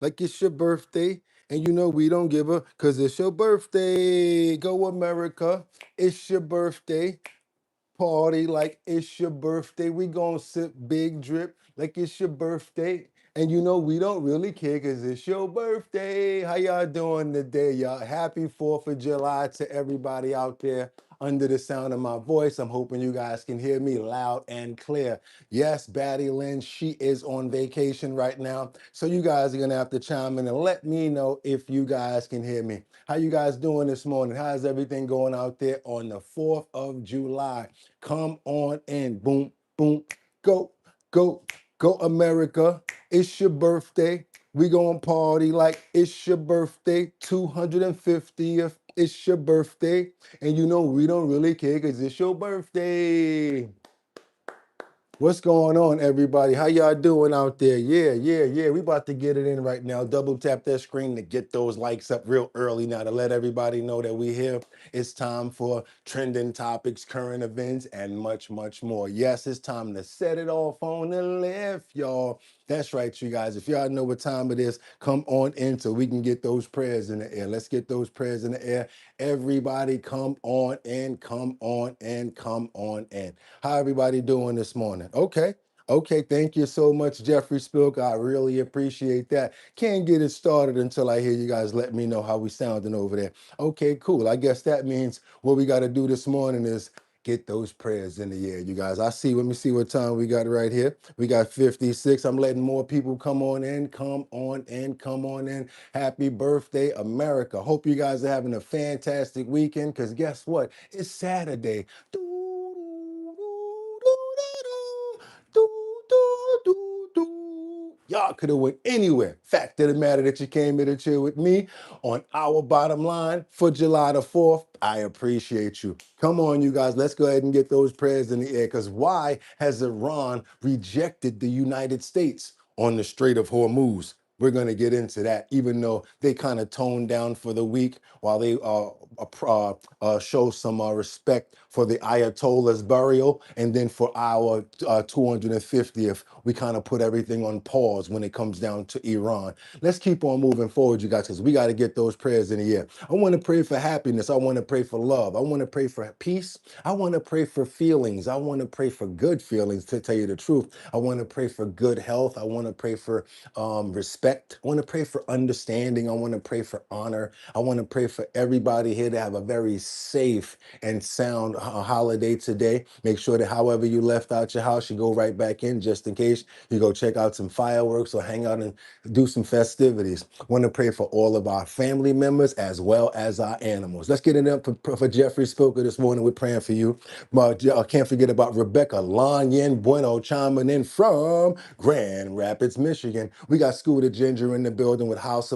like it's your birthday. And you know we don't give a, cause it's your birthday. Go America, it's your birthday. Party like it's your birthday. We gonna sip big drip like it's your birthday. And you know we don't really care cause it's your birthday. How y'all doing today, y'all? Happy 4th of July to everybody out there under the sound of my voice. I'm hoping you guys can hear me loud and clear. Yes, Batty Lynn, she is on vacation right now. So you guys are gonna have to chime in and let me know if you guys can hear me. How you guys doing this morning? How's everything going out there on the 4th of July? Come on in. Boom, boom. Go, go, go, America. It's your birthday. We gonna party like it's your birthday. 250th. It's your birthday. And you know we don't really care because it's your birthday. What's going on, everybody? How y'all doing out there? Yeah. We about to get it in right now. Double tap that screen to get those likes up real early now to let everybody know that we here. It's time for trending topics, current events, and much, much more. Yes, it's time to set it off on the left, y'all. That's right, you guys. If y'all know what time it is, come on in so we can get those prayers in the air. Let's get those prayers in the air. Everybody come on in, come on in, come on in. How everybody doing this morning? Okay, thank you so much, Jeffrey Spilk. I really appreciate that. Can't get it started until I hear you guys let me know how we sounding over there. Okay, cool. I guess that means what we got to do this morning is get those prayers in the air, you guys. Let me see what time we got right here. We got 56. I'm letting more people come on in, come on in, come on in. Happy birthday, America. Hope you guys are having a fantastic weekend, because guess what? It's Saturday. Y'all could have went anywhere. Fact of the matter that you came here to chill with me on our bottom line for July the 4th. I appreciate you. Come on, you guys. Let's go ahead and get those prayers in the air, because why has Iran rejected the United States on the Strait of Hormuz? We're going to get into that, even though they kind of toned down for the week while they show some respect for the Ayatollah's burial. And then for our 250th, we kind of put everything on pause when it comes down to Iran. Let's keep on moving forward, you guys, because we got to get those prayers in the air. I want to pray for happiness. I want to pray for love. I want to pray for peace. I want to pray for feelings. I want to pray for good feelings, to tell you the truth. I want to pray for good health. I want to pray for respect. I want to pray for understanding. I want to pray for honor. I want to pray for everybody here to have a very safe and sound holiday today. Make sure that however you left out your house, you go right back in, just in case you go check out some fireworks or hang out and do some festivities. I want to pray for all of our family members as well as our animals. Let's get it up for Jeffrey Spilker this morning. We're praying for you. I can't forget about Rebecca Lanyen Bueno chiming in from Grand Rapids, Michigan. We got Scooter Ginger in the building with what's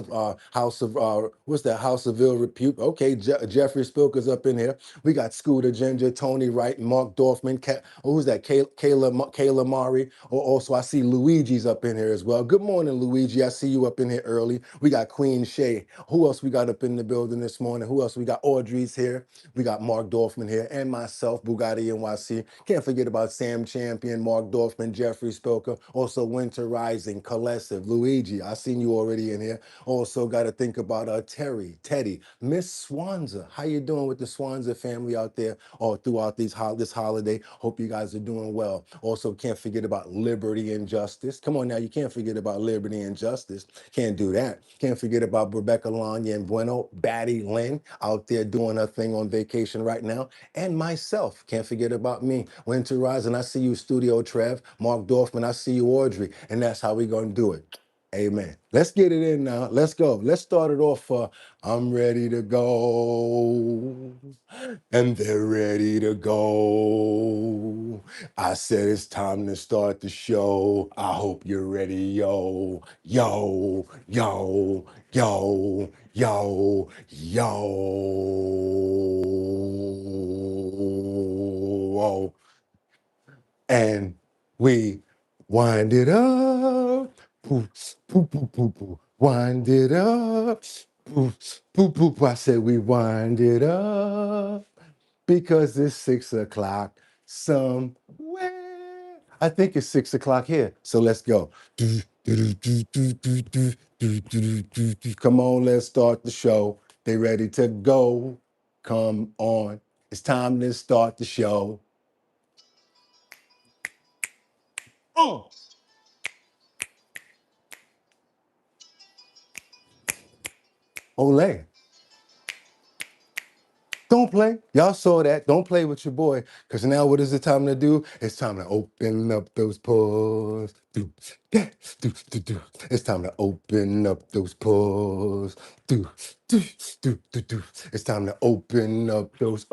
that? House of Ill Repute. Okay, Jeffrey Spilker's up in here. We got Scooter Ginger, Tony Wright, Mark Dorfman. Who's that? Kayla Mari. Also, I see Luigi's up in here as well. Good morning, Luigi. I see you up in here early. We got Queen Shay. Who else we got up in the building this morning? Who else? We got Audrey's here. We got Mark Dorfman here, and myself, Boogotti NYC. Can't forget about Sam Champion, Mark Dorfman, Jeffrey Spilker. Also, Winter Rising, Colessive, Luigi. I seen you already in here. Also, got to think about Terry, Teddy, Miss Swanza. How you doing with the Swanza family out there all throughout this holiday? Hope you guys are doing well. Also, can't forget about liberty and justice. Come on now, you can't forget about liberty and justice. Can't do that. Can't forget about Rebecca Lanya and Bueno, Batty Lynn out there doing her thing on vacation right now. And myself, can't forget about me. Winter Rising, I see you, Studio Trev. Mark Dorfman, I see you, Audrey. And that's how we gonna do it. Amen. Let's get it in now. Let's go. Let's start it off for I'm ready to go. And they're ready to go. I said it's time to start the show. I hope you're ready, yo. Yo, yo, yo, yo, yo. And we wind it up. Poof, poof, poof, poof, poof. Wind it up. Poof, poof, poof. I said we wind it up because it's 6 o'clock somewhere. I think it's 6 o'clock here. So let's go. Come on, let's start the show. They ready to go. Come on. It's time to start the show. Oh, Olay. Don't play. Y'all saw that. Don't play with your boy. Because now what is it time to do? It's time to open up those pores. Yeah, do. It's time to open up those pores. Do, do. It's time to open up those.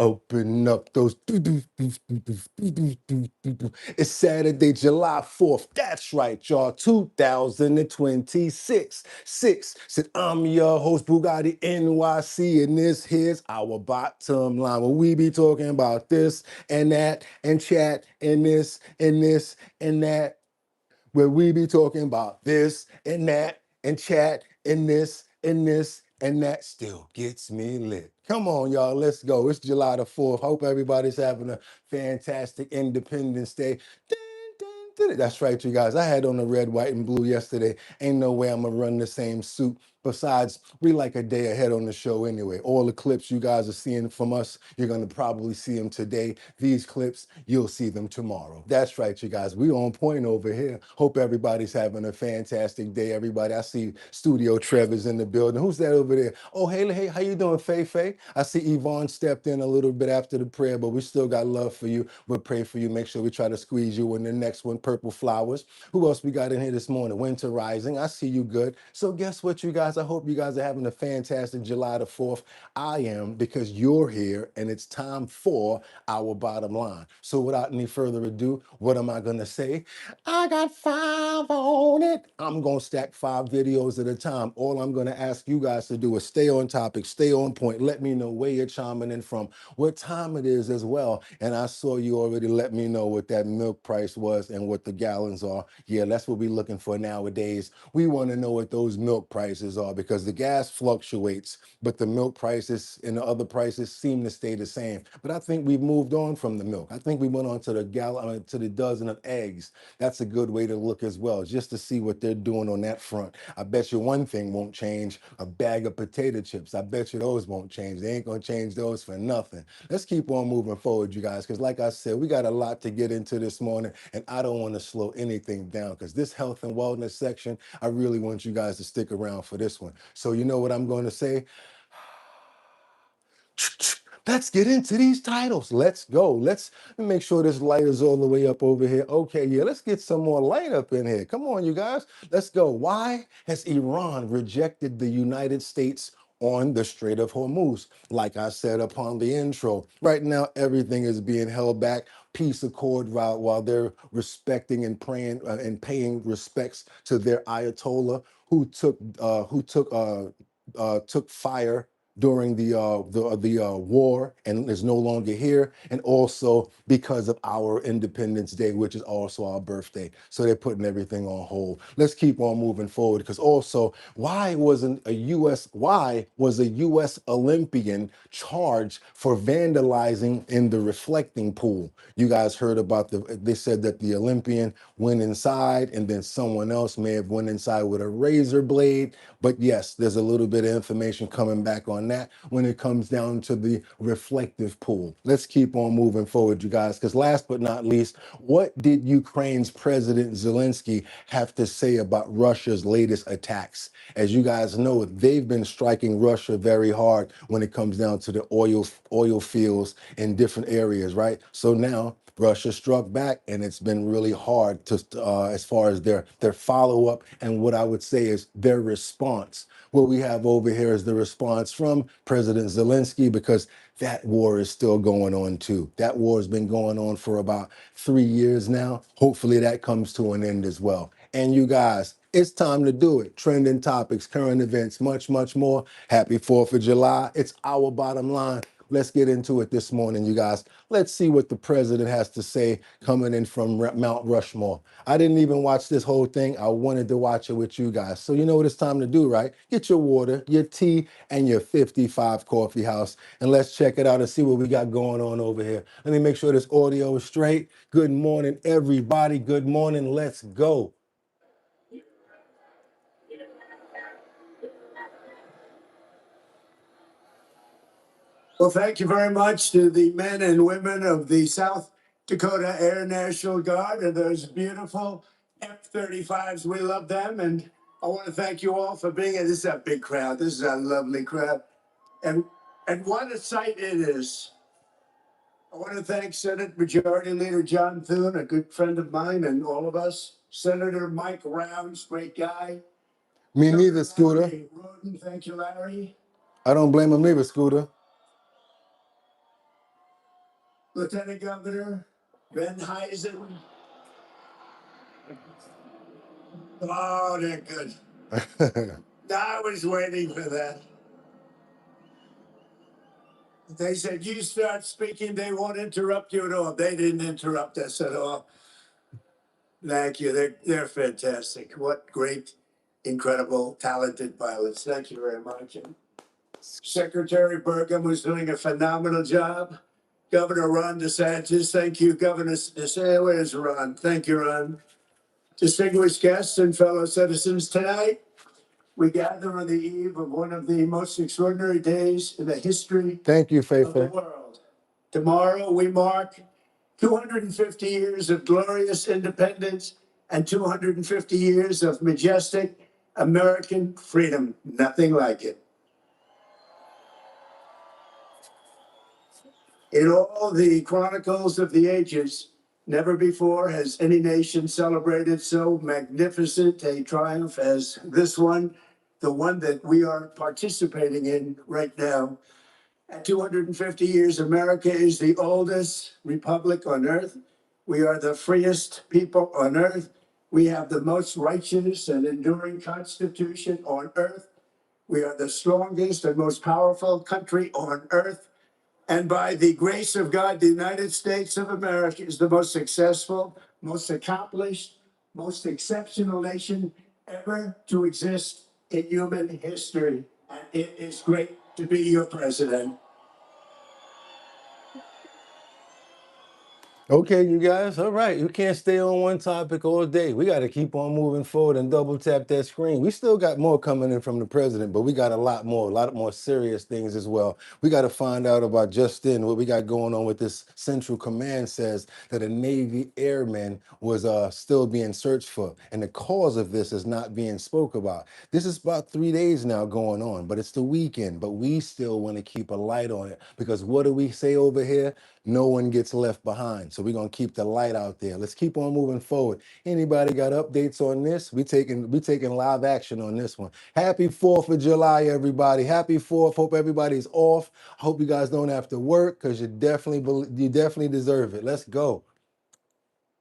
It's Saturday, July 4th. That's right, y'all. 2026. Said I'm your host, Boogotti NYC, and this here's our bottom line. Where we be talking about this and that and chat and this and that, where we be talking about this and that and chat and this and that still gets me lit. Come on, y'all, let's go. It's July the 4th. Hope everybody's having a fantastic Independence Day. That's right, you guys. I had on the red, white, and blue yesterday. Ain't no way I'm gonna run the same suit. Besides, we like a day ahead on the show anyway. All the clips you guys are seeing from us, you're gonna probably see them today. These clips, you'll see them tomorrow. That's right, you guys. We on point over here. Hope everybody's having a fantastic day, everybody. I see Studio Trevor's in the building. Who's that over there? Oh, hey, how you doing, Faye? I see Yvonne stepped in a little bit after the prayer, but we still got love for you. We'll pray for you. Make sure we try to squeeze you in the next one. Purple Flowers. Who else we got in here this morning? Winter Rising. I see you good. So guess what, you guys? I hope you guys are having a fantastic July the 4th. I am, because you're here and it's time for our bottom line. So without any further ado, what am I going to say? I got 5 on it. I'm going to stack 5 videos at a time. All I'm going to ask you guys to do is stay on topic, stay on point. Let me know where you're chiming in from, what time it is as well. And I saw you already let me know what that milk price was and what the gallons are. Yeah, that's what we're looking for nowadays. We want to know what those milk prices are, because the gas fluctuates, but the milk prices and the other prices seem to stay the same. But I think we've moved on from the milk. I think we went on to the gallon, to the dozen of eggs. That's a good way to look as well, just to see what they're doing on that front. I bet you one thing won't change: a bag of potato chips. I bet you those won't change. They ain't gonna change those for nothing. Let's keep on moving forward, you guys, because like I said, we got a lot to get into this morning, and I don't want to slow anything down, because this health and wellness section, I really want you guys to stick around for this one. So you know what I'm going to say? Let's get into these titles. Let's go. Let's make sure this light is all the way up over here. Okay, yeah, let's get some more light up in here. Come on, you guys. Let's go. Why has Iran rejected the United States on the Strait of Hormuz? Like I said upon the intro, right now everything is being held back. Peace accord while they're respecting and praying and paying respects to their Ayatollah, who took fire during the war and is no longer here, and also because of our Independence Day, which is also our birthday. So they're putting everything on hold. Let's keep on moving forward, because also, why was a US Olympian charged for vandalizing in the reflecting pool? You guys heard about they said that the Olympian went inside, and then someone else may have went inside with a razor blade. But yes, there's a little bit of information coming back on that when it comes down to the reflective pool. Let's keep on moving forward, you guys, because last but not least, what did Ukraine's President Zelensky have to say about Russia's latest attacks? As you guys know, they've been striking Russia very hard when it comes down to the oil fields in different areas, right? So now Russia struck back, and it's been really hard to as far as their follow-up, and what I would say is their response. What we have over here is the response from President Zelensky, because that war is still going on too. That war has been going on for about 3 years now. Hopefully that comes to an end as well. And you guys, it's time to do it. Trending topics, current events, much more. Happy 4th of July. It's our bottom line. Let's get into it this morning, you guys. Let's see what the president has to say coming in from Mount Rushmore. I didn't even watch this whole thing. I wanted to watch it with you guys. So you know what it's time to do, right? Get your water, your tea, and your 55 coffee house, and let's check it out and see what we got going on over here. Let me make sure this audio is straight. Good morning, everybody. Good morning. Let's go. Well, thank you very much to the men and women of the South Dakota Air National Guard and those beautiful F-35s. We love them. And I want to thank you all for being here. This is a big crowd. This is a lovely crowd. And what a sight it is. I want to thank Senate Majority Leader John Thune, a good friend of mine and all of us. Senator Mike Rounds, great guy. Me neither, Scooter. Larry Roden, thank you, Larry. I don't blame him neither, Scooter. Lieutenant Governor Ben Heisen. Oh, they're good. I was waiting for that. They said, you start speaking, they won't interrupt you at all. They didn't interrupt us at all. Thank you. They're fantastic. What great, incredible, talented pilots. Thank you very much. And Secretary Burgum was doing a phenomenal job. Governor Ron DeSantis, thank you. Governor DeSantis, where's Ron? Thank you, Ron. Distinguished guests and fellow citizens, tonight we gather on the eve of one of the most extraordinary days in the history Thank you, of the Faith. world. Tomorrow we mark 250 years of glorious independence and 250 years of majestic American freedom. Nothing like it. In all the chronicles of the ages, never before has any nation celebrated so magnificent a triumph as this one, the one that we are participating in right now. At 250 years, America is the oldest republic on earth. We are the freest people on earth. We have the most righteous and enduring constitution on earth. We are the strongest and most powerful country on earth. And by the grace of God, the United States of America is the most successful, most accomplished, most exceptional nation ever to exist in human history. And it is great to be your president. Okay, you guys, all right. You can't stay on one topic all day. We got to keep on moving forward and double tap that screen. We still got more coming in from the president, but we got a lot more serious things as well. We got to find out about just in what we got going on with this Central Command says that a Navy airman was still being searched for, and the cause of this is not being spoke about. This is about 3 days now going on, but it's the weekend, but we still want to keep a light on it because what do we say over here? No one gets left behind. So we're gonna keep the light out there. Let's keep on moving forward. Anybody got updates on this? We taking live action on this one. Happy 4th of July, everybody. Happy 4th. Hope everybody's off. I hope you guys don't have to work because you definitely deserve it. Let's go.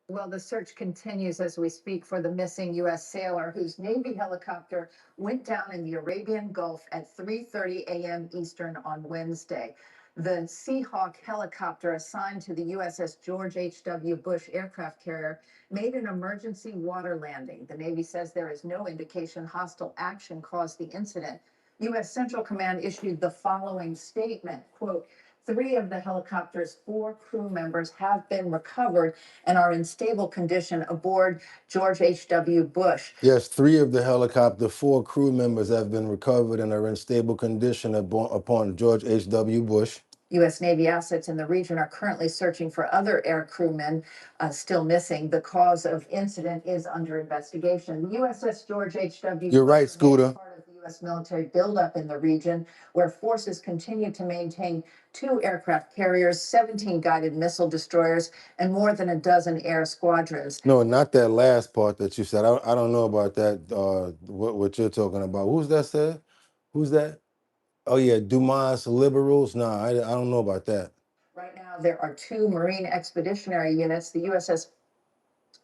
Well, the search continues as we speak for the missing U.S. sailor whose Navy helicopter went down in the Arabian Gulf at 3:30 a.m. Eastern on Wednesday. The Seahawk helicopter assigned to the USS George H.W. Bush aircraft carrier made an emergency water landing. The Navy says there is no indication hostile action caused the incident. U.S. Central Command issued the following statement, quote, 3 of the helicopter's 4 crew members have been recovered and are in stable condition aboard George H.W. Bush. Yes, 3 of the helicopter, 4 crew members have been recovered and are in stable condition upon George H.W. Bush. U.S. Navy assets in the region are currently searching for other air crewmen still missing. The cause of incident is under investigation. The USS George H.W. You're right, Scooter. Part of the U.S. military buildup in the region, where forces continue to maintain 2 aircraft carriers, 17 guided missile destroyers, and more than a dozen air squadrons. No, not that last part that you said. I don't know about that. What you're talking about? Who's that said? Who's that? Oh yeah, Dumas liberals. Nah, I don't know about that. Right now, there are 2 Marine Expeditionary Units. The USS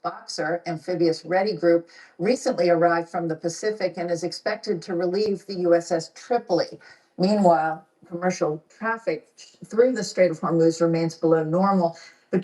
Boxer Amphibious Ready Group recently arrived from the Pacific and is expected to relieve the USS Tripoli. Meanwhile, commercial traffic through the Strait of Hormuz remains below normal.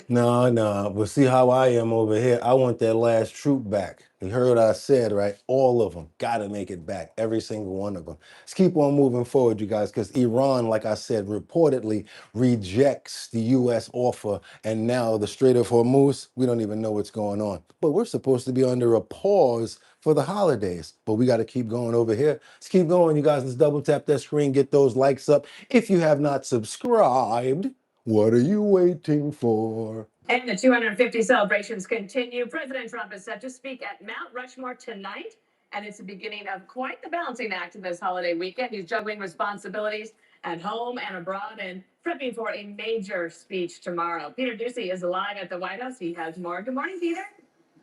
No, but see how I am over here. I want that last troop back. You heard what I said, right? All of them got to make it back, every single one of them. Let's keep on moving forward, you guys, because Iran, like I said, reportedly rejects the U.S. offer, and now the Strait of Hormuz, we don't even know what's going on. But we're supposed to be under a pause for the holidays, but we got to keep going over here. Let's keep going, you guys. Let's double tap that screen, get those likes up. If you have not subscribed, what are you waiting for? And the 250 celebrations continue. President Trump is set to speak at Mount Rushmore tonight, and it's the beginning of quite the balancing act this holiday weekend. He's juggling responsibilities at home and abroad and prepping for a major speech tomorrow. Peter Ducey is live at the White House. He has more. Good morning, Peter.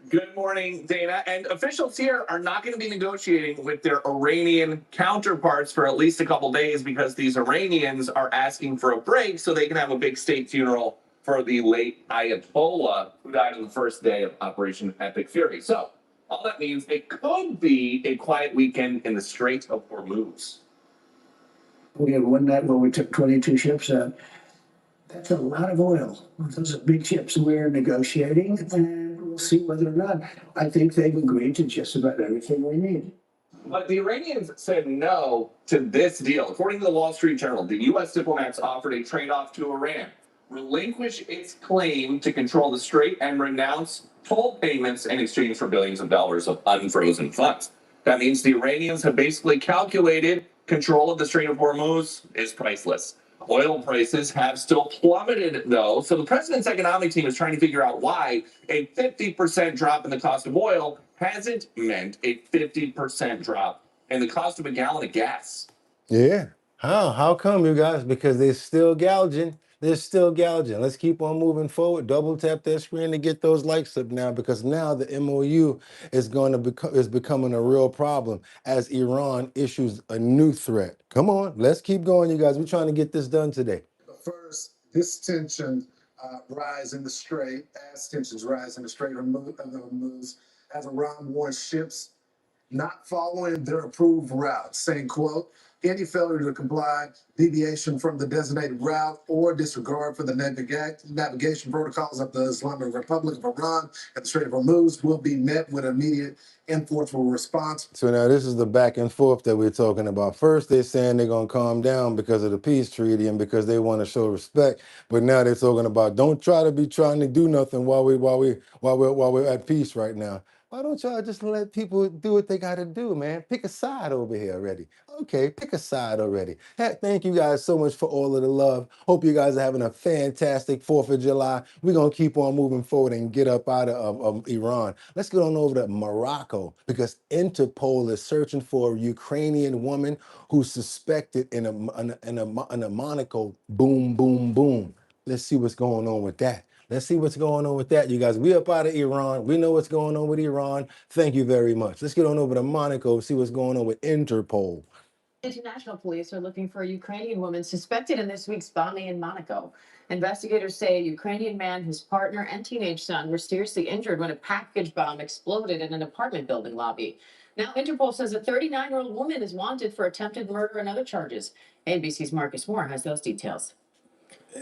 Good morning, Dana. And officials here are not going to be negotiating with their Iranian counterparts for at least a couple days because these Iranians are asking for a break so they can have a big state funeral for the late Ayatollah who died on the first day of Operation Epic Fury. So all that means it could be a quiet weekend in the Strait of Hormuz. We had one night where we took 22 ships out. That's a lot of oil. Those are big ships. We're negotiating, and we'll see whether or not. I think they've agreed to just about everything we need. But the Iranians said no to this deal. According to the Wall Street Journal, the U.S. diplomats offered a trade-off to Iran: relinquish its claim to control the strait and renounce toll payments in exchange for billions of dollars of unfrozen funds. That means the Iranians have basically calculated control of the Strait of Hormuz is priceless. Oil prices have still plummeted, though, so the president's economic team is trying to figure out why a 50% drop in the cost of oil hasn't meant a 50% drop in the cost of a gallon of gas. Yeah. How come, you guys? Because they're still gouging. They're still gouging. Let's keep on moving forward. Double tap that screen to get those likes up now, because now the MOU is going to becoming a real problem as Iran issues a new threat. Come on, let's keep going, you guys. We're trying to get this done today. First, this tension rise in the strait, as tensions rise in the Strait of Hormuz, as Iran warns ships not following their approved route, saying, quote, any failure to comply, deviation from the designated route, or disregard for the navigation protocols of the Islamic Republic of Iran and the Strait of Hormuz will be met with immediate enforceable response. So now this is the back and forth that we're talking about. First, they're saying they're going to calm down because of the peace treaty and because they want to show respect. But now they're talking about don't try to be trying to do nothing while we're at peace right now. Why don't y'all just let people do what they got to do, man? Pick a side over here already. Okay, pick a side already. Heck, thank you guys so much for all of the love. Hope you guys are having a fantastic 4th of July. We're going to keep on moving forward and get up out of Iran. Let's get on over to Morocco, because Interpol is searching for a Ukrainian woman who's suspected in a Monaco boom, boom, boom. Let's see what's going on with that. Let's see what's going on with that, you guys. We up out of Iran. We know what's going on with Iran. Thank you very much. Let's get on over to Monaco, see what's going on with Interpol. International police are looking for a Ukrainian woman suspected in this week's bombing in Monaco. Investigators say a Ukrainian man, his partner, and teenage son were seriously injured when a package bomb exploded in an apartment building lobby. Now, Interpol says a 39-year-old woman is wanted for attempted murder and other charges. ABC's Marcus Moore has those details.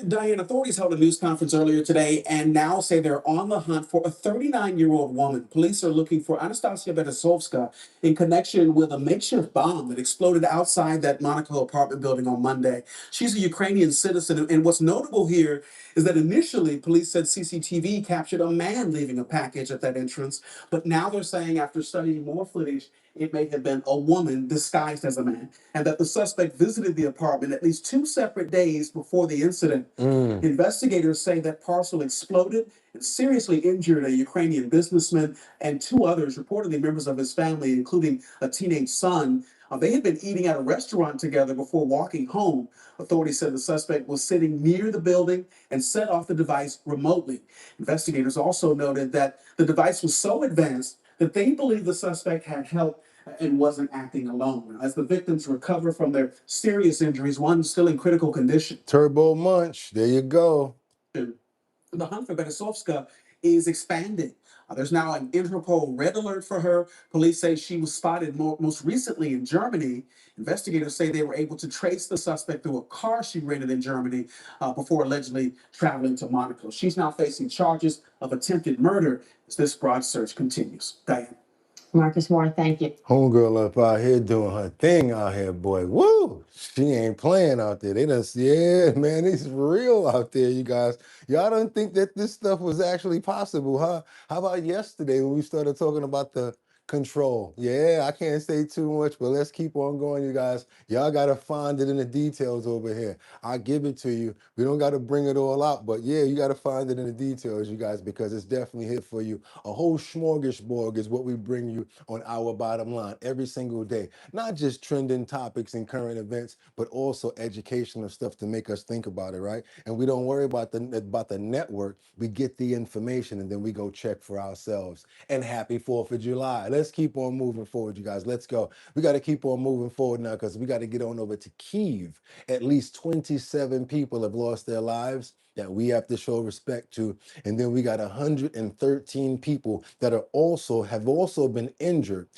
Diane, authorities held a news conference earlier today and now say they're on the hunt for a 39-year-old woman. Police are looking for Anastasia Beresovska in connection with a makeshift bomb that exploded outside that Monaco apartment building on Monday. She's a Ukrainian citizen, and what's notable here is that initially police said CCTV captured a man leaving a package at that entrance, but now they're saying after studying more footage, it may have been a woman disguised as a man, and that the suspect visited the apartment at least 2 separate days before the incident. Investigators say that parcel exploded and seriously injured a Ukrainian businessman and 2 others, reportedly members of his family, including a teenage son. They had been eating at a restaurant together before walking home. Authorities said the suspect was sitting near the building and set off the device remotely. Investigators also noted that the device was so advanced that they believe the suspect had help and wasn't acting alone. As the victims recover from their serious injuries, one still in critical condition. Turbo Munch, there you go. The hunt for Beresovska is expanding. There's now an Interpol red alert for her. Police say she was spotted most recently in Germany. Investigators say they were able to trace the suspect through a car she rented in Germany before allegedly traveling to Monaco. She's now facing charges of attempted murder as this broad search continues. Diane. Marcus Moore, thank you. Homegirl up out here doing her thing out here, boy. Woo! She ain't playing out there. They done, yeah, man, it's real out there, you guys. Y'all don't think that this stuff was actually possible, huh? How about yesterday when we started talking about the control? Yeah, I can't say too much, but let's keep on going, you guys. Y'all got to find it in the details over here. I'll give it to you. We don't got to bring it all out, but yeah, you got to find it in the details, you guys, because it's definitely here for you. A whole smorgasbord is what we bring you on our bottom line every single day. Not just trending topics and current events, but also educational stuff to make us think about it, right? And we don't worry about the network. We get the information and then we go check for ourselves. And happy 4th of July. Let's keep on moving forward, you guys. Let's go. We got to keep on moving forward now because we got to get on over to Kyiv. At least 27 people have lost their lives that we have to show respect to. And then we got 113 people that have also been injured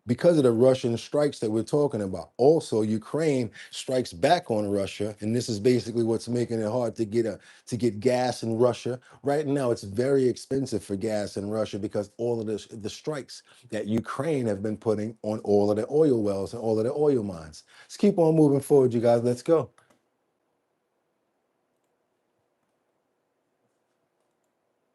because of the Russian strikes that we're talking about. Also, Ukraine strikes back on Russia, and this is basically what's making it hard to get gas in Russia. Right now, it's very expensive for gas in Russia because all of the strikes that Ukraine have been putting on all of the oil wells and all of the oil mines. Let's keep on moving forward, you guys. Let's go.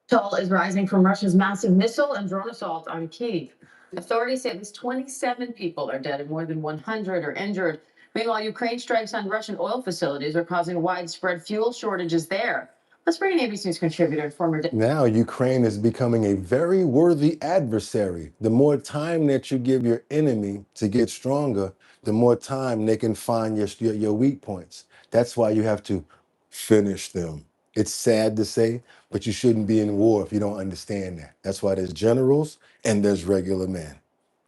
Toll is rising from Russia's massive missile and drone assault on Kyiv. Authorities say at least 27 people are dead and more than 100 are injured. Meanwhile, Ukraine strikes on Russian oil facilities are causing widespread fuel shortages there. Let's bring in ABC News contributor and former. Now, Ukraine is becoming a very worthy adversary. The more time that you give your enemy to get stronger, the more time they can find your weak points. That's why you have to finish them. It's sad to say, but you shouldn't be in war if you don't understand that. That's why there's generals and there's regular men.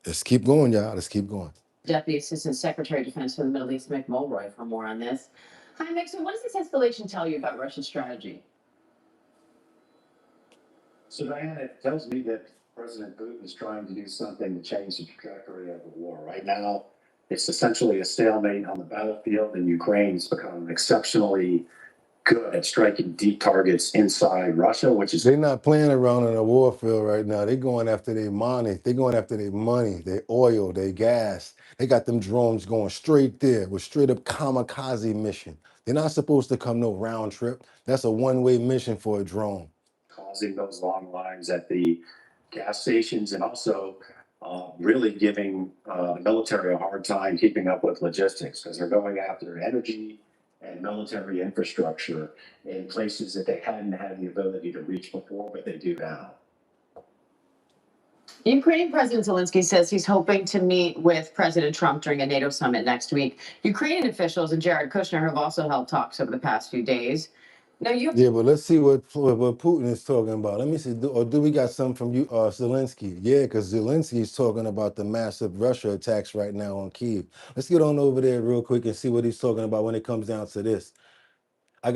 Let's keep going, y'all. Let's keep going. Deputy Assistant Secretary of Defense for the Middle East, Mick Mulroy, for more on this. Hi, Mick. So, what does this escalation tell you about Russia's strategy? So, Diana, it tells me that President Putin is trying to do something to change the trajectory of the war. Right now, it's essentially a stalemate on the battlefield, and Ukraine's become exceptionally good at striking deep targets inside Russia, which is. They're not playing around in a war field right now. They're going after their money. They're going after their money, their oil, their gas. They got them drones going straight there with straight up kamikaze mission. They're not supposed to come no round trip. That's a one-way mission for a drone. Causing those long lines at the gas stations and also really giving the military a hard time keeping up with logistics because they're going after energy and military infrastructure in places that they hadn't had the ability to reach before, but they do now. Ukrainian President Zelensky says he's hoping to meet with President Trump during a NATO summit next week. Ukrainian officials and Jared Kushner have also held talks over the past few days. Now, yeah, but let's see what Putin is talking about. Let me see. Do we got some from you, Zelensky? Yeah, because Zelensky's talking about the massive Russia attacks right now on Kyiv. Let's get on over there real quick and see what he's talking about when it comes down to this. I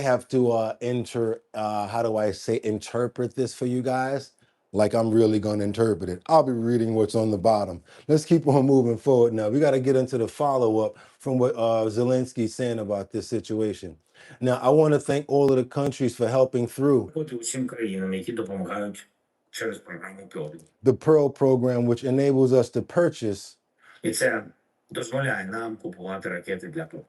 have to interpret this for you guys like I'm really going to interpret it. I'll be reading what's on the bottom. Let's keep on moving forward now. We got to get into the follow-up from what Zelensky's saying about this situation. Now, I want to thank all of the countries for helping through the Pearl program, which enables us to purchase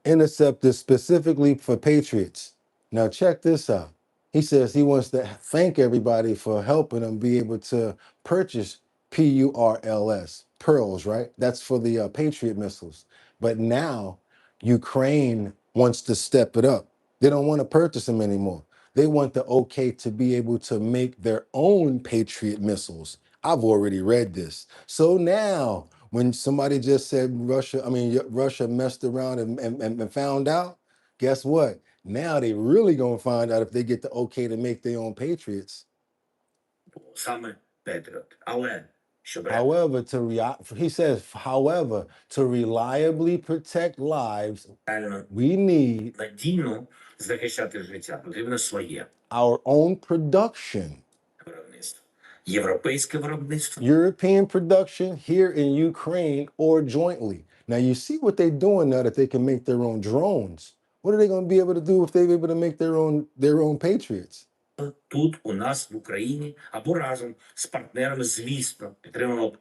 interceptors specifically for Patriots. Now, check this out. He says he wants to thank everybody for helping him be able to purchase PURLS, pearls, right? That's for the Patriot missiles. But now Ukraine wants to step it up. They don't want to purchase them anymore. They want the okay to be able to make their own Patriot missiles. I've already read this. So now, when somebody just said Russia messed around and found out, guess what? Now they really gonna find out if they get the okay to make their own Patriots. However, he says, however, to reliably protect lives, we need our own production. European production here in Ukraine or jointly. Now you see what they're doing now that they can make their own drones. What are they going to be able to do if they're able to make their own Patriots? Тут у нас в Україні або разом з партнерами, звісно, підтримуємо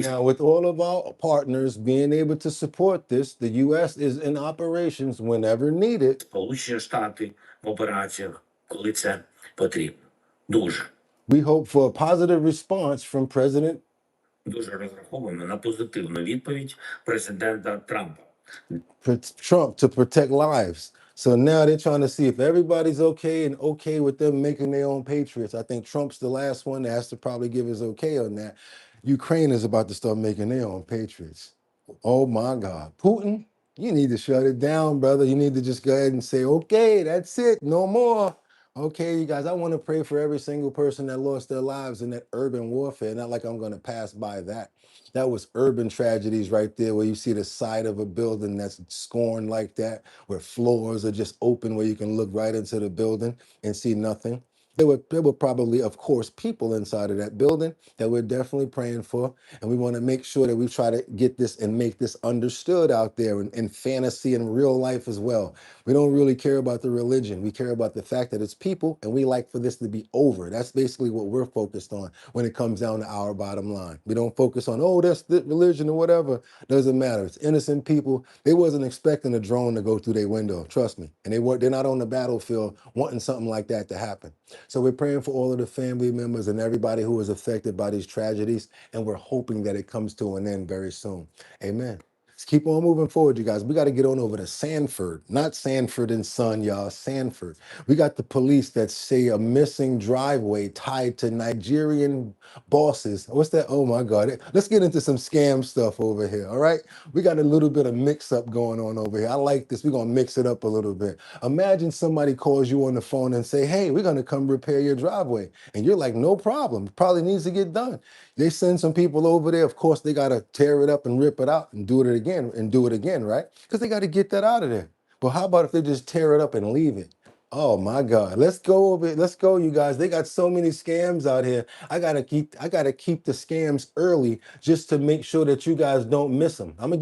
Now, with all of our partners being able to support this, the U.S. is in operations whenever needed. Сполучені Штати в операціях, коли це потрібно. Дуже. We hope for a positive response from President Дуже розраховуємо на позитивну відповідь президента Трампа. Trump to protect lives. So now they're trying to see if everybody's okay and okay with them making their own patriots. I think Trump's the last one that has to probably give his okay on that. Ukraine is about to start making their own patriots. Oh my God. Putin, you need to shut it down, brother. You need to just go ahead and say, okay, that's it, no more. Okay, you guys, I want to pray for every single person that lost their lives in that urban warfare. Not like I'm going to pass by that. That was urban tragedies right there, where you see the side of a building that's scorned like that, where floors are just open, where you can look right into the building and see nothing. There were probably, of course, people inside of that building that we're definitely praying for. And we want to make sure that we try to get this and make this understood out there in fantasy and real life as well. We don't really care about the religion. We care about the fact that it's people, and we like for this to be over. That's basically what we're focused on when it comes down to our bottom line. We don't focus on, oh, that's the religion or whatever. Doesn't matter. It's innocent people. They wasn't expecting a drone to go through their window. Trust me. And they're not on the battlefield wanting something like that to happen. So we're praying for all of the family members and everybody who was affected by these tragedies, and we're hoping that it comes to an end very soon. Amen. Let's keep on moving forward, you guys. We got to get on over to Sanford, not Sanford and Son, y'all. Sanford. We got the police that say a missing driveway tied to Nigerian bosses. What's that? Oh my God. Let's get into some scam stuff over here. All right. We got a little bit of mix up going on over here. I like this. We're going to mix it up a little bit. Imagine somebody calls you on the phone and say, hey, we're going to come repair your driveway. And you're like, no problem. It probably needs to get done. They send some people over there. Of course, they got to tear it up and rip it out and do it again, right? Because they got to get that out of there. But how about if they just tear it up and leave it? Oh my God. Let's go over it. Let's go, you guys. They got so many scams out here. I gotta keep the scams early just to make sure that you guys don't miss them. I'm gonna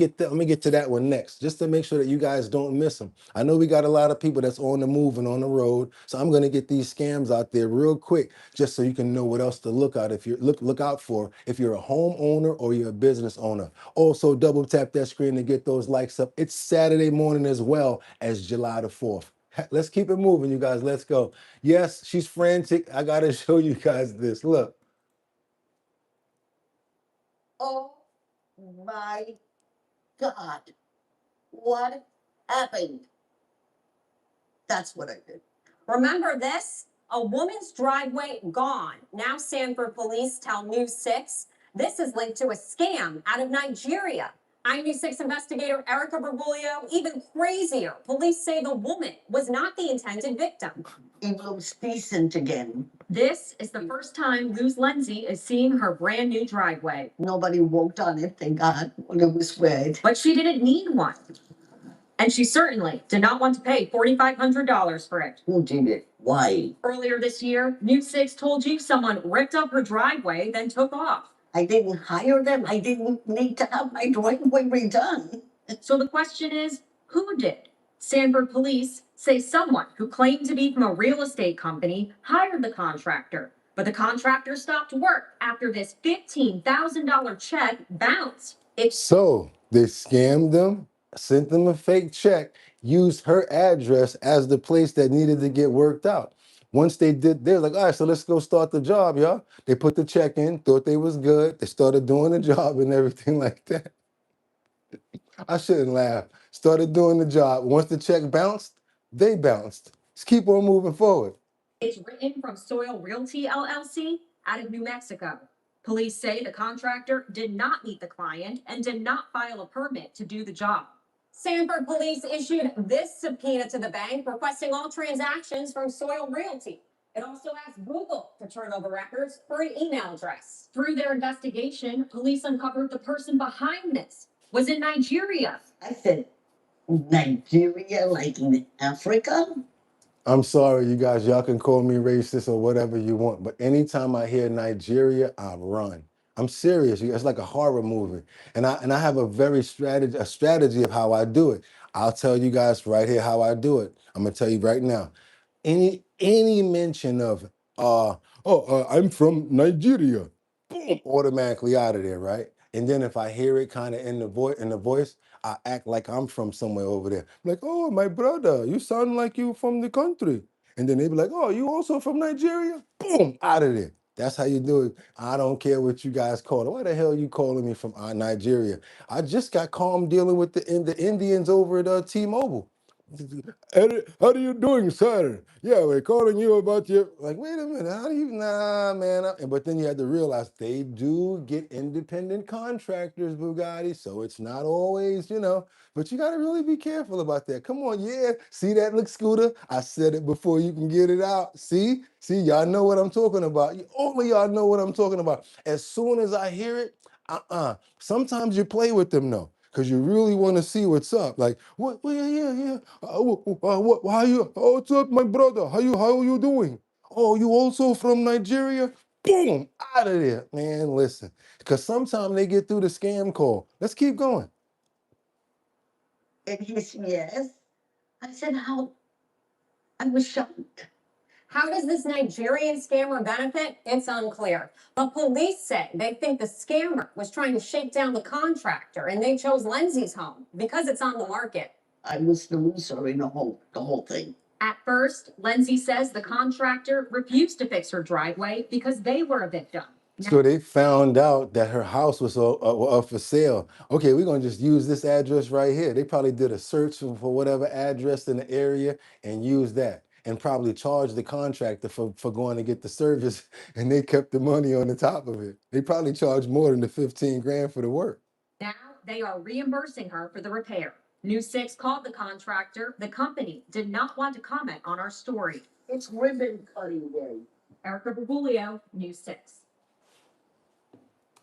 get to that one next, just to make sure that you guys don't miss them. I know we got a lot of people that's on the move and on the road, so I'm gonna get these scams out there real quick, just so you can know what else to look out if you're look out for if you're a homeowner or you're a business owner. Also, double tap that screen to get those likes up. It's Saturday morning as well as July the 4th. Let's keep it moving, you guys. Let's go. Yes, she's frantic. I gotta show you guys this. Look. Oh my God. What happened? That's what I did. Remember this? A woman's driveway gone. Now Sanford police tell News 6 this is linked to a scam out of Nigeria. I'm News 6 investigator Erica Bergoglio. Even crazier, police say the woman was not the intended victim. It looks decent again. This is the first time Luz Lindsay is seeing her brand new driveway. Nobody walked on it, thank God, when it was wet. But she didn't need one. And she certainly did not want to pay $4,500 for it. Who did it? Why? Earlier this year, News 6 told you someone ripped up her driveway, then took off. I didn't hire them. I didn't need to have my driveway redone. So the question is, who did? Sanford police say someone who claimed to be from a real estate company hired the contractor, but the contractor stopped work after this $15,000 check bounced. So they scammed them, sent them a fake check, used her address as the place that needed to get worked out. Once they did, they're like, all right, so let's go start the job, y'all. They put the check in, thought they was good. They started doing the job and everything like that. I shouldn't laugh. Started doing the job. Once the check bounced, they bounced. Let's keep on moving forward. It's written from Soil Realty LLC out of New Mexico. Police say the contractor did not meet the client and did not file a permit to do the job. Sanford police issued this subpoena to the bank requesting all transactions from Soil Realty. It also asked Google to turn over records for an email address. Through their investigation, police uncovered the person behind this was in Nigeria. I said, Nigeria, like in Africa? I'm sorry, you guys. Y'all can call me racist or whatever you want, but anytime I hear Nigeria, I run. I'm serious. It's like a horror movie, and I have a strategy of how I do it. I'll tell you guys right here how I do it. I'm gonna tell you right now. Any mention of I'm from Nigeria, boom, automatically out of there, right? And then if I hear it kind of in the voice, I act like I'm from somewhere over there. Like, oh, my brother, you sound like you from the country. And then they be like, oh, you also from Nigeria? Boom, out of there. That's how you do it. I don't care what you guys call it. Why the hell are you calling me from Nigeria? I just got calm dealing with the Indians over at T-Mobile. How are you doing, sir? Yeah, we're calling you about your. Like, wait a minute, how do you? Nah, man. But then you had to realize they do get independent contractors, Bugatti. So it's not always, But you got to really be careful about that. Come on, yeah. See that, look, Scooter? I said it before you can get it out. See, y'all know what I'm talking about. Only y'all know what I'm talking about. As soon as I hear it, sometimes you play with them though, because you really want to see what's up. Like, what? Well, yeah. How you? Oh, what's up, my brother? How you doing? Oh, you also from Nigeria? Boom, out of there, man. Listen, because sometimes they get through the scam call. Let's keep going. And he said, yes. I said, how? I was shocked. How does this Nigerian scammer benefit? It's unclear. But police say they think the scammer was trying to shake down the contractor and they chose Lindsay's home because it's on the market. I was the loser in the whole thing. At first, Lindsay says the contractor refused to fix her driveway because they were a victim. So they found out that her house was up for sale. Okay, we're gonna just use this address right here. They probably did a search for whatever address in the area and used that, and probably charged the contractor for going to get the service, and they kept the money on the top of it. They probably charged more than the 15 grand for the work. Now they are reimbursing her for the repair. News 6 called the contractor. The company did not want to comment on our story. It's ribbon cutting day. Erica Berbulio, News 6.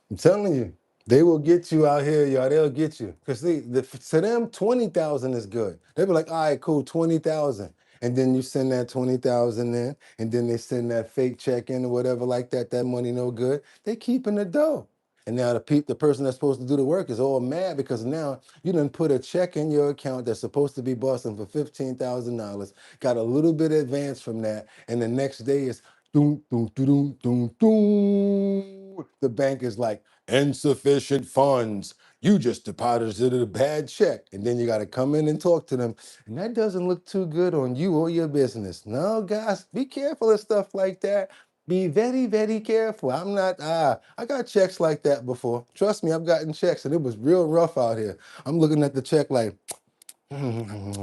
I'm telling you, they will get you out here, y'all. They'll get you. Because to them, 20,000 is good. They'll be like, all right, cool, 20,000. And then you send that 20,000 in, and then they send that fake check in or whatever like that. That money no good. They keeping the dough. And now the person that's supposed to do the work is all mad because now you done put a check in your account that's supposed to be busting for $15,000, got a little bit advance from that, and the next day is doom, doom, doom, doom, doom. The bank is like, insufficient funds. You just deposited a bad check. And then you got to come in and talk to them. And that doesn't look too good on you or your business. No, guys, be careful of stuff like that. Be very, very careful. I'm not, I got checks like that before. Trust me, I've gotten checks and it was real rough out here. I'm looking at the check like,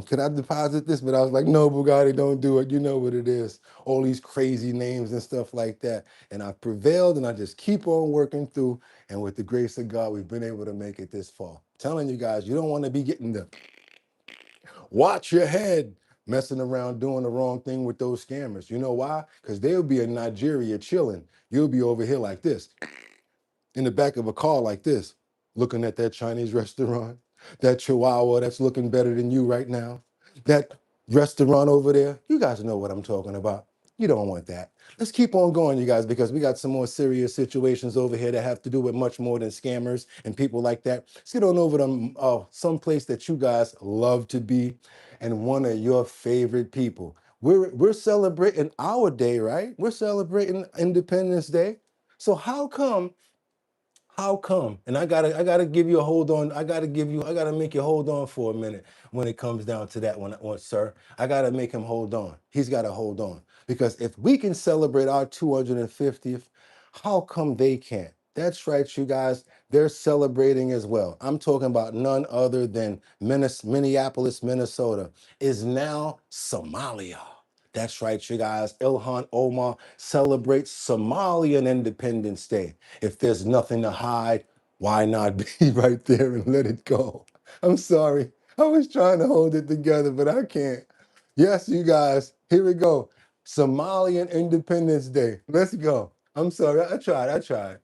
could I deposit this? But I was like, no, Bugatti, don't do it. You know what it is. All these crazy names and stuff like that. And I prevailed and I just keep on working through. And with the grace of God, we've been able to make it this far. Telling you guys, you don't want to be getting the watch your head messing around doing the wrong thing with those scammers. You know why? Because they'll be in Nigeria chilling. You'll be over here like this, in the back of a car like this, looking at that Chinese restaurant, that Chihuahua that's looking better than you right now, that restaurant over there. You guys know what I'm talking about. You don't want that. Let's keep on going, you guys, because we got some more serious situations over here that have to do with much more than scammers and people like that. Let's get on over to some place that you guys love to be and one of your favorite people. We're celebrating our day, right? We're celebrating Independence Day. So how come? And I gotta give you a hold on. I gotta make you hold on for a minute when it comes down to that one, sir. I gotta make him hold on. He's gotta hold on. Because if we can celebrate our 250th, how come they can't? That's right, you guys. They're celebrating as well. I'm talking about none other than Minneapolis, Minnesota is now Somalia. That's right, you guys. Ilhan Omar celebrates Somalian Independence Day. If there's nothing to hide, why not be right there and let it go? I'm sorry. I was trying to hold it together, but I can't. Yes, you guys, here we go. Somalian Independence Day. Let's go. I'm sorry. I tried.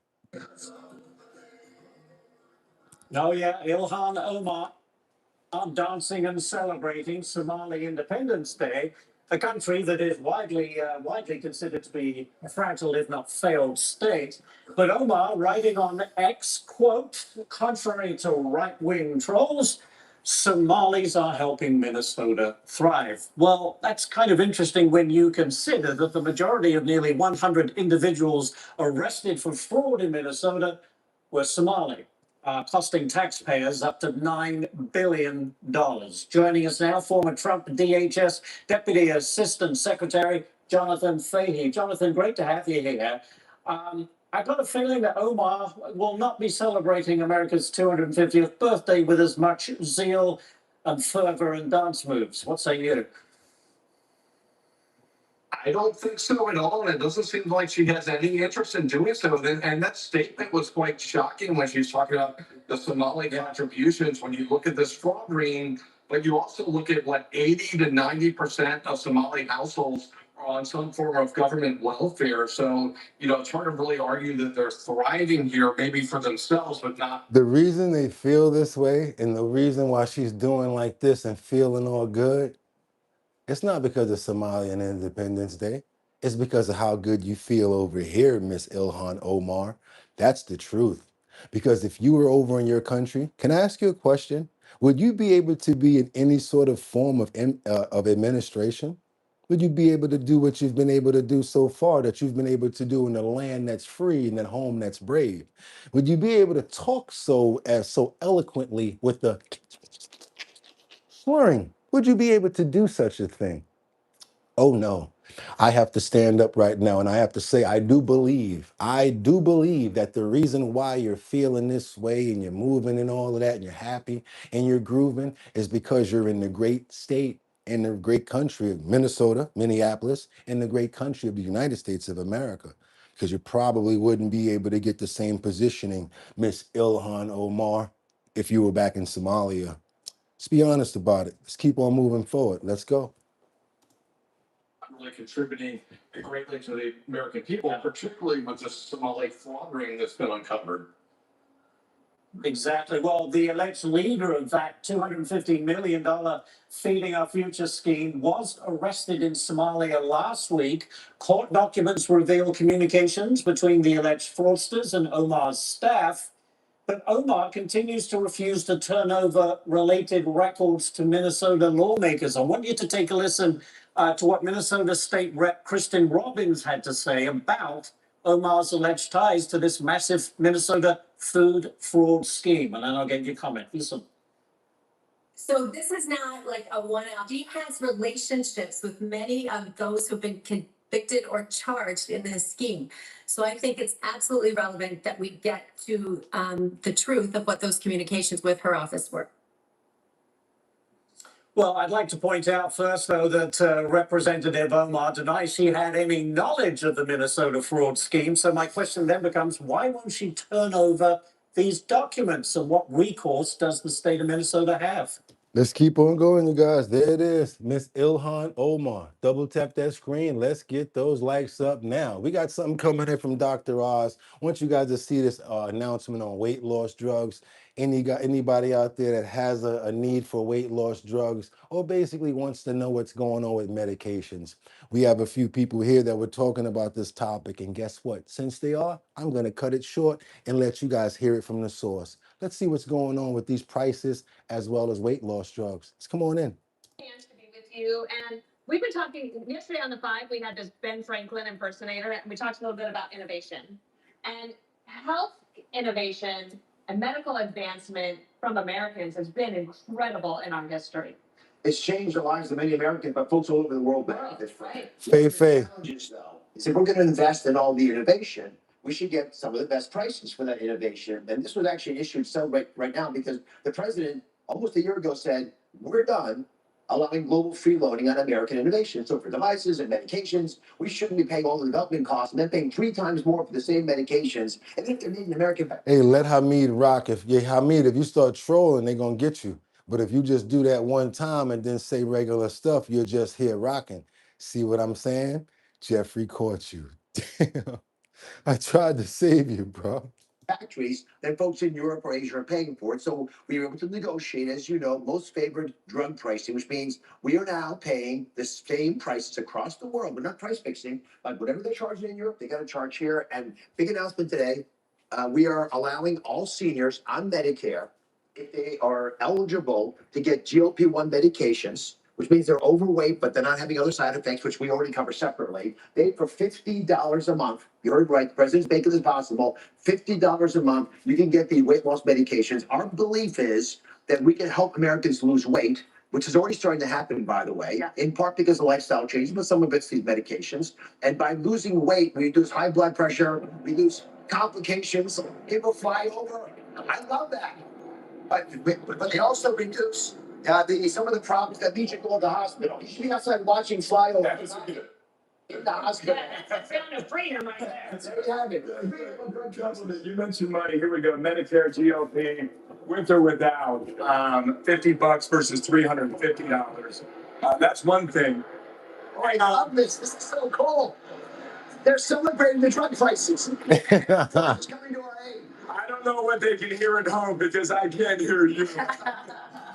Oh yeah, Ilhan Omar dancing and celebrating Somali Independence Day, a country that is widely considered to be a fragile, if not failed, state. But Omar, writing on X, quote, contrary to right-wing trolls, Somalis are helping Minnesota thrive. Well, that's kind of interesting when you consider that the majority of nearly 100 individuals arrested for fraud in Minnesota were Somali. costing taxpayers up to $9 billion. Joining us now, former Trump DHS Deputy Assistant Secretary Jonathan Fahey. Jonathan, great to have you here. I've got a feeling that Omar will not be celebrating America's 250th birthday with as much zeal and fervor and dance moves. What say you? I don't think so at all. And it doesn't seem like she has any interest in doing so. And that statement was quite shocking when she's talking about the Somali contributions. When you look at this fraud ring, but you also look at what 80 to 90% of Somali households are on some form of government welfare. So, it's hard to really argue that they're thriving here, maybe for themselves, but not. The reason they feel this way and the reason why she's doing like this and feeling all good, it's not because of Somalian Independence Day. It's because of how good you feel over here, Miss Ilhan Omar. That's the truth. Because if you were over in your country, can I ask you a question? Would you be able to be in any sort of form of administration? Would you be able to do what you've been able to do so far, that you've been able to do in a land that's free and a home that's brave? Would you be able to talk so eloquently with the slurring? Would you be able to do such a thing? Oh no, I have to stand up right now and I have to say, I do believe that the reason why you're feeling this way and you're moving and all of that and you're happy and you're grooving is because you're in the great state, in the great country of Minnesota, Minneapolis, in the great country of the United States of America. Because you probably wouldn't be able to get the same positioning, Miss Ilhan Omar, if you were back in Somalia. Let's be honest about it. Let's keep on moving forward. Let's go. Really contributing greatly to the American people, particularly with the Somali fraud ring that's been uncovered. Exactly. Well, the alleged leader of that $250 million Feeding Our Future scheme was arrested in Somalia last week. Court documents reveal communications between the alleged fraudsters and Omar's staff. But Omar continues to refuse to turn over related records to Minnesota lawmakers. I want you to take a listen to what Minnesota State Rep Kristen Robbins had to say about Omar's alleged ties to this massive Minnesota food fraud scheme. And then I'll get your comment. Listen. So this is not like a one-off. He has relationships with many of those who've been convicted or charged in this scheme. So I think it's absolutely relevant that we get to the truth of what those communications with her office were. Well, I'd like to point out first, though, that Representative Omar denies she had any knowledge of the Minnesota fraud scheme. So my question then becomes, why won't she turn over these documents? And what recourse does the state of Minnesota have? Let's keep on going, you guys. There it is, Miss Ilhan Omar. Double tap that screen. Let's get those likes up now. We got something coming in from Dr. Oz. I want you guys to see this announcement on weight loss drugs. Anybody out there that has a need for weight loss drugs or basically wants to know what's going on with medications. We have a few people here that were talking about this topic, and guess what? Since they are, I'm going to cut it short and let you guys hear it from the source. Let's see what's going on with these prices as well as weight loss drugs. Let's come on in. To be with you. And we've been talking yesterday on the 5, we had this Ben Franklin impersonator, and we talked a little bit about innovation and health innovation and medical advancement from Americans has been incredible in our history. It's changed the lives of many Americans, but folks all over the world benefit from it. Faye. Challenges, though, is if we're going to invest in all the innovation, we should get some of the best prices for that innovation. And this was actually issued right now because the president almost a year ago said, we're done allowing global freeloading on American innovation. So for devices and medications, we shouldn't be paying all the development costs and then paying 3 times more for the same medications. And if they're needing American. Hey, let Hamid rock. If you start trolling, they're gonna get you. But if you just do that one time and then say regular stuff, you're just here rocking. See what I'm saying? Jeffrey caught you. Damn. I tried to save you, bro. Factories that folks in Europe or Asia are paying for it. So we were able to negotiate, as you know, most favored drug pricing, which means we are now paying the same prices across the world. We're not price fixing, but whatever they're charging in Europe, they got to charge here. And big announcement today, we are allowing all seniors on Medicare, if they are eligible to get GLP-1 medications, which means they're overweight, but they're not having other side effects, which we already cover separately. They for $50 a month. You heard right. The president's making this possible. $50 a month. You can get the weight loss medications. Our belief is that we can help Americans lose weight, which is already starting to happen, by the way, in part because of lifestyle changes, but some of it's these medications. And by losing weight, we reduce high blood pressure, reduce complications, people fly over. I love that. But they also reduce some of the problems that lead you to go to the hospital. You should be outside watching flyovers in the hospital. That's the sound of freedom right there. There you have it. You mentioned money. Here we go. Medicare, GOP, with or without, $50 versus $350. That's one thing. I love this. This is so cool. They're celebrating the drug crisis. It's coming to our aid. I don't know what they can hear at home because I can't hear you.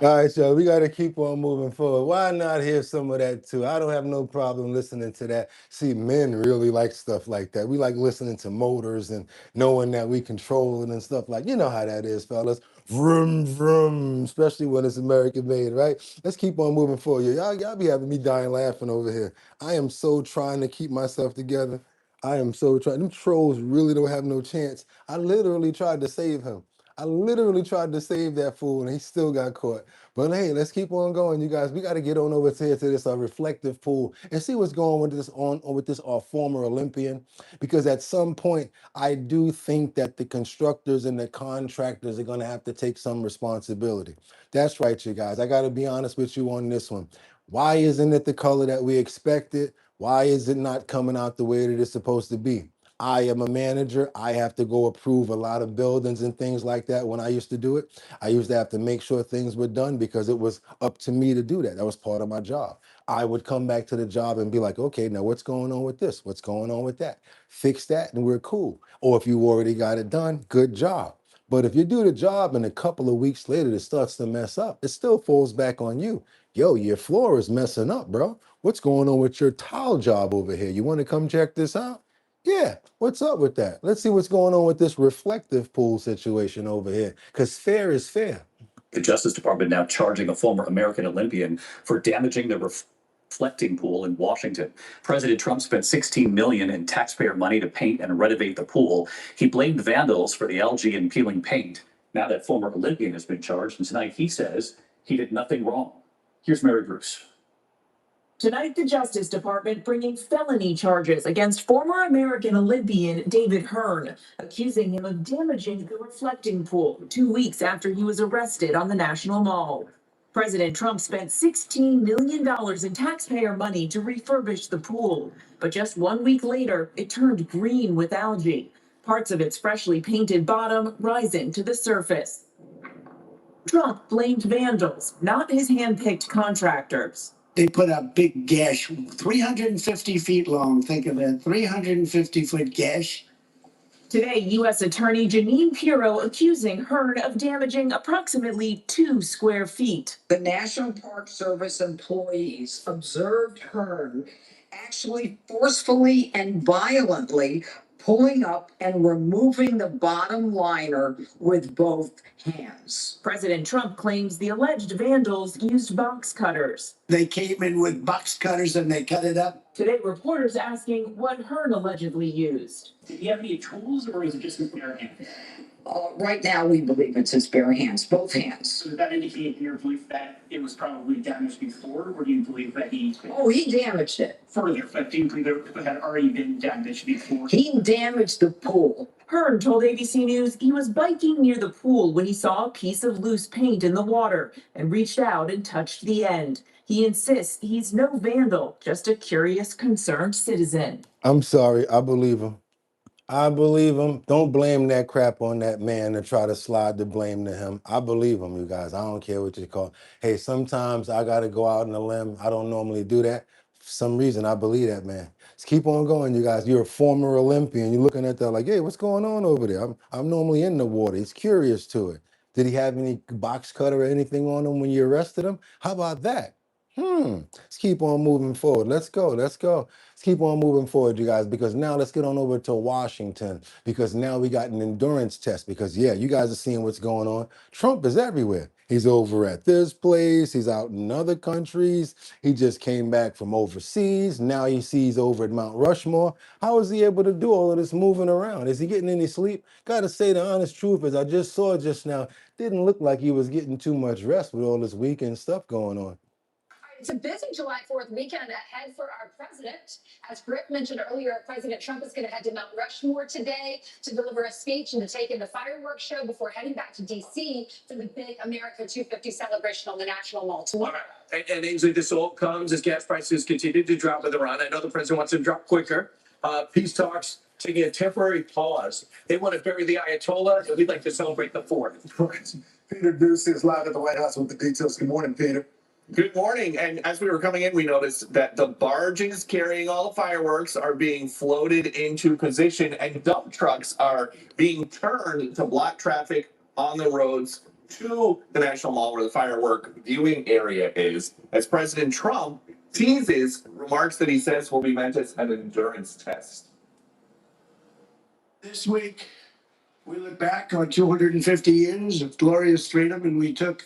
All right, so we got to keep on moving forward. Why not hear some of that too? I don't have no problem listening to that. See, men really like stuff like that. We like listening to motors and knowing that we control it and stuff like, you know how that is, fellas. Vroom, vroom, especially when it's American made, right? Let's keep on moving forward. Y'all be having me dying laughing over here. I am so trying to keep myself together. I am so trying. Them trolls really don't have no chance. I literally tried to save him. I literally tried to save that fool and he still got caught. But hey, let's keep on going, you guys. We got to get on over to this reflective pool and see what's going with this with this former Olympian. Because at some point, I do think that the constructors and the contractors are going to have to take some responsibility. That's right, you guys. I got to be honest with you on this one. Why isn't it the color that we expected? Why is it not coming out the way that it's supposed to be? I am a manager. I have to go approve a lot of buildings and things like that. When I used to do it, I used to have to make sure things were done because it was up to me to do that. That was part of my job. I would come back to the job and be like, okay, now what's going on with this? What's going on with that? Fix that and we're cool. Or if you already got it done, good job. But if you do the job and a couple of weeks later it starts to mess up, it still falls back on you. Yo, your floor is messing up, bro. What's going on with your tile job over here? You want to come check this out? Yeah, what's up with that? Let's see what's going on with this reflective pool situation over here, because fair is fair. The Justice Department now charging a former American Olympian for damaging the reflecting pool in Washington. President Trump spent $16 million in taxpayer money to paint and renovate the pool. He blamed vandals for the algae and peeling paint. Now that former Olympian has been charged, and tonight he says he did nothing wrong. Here's Mary Bruce. Tonight, the Justice Department bringing felony charges against former American Olympian David Hearn, accusing him of damaging the reflecting pool 2 weeks after he was arrested on the National Mall. President Trump spent $16 million in taxpayer money to refurbish the pool, but just 1 week later, it turned green with algae, parts of its freshly painted bottom rising to the surface. Trump blamed vandals, not his hand-picked contractors. They put a big gash, 350 feet long. Think of it, 350-foot gash. Today, U.S. Attorney Jeanine Pirro accusing Hearn of damaging approximately 2 square feet. The National Park Service employees observed Hearn actually forcefully and violently pulling up and removing the bottom liner with both hands. President Trump claims the alleged vandals used box cutters. They came in with box cutters and they cut it up. Today, reporters asking what Hearn allegedly used. Did he have any tools or was it just his bare hands? Right now, we believe it's his bare hands, both hands. So does that indicate your belief that it was probably damaged before, or do you believe that he Oh, he damaged it. further, but do you believe it had already been damaged before? He damaged the pool. Hearn told ABC News he was biking near the pool when he saw a piece of loose paint in the water and reached out and touched the end. He insists he's no vandal, just a curious, concerned citizen. I'm sorry, I believe him. I believe him. Don't blame that crap on that man and try to slide the blame to him. I believe him, you guys. I don't care what you call. Hey, sometimes I got to go out on a limb. I don't normally do that. For some reason, I believe that, man. Let's keep on going, you guys. You're a former Olympian. You're looking at that like, hey, what's going on over there? I'm normally in the water. He's curious to it. Did he have any box cutter or anything on him when you arrested him? How about that? Let's keep on moving forward. Let's go. Let's go. Let's keep on moving forward, you guys, because now let's get on over to Washington, because now we got an endurance test. Because, yeah, you guys are seeing what's going on. Trump is everywhere. He's over at this place. He's out in other countries. He just came back from overseas. Now he sees over at Mount Rushmore. How is he able to do all of this moving around? Is he getting any sleep? Got to say the honest truth, as I just saw just now, didn't look like he was getting too much rest with all this weekend stuff going on. It's a busy July 4th weekend ahead for our president. As Rick mentioned earlier, President Trump is going to head to Mount Rushmore today to deliver a speech and to take in the fireworks show before heading back to D.C. for the big America 250 celebration on the National Mall tomorrow. And Ainsley, this all comes as gas prices continue to drop with Iran. I know the president wants them to drop quicker. Peace talks taking a temporary pause. They want to bury the Ayatollah, and we'd like to celebrate the 4th. Peter Deuce is live at the White House with the details. Good morning, Peter. Good morning. And as we were coming in, we noticed that the barges carrying all the fireworks are being floated into position, and dump trucks are being turned to block traffic on the roads to the National Mall where the firework viewing area is, as President Trump teases remarks that he says will be meant as an endurance test. This week, we look back on 250 years of glorious freedom, and we took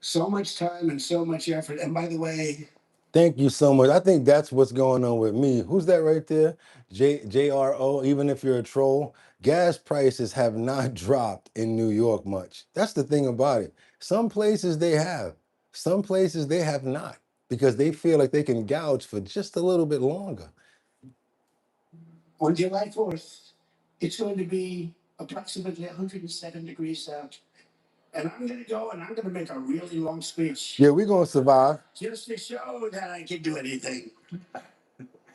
so much time and so much effort. And by the way, thank you so much. I think that's what's going on with me. Who's that right there? JRO, even if you're a troll, gas prices have not dropped in New York much. That's the thing about it. Some places they have, some places they have not, because they feel like they can gouge for just a little bit longer. on July 4th, it's going to be approximately 107 degrees out. And I'm going to go and I'm going to make a really long speech. Yeah, we're going to survive. Just to show that I can do anything.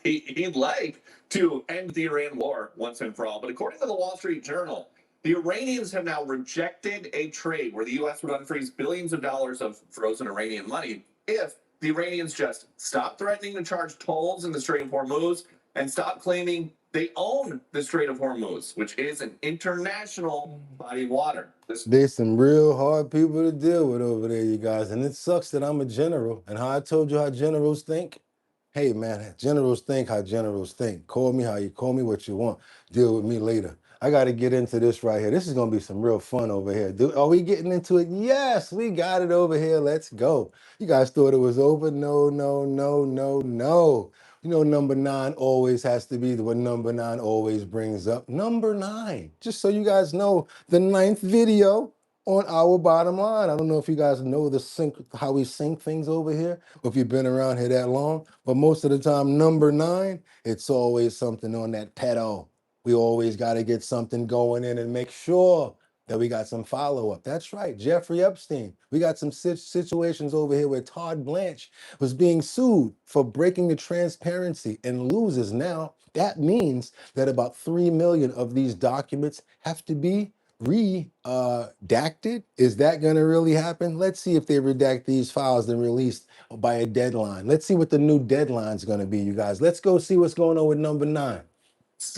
He'd like to end the Iran war once and for all. But according to the Wall Street Journal, the Iranians have now rejected a trade where the U.S. would unfreeze billions of dollars of frozen Iranian money if the Iranians just stop threatening to charge tolls in the Strait of Hormuz and stop claiming they own the Strait of Hormuz, which is an international body of water. There's some real hard people to deal with over there, you guys. And it sucks that I'm a general. And how I told you how generals think. Hey, man, generals think how generals think. Call me how you call me what you want. Deal with me later. I got to get into this right here. This is going to be some real fun over here. Are we getting into it? Yes, we got it over here. Let's go. You guys thought it was over? No, no, no, no, no. You know, number 9 always has to be what number 9 always brings up. Number 9. Just so you guys know, the 9th video on our bottom line. I don't know if you guys know how we sync things over here, or if you've been around here that long, but most of the time, number 9, it's always something on that pedo. We always got to get something going in and make sure that we got some follow-up. That's right, Jeffrey Epstein. We got some situations over here where Todd Blanche was being sued for breaking the transparency and loses now. That means that about 3 million of these documents have to be redacted. Is that going to really happen? Let's see if they redact these files and released by a deadline. Let's see what the new deadline is going to be, you guys. Let's go see what's going on with number 9.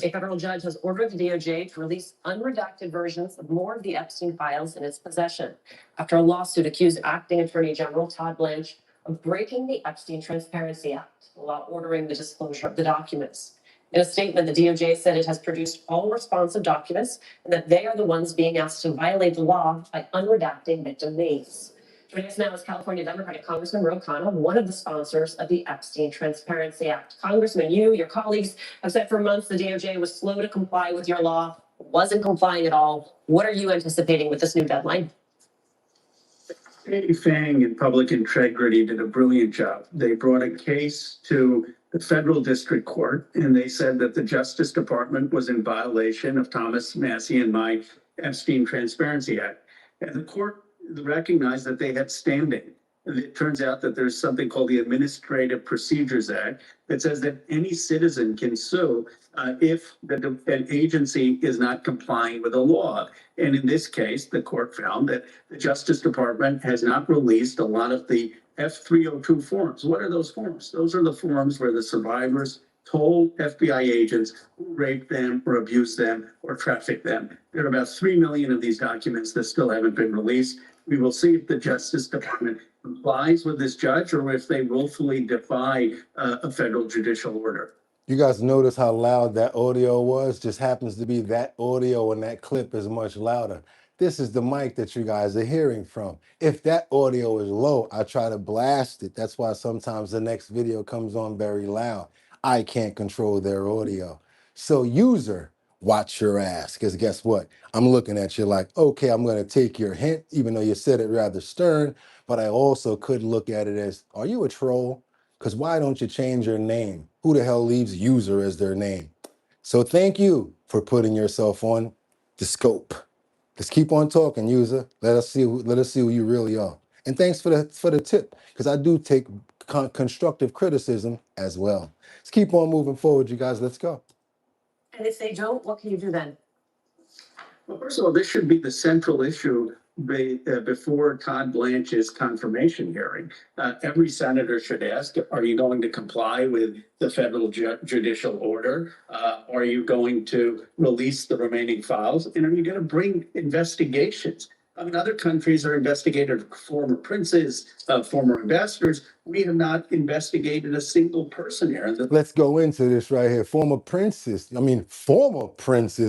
A federal judge has ordered the DOJ to release unredacted versions of more of the Epstein files in its possession after a lawsuit accused acting Attorney General Todd Blanche of breaking the Epstein Transparency Act while ordering the disclosure of the documents. In a statement, the DOJ said it has produced all responsive documents and that they are the ones being asked to violate the law by unredacting victim names. Joining us now is California Democratic Congressman Ro Khanna, one of the sponsors of the Epstein Transparency Act. Congressman, your colleagues have said for months the DOJ was slow to comply with your law, wasn't complying at all. What are you anticipating with this new deadline? Fang and Public Integrity did a brilliant job. They brought a case to the federal district court, and they said that the Justice Department was in violation of Thomas Massie and my Epstein Transparency Act. And the court recognized that they had standing. It turns out that there's something called the Administrative Procedures Act that says that any citizen can sue if an agency is not complying with a law. And in this case, the court found that the Justice Department has not released a lot of the F-302 forms. What are those forms? Those are the forms where the survivors told FBI agents who raped them or abused them or trafficked them. There are about 3 million of these documents that still haven't been released. We will see if the Justice Department complies with this judge or if they willfully defy a federal judicial order. You guys notice how loud that audio was? Just happens to be that audio and that clip is much louder. This is the mic that you guys are hearing from. If that audio is low, I try to blast it. That's why sometimes the next video comes on very loud. I can't control their audio. So user, watch your ass, because guess what? I'm looking at you like, okay, I'm gonna take your hint, even though you said it rather stern, but I also could look at it as, are you a troll? Because why don't you change your name? Who the hell leaves user as their name? So thank you for putting yourself on the scope. Let's keep on talking, user. Let us see who you really are. And thanks for the tip, because I do take constructive criticism as well. Let's keep on moving forward, you guys. Let's go. And if they don't, what can you do then? Well, first of all, this should be the central issue before Todd Blanche's confirmation hearing. Every senator should ask, are you going to comply with the federal judicial order? Are you going to release the remaining files? And are you going to bring investigations? I mean, other countries are investigating former princes, former ambassadors. We have not investigated a single person here. Let's go into this right here. Former princes,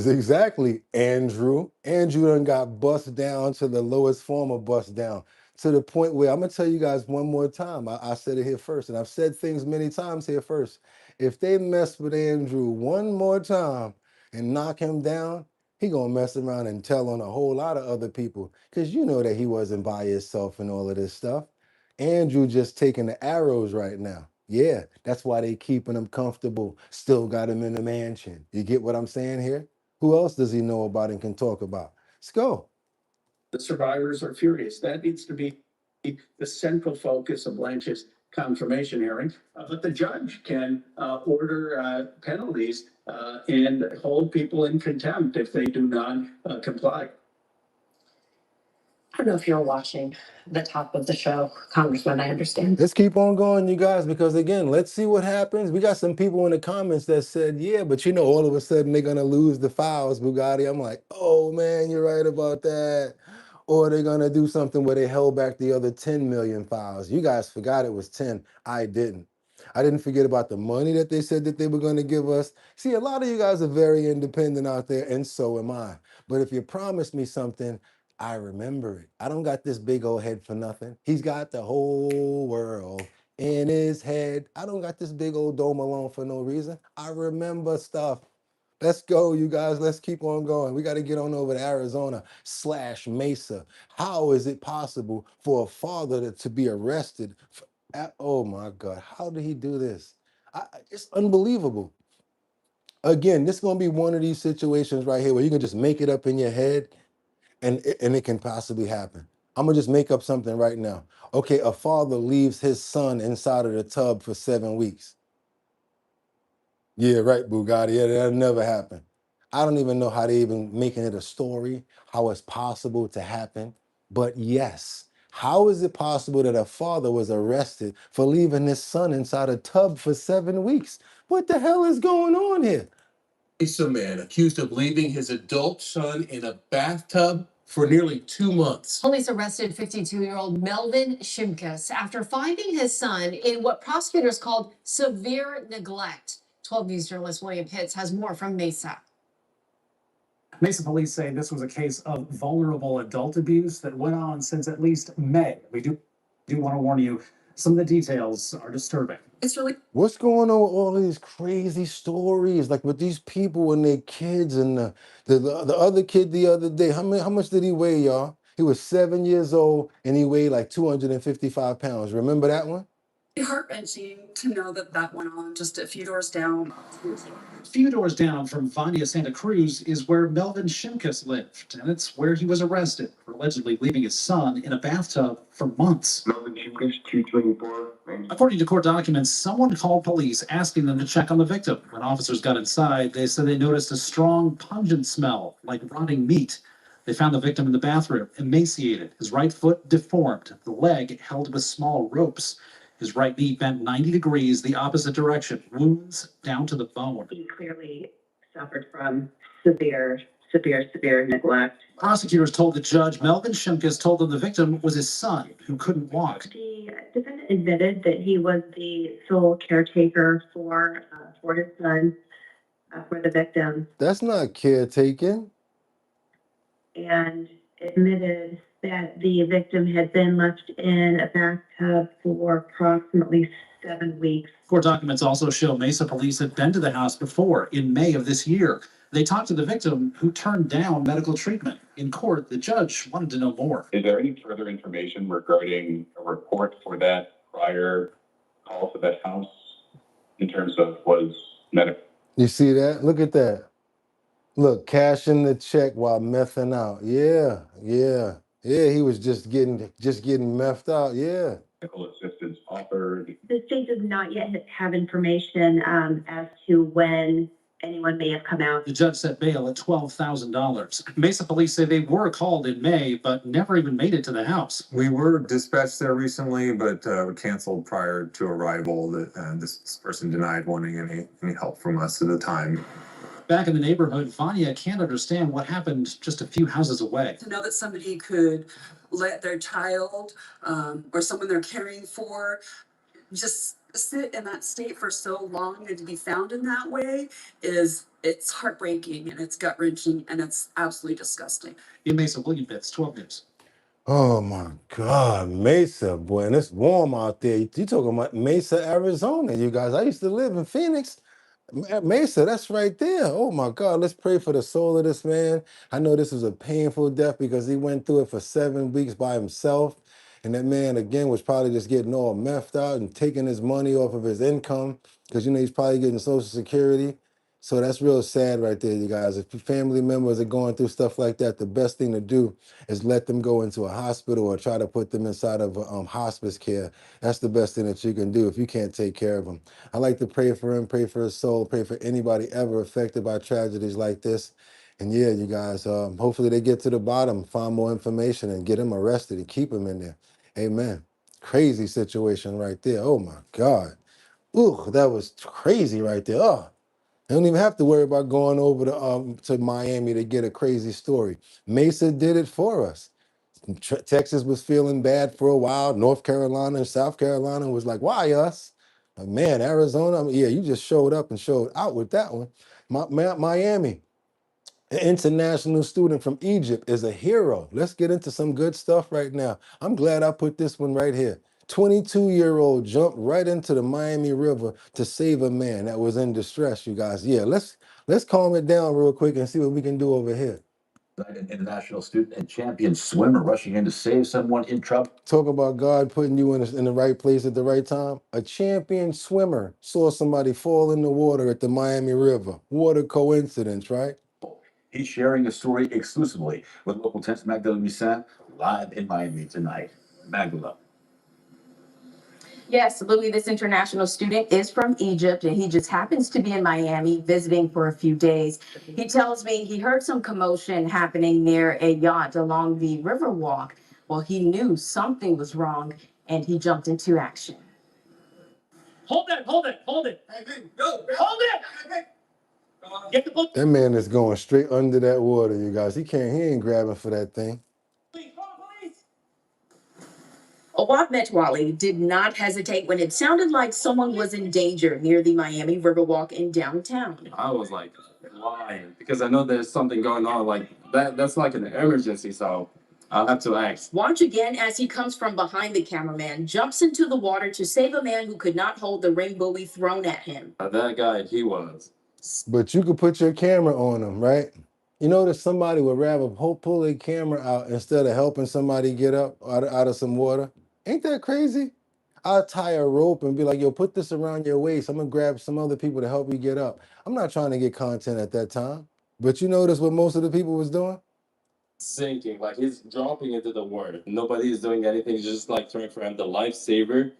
exactly, Andrew. Andrew done got bust down to the lowest form of bust down, to the point where I'm gonna tell you guys one more time. I said it here first, and I've said things many times here first. If they mess with Andrew one more time and knock him down, he gonna mess around and tell on a whole lot of other people, because you know that he wasn't by himself and all of this stuff. Andrew just taking the arrows right now. Yeah, that's why they keeping him comfortable. Still got him in the mansion. You get what I'm saying here? Who else does he know about and can talk about? Let's go. The survivors are furious. That needs to be the central focus of Blanche's confirmation hearing. But the judge can order penalties and hold people in contempt if they do not comply. I don't know if you're watching the top of the show, Congressman, I understand. Let's keep on going, you guys, because again, let's see what happens. We got some people in the comments that said, yeah, but you know, all of a sudden they're gonna lose the files, Boogotti. I'm like, oh man, you're right about that. Or they're gonna do something where they held back the other 10 million files. You guys forgot it was 10. I didn't. I didn't forget about the money that they said that they were gonna give us. See, a lot of you guys are very independent out there, and so am I. But if you promise me something, I remember it. I don't got this big old head for nothing. He's got the whole world in his head. I don't got this big old dome alone for no reason. I remember stuff. Let's go, you guys. Let's keep on going. We got to get on over to Arizona/Mesa. How is it possible for a father to be arrested? Oh my God, how did he do this? It's unbelievable. Again, this is going to be one of these situations right here where you can just make it up in your head and it can possibly happen. I'm gonna just make up something right now. Okay, a father leaves his son inside of the tub for 7 weeks. Yeah, right, Boogotti. Yeah, that'll never happen. I don't even know how they even making it a story, how it's possible to happen. But yes, how is it possible that a father was arrested for leaving his son inside a tub for 7 weeks? What the hell is going on here? A man accused of leaving his adult son in a bathtub for nearly 2 months. Police arrested 52-year-old Melvin Shimkus after finding his son in what prosecutors called severe neglect. 12 News journalist William Pitts has more from Mesa. Mesa police say this was a case of vulnerable adult abuse that went on since at least May. We do want to warn you, some of the details are disturbing. It's really What's going on with all these crazy stories, like with these people and their kids, and the other kid the other day? How much did he weigh, y'all? He was 7 years old and he weighed like 255 pounds. Remember that one? Heart-wrenching to know that that went on just a few doors down. A few doors down from Vania Santa Cruz is where Melvin Shimkus lived, and it's where he was arrested for allegedly leaving his son in a bathtub for months. Melvin Shimkus, 224. According to court documents, someone called police asking them to check on the victim. When officers got inside, they said they noticed a strong, pungent smell like rotting meat. They found the victim in the bathroom, emaciated, his right foot deformed, the leg held with small ropes. His right knee bent 90 degrees the opposite direction, wounds down to the bone. He clearly suffered from severe neglect. Prosecutors told the judge Melvin Shimkus told them the victim was his son who couldn't walk. The defendant admitted that he was the sole caretaker for his son, for the victim, That's not caretaking. and admitted that the victim had been left in a bathtub for approximately 7 weeks. Court documents also show Mesa police had been to the house before in May of this year. They talked to the victim who turned down medical treatment. In court, the judge wanted to know more. Is there any further information regarding a report for that prior call to that house in terms of was medical? You see that? Look at that. Look, cashing the check while mething out. Yeah. He was just getting methed out. Yeah. Medical assistance offered. The state does not yet have information as to when anyone may have come out. The judge set bail at $12,000. Mesa police say they were called in May, but never even made it to the house. We were dispatched there recently, but canceled prior to arrival. This person denied wanting any help from us at the time. Back in the neighborhood, Vanya can't understand what happened just a few houses away. To know that somebody could let their child or someone they're caring for just sit in that state for so long and to be found in that way it's heartbreaking and it's gut-wrenching and it's absolutely disgusting. In Mesa, William Pitts, 12 News. Oh my God, Mesa, boy, and it's warm out there. You talking about Mesa, Arizona, you guys. I used to live in Phoenix. Mesa, that's right there. Oh my God, let's pray for the soul of this man. I know this was a painful death because he went through it for 7 weeks by himself. And that man, again, was probably just getting all methed out and taking his money off of his income because, you know, he's probably getting Social Security. So that's real sad right there, you guys. If your family members are going through stuff like that, the best thing to do is let them go into a hospital or try to put them inside of hospice care. That's the best thing that you can do if you can't take care of them. I like to pray for him, pray for his soul, pray for anybody ever affected by tragedies like this. And yeah, you guys, hopefully they get to the bottom, find more information and get him arrested and keep him in there. Amen. Crazy situation right there. Oh my God. Ooh, that was crazy right there. Oh. You don't even have to worry about going over to Miami to get a crazy story. Mesa did it for us. Texas was feeling bad for a while. North Carolina and South Carolina was like, why us? But man, Arizona, yeah, you just showed up and showed out with that one. Miami, an international student from Egypt is a hero. Let's get into some good stuff right now. I'm glad I put this one right here. 22-year-old jumped right into the Miami River to save a man that was in distress, you guys. Yeah, let's calm it down real quick and see what we can do over here. An international student and champion swimmer rushing in to save someone in trouble. Talk about God putting you in the right place at the right time. A champion swimmer saw somebody fall in the water at the Miami River. What a coincidence, right? He's sharing a story exclusively with local 10's Magdalene Missan live in Miami tonight. Magdalene. Yes, Louis, this international student is from Egypt, and he just happens to be in Miami visiting for a few days. He tells me he heard some commotion happening near a yacht along the Riverwalk. Well, he knew something was wrong, and he jumped into action. Hold it. Hold it. Get the boat. That man is going straight under that water, you guys. He ain't grabbing for that thing. Awad Metwali did not hesitate when it sounded like someone was in danger near the Miami Riverwalk in downtown. I was like, why? Because I know there's something going on like that. That's like an emergency, so I'll have to ask. Watch again as he comes from behind the cameraman, jumps into the water to save a man who could not hold the ring buoy thrown at him. That guy, he was. But you could put your camera on him, right? You notice somebody would rather pull their camera out instead of helping somebody get up out of some water. Ain't that crazy? I'll tie a rope and be like, yo, put this around your waist. I'm gonna grab some other people to help you get up. I'm not trying to get content at that time. But you notice what most of the people was doing? Sinking, like he's dropping into the water. Nobody is doing anything, just like trying for him, the lifesaver.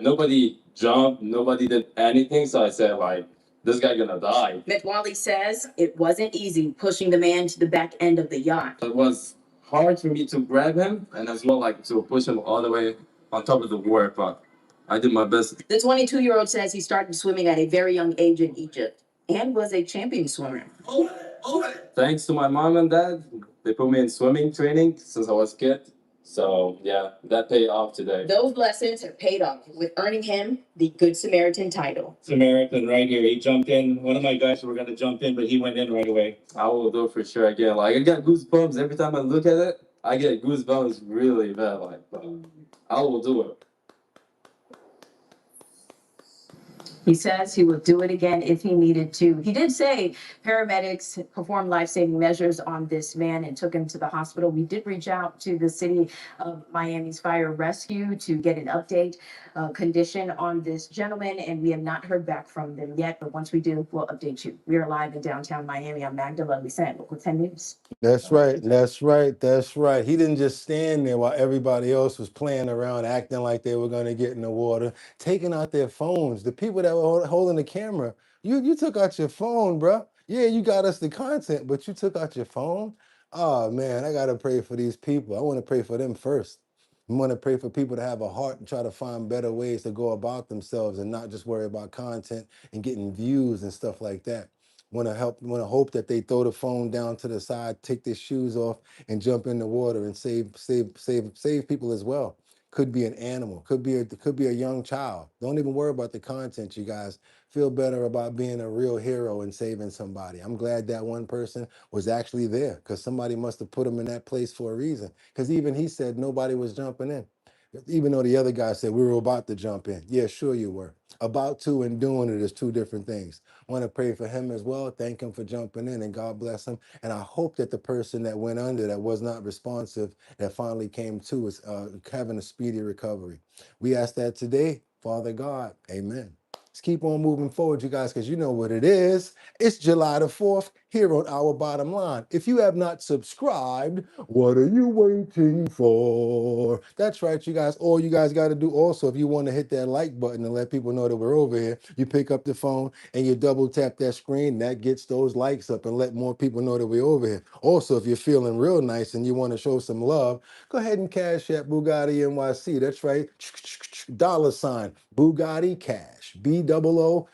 Nobody jumped, nobody did anything. So I said, like, this guy gonna die. Metwali says it wasn't easy pushing the man to the back end of the yacht. It was hard for me to grab him and as well like to push him all the way on top of the water, but I did my best. The 22-year-old says he started swimming at a very young age in Egypt and was a champion swimmer. Thanks to my mom and dad, They put me in swimming training since I was a kid. So yeah, that paid off today. Those lessons are paid off with earning him the Good Samaritan title. Samaritan right here. He jumped in. One of my guys were gonna jump in, but he went in right away. I will do it for sure again. Like I got goosebumps every time I look at it. I get goosebumps really bad. Like, but I will do it. He says he will do it again if he needed to. He did say paramedics performed life-saving measures on this man and took him to the hospital. We did reach out to the city of Miami's fire rescue to get an update condition on this gentleman, and we have not heard back from them yet. But once we do, we'll update you. We are live in downtown Miami. I'm Magdala Lee, Local 10 News. That's right. That's right. That's right. He didn't just stand there while everybody else was playing around, acting like they were going to get in the water, taking out their phones. The people that were holding the camera, you took out your phone, bro. Yeah, you got us the content, but you took out your phone. Oh man, I gotta pray for these people. I want to pray for them first. I want to pray for people to have a heart and try to find better ways to go about themselves and not just worry about content and getting views and stuff like that. Want to hope that they throw the phone down to the side, take their shoes off, and jump in the water and save people as well. Could be an animal, could be a young child. Don't even worry about the content, you guys. Feel better about being a real hero and saving somebody. I'm glad that one person was actually there because somebody must have put him in that place for a reason. Because even he said nobody was jumping in. Even though the other guy said we were about to jump in. Yeah, sure you were. About to and doing it is two different things. Want to pray for him as well. Thank him for jumping in and God bless him. And I hope that the person that went under that was not responsive that finally came to is having a speedy recovery. We ask that today, Father God. Amen. Let's keep on moving forward, you guys, because you know what it is. It's July the 4th here on Our Bottom Line. If you have not subscribed, what are you waiting for? That's right, you guys. All you guys got to do also, if you want to hit that like button and let people know that we're over here, you pick up the phone and you double tap that screen. That gets those likes up and let more people know that we're over here. Also, if you're feeling real nice and you want to show some love, go ahead and cash at Boogotti NYC. That's right. $ Boogotti Cash. BOOGOTTI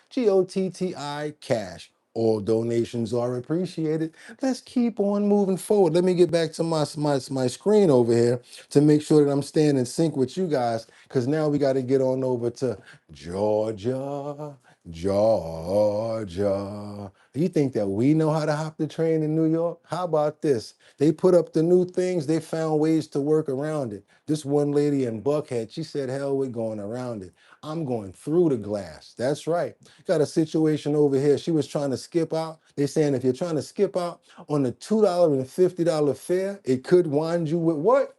Cash. All donations are appreciated. Let's keep on moving forward. Let me get back to my screen over here to make sure that I'm staying in sync with you guys, because now we got to get on over to Georgia. Georgia. You think that we know how to hop the train in New York? How about this? They put up the new things. They found ways to work around it. This one lady in Buckhead, she said, hell, we're going around it. I'm going through the glass. That's right. Got a situation over here. She was trying to skip out. They're saying if you're trying to skip out on the $2.50 fare, it could wind you with what?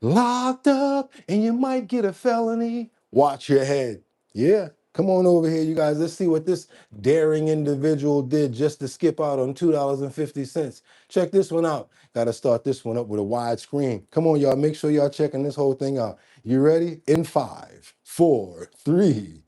Locked up, and you might get a felony. Watch your head. Yeah. Come on over here, you guys. Let's see what this daring individual did just to skip out on $2.50. Check this one out. Got to start this one up with a wide screen. Come on, y'all. Make sure y'all checking this whole thing out. You ready? In 5, 4, 3.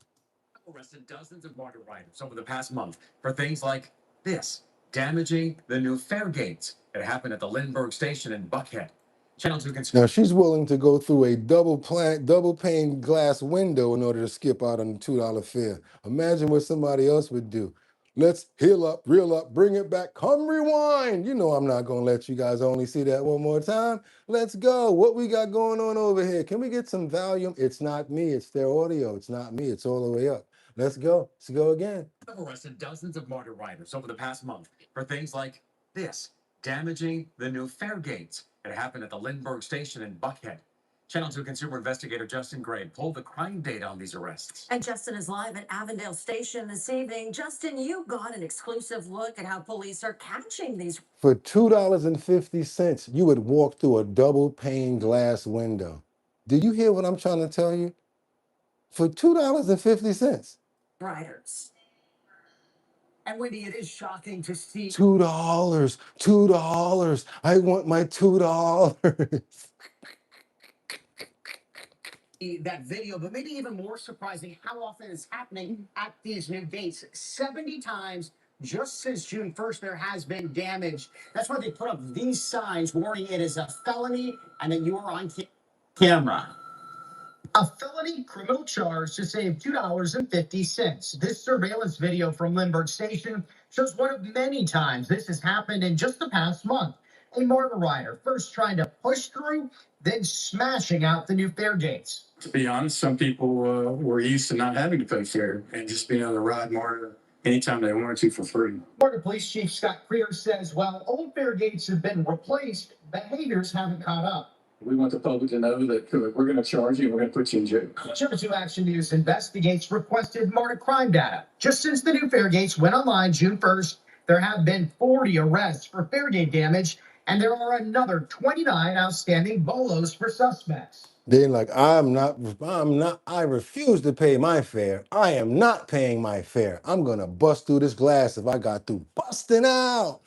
Arrested dozens of motor riders over the past month for things like this, damaging the new fare gates. It happened at the Lindbergh station in Buckhead. Channel 2 Now she's willing to go through a double pane glass window in order to skip out on the $2 fare. Imagine what somebody else would do. Let's heal up, reel up, bring it back, come rewind. You know I'm not gonna let you guys only see that one more time. Let's go. What we got going on over here? Can we get some volume? It's not me, it's their audio. It's not me, it's all the way up. Let's go. Let's go again. Arrested dozens of motor riders over the past month for things like this, damaging the new fare gates. It happened at the Lindbergh station in Buckhead. Channel 2 consumer investigator Justin Gray pulled the crime data on these arrests. And Justin is live at Avondale Station this evening. Justin, you got an exclusive look at how police are catching these. For $2.50, you would walk through a double pane glass window. Do you hear what I'm trying to tell you? For $2.50. Riders. And Wendy, it is shocking to see $2, $2. I want my $2. That video, but maybe even more surprising, how often it's happening at these new gates. 70 times just since June 1st, there has been damage. That's why they put up these signs warning it is a felony and that you are on camera. A felony criminal charge to save $2.50. This surveillance video from Lindbergh Station shows one of many times this has happened in just the past month. A motor rider first trying to push through, then smashing out the new fare gates. To be honest, some people were used to not having to pay fare and just being able to ride MARTA anytime they wanted to for free. Florida Police Chief Scott Creer says while old fare gates have been replaced, behaviors haven't caught up. We want the public to know that we're going to charge you and we're going to put you in jail. Channel 2 Action News investigates requested MARTA crime data. Just since the new fare gates went online June 1st, there have been 40 arrests for fare gate damage, and there are another 29 outstanding bolos for suspects. They're like, I refuse to pay my fare. I am not paying my fare. I'm gonna bust through this glass if I got through busting out.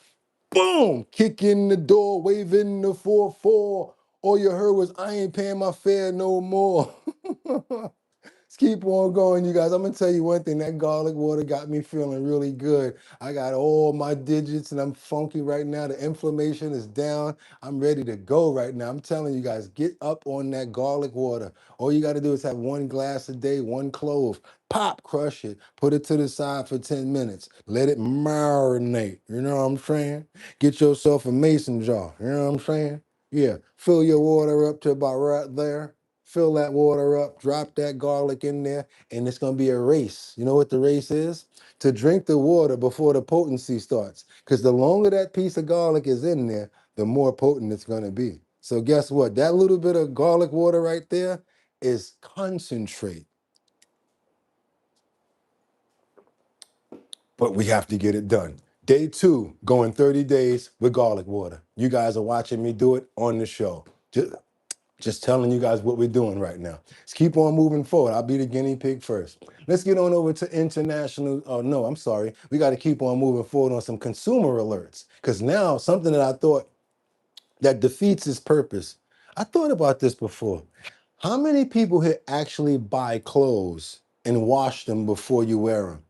Boom! Kick in the door, waving the 4-4. All you heard was, I ain't paying my fare no more. Let's keep on going, you guys. I'm gonna tell you one thing, that garlic water got me feeling really good. I got all my digits and I'm funky right now. The inflammation is down. I'm ready to go right now. I'm telling you guys, get up on that garlic water. All you gotta do is have 1 glass a day, 1 clove. Pop, crush it, put it to the side for 10 minutes. Let it marinate. You know what I'm saying? Get yourself a mason jar. You know what I'm saying? Yeah, fill your water up to about right there. Fill that water up, drop that garlic in there, and it's gonna be a race. You know what the race is? To drink the water before the potency starts. Because the longer that piece of garlic is in there, the more potent it's gonna be. So guess what? That little bit of garlic water right there is concentrate. But we have to get it done. Day 2, going 30 days with garlic water. You guys are watching me do it on the show. Just telling you guys what we're doing right now. Let's keep on moving forward. I'll be the guinea pig first. Let's get on over to international. Oh, no, I'm sorry. We got to keep on moving forward on some consumer alerts. Because now something that I thought that defeats its purpose. I thought about this before. How many people here actually buy clothes and wash them before you wear them?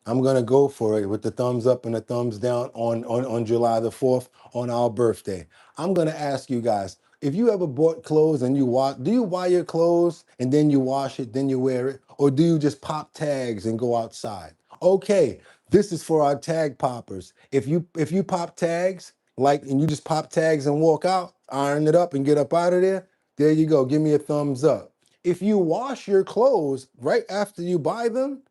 I'm gonna go for it with the thumbs up and the thumbs down on July the 4th on our birthday. I'm gonna ask you guys, if you ever bought clothes and you wash, do you buy your clothes and then you wash it, then you wear it? Or do you just pop tags and go outside? Okay, this is for our tag poppers. If you pop tags, and you just pop tags and walk out, iron it up and get up out of there you go, give me a thumbs up. If you wash your clothes right after you buy them,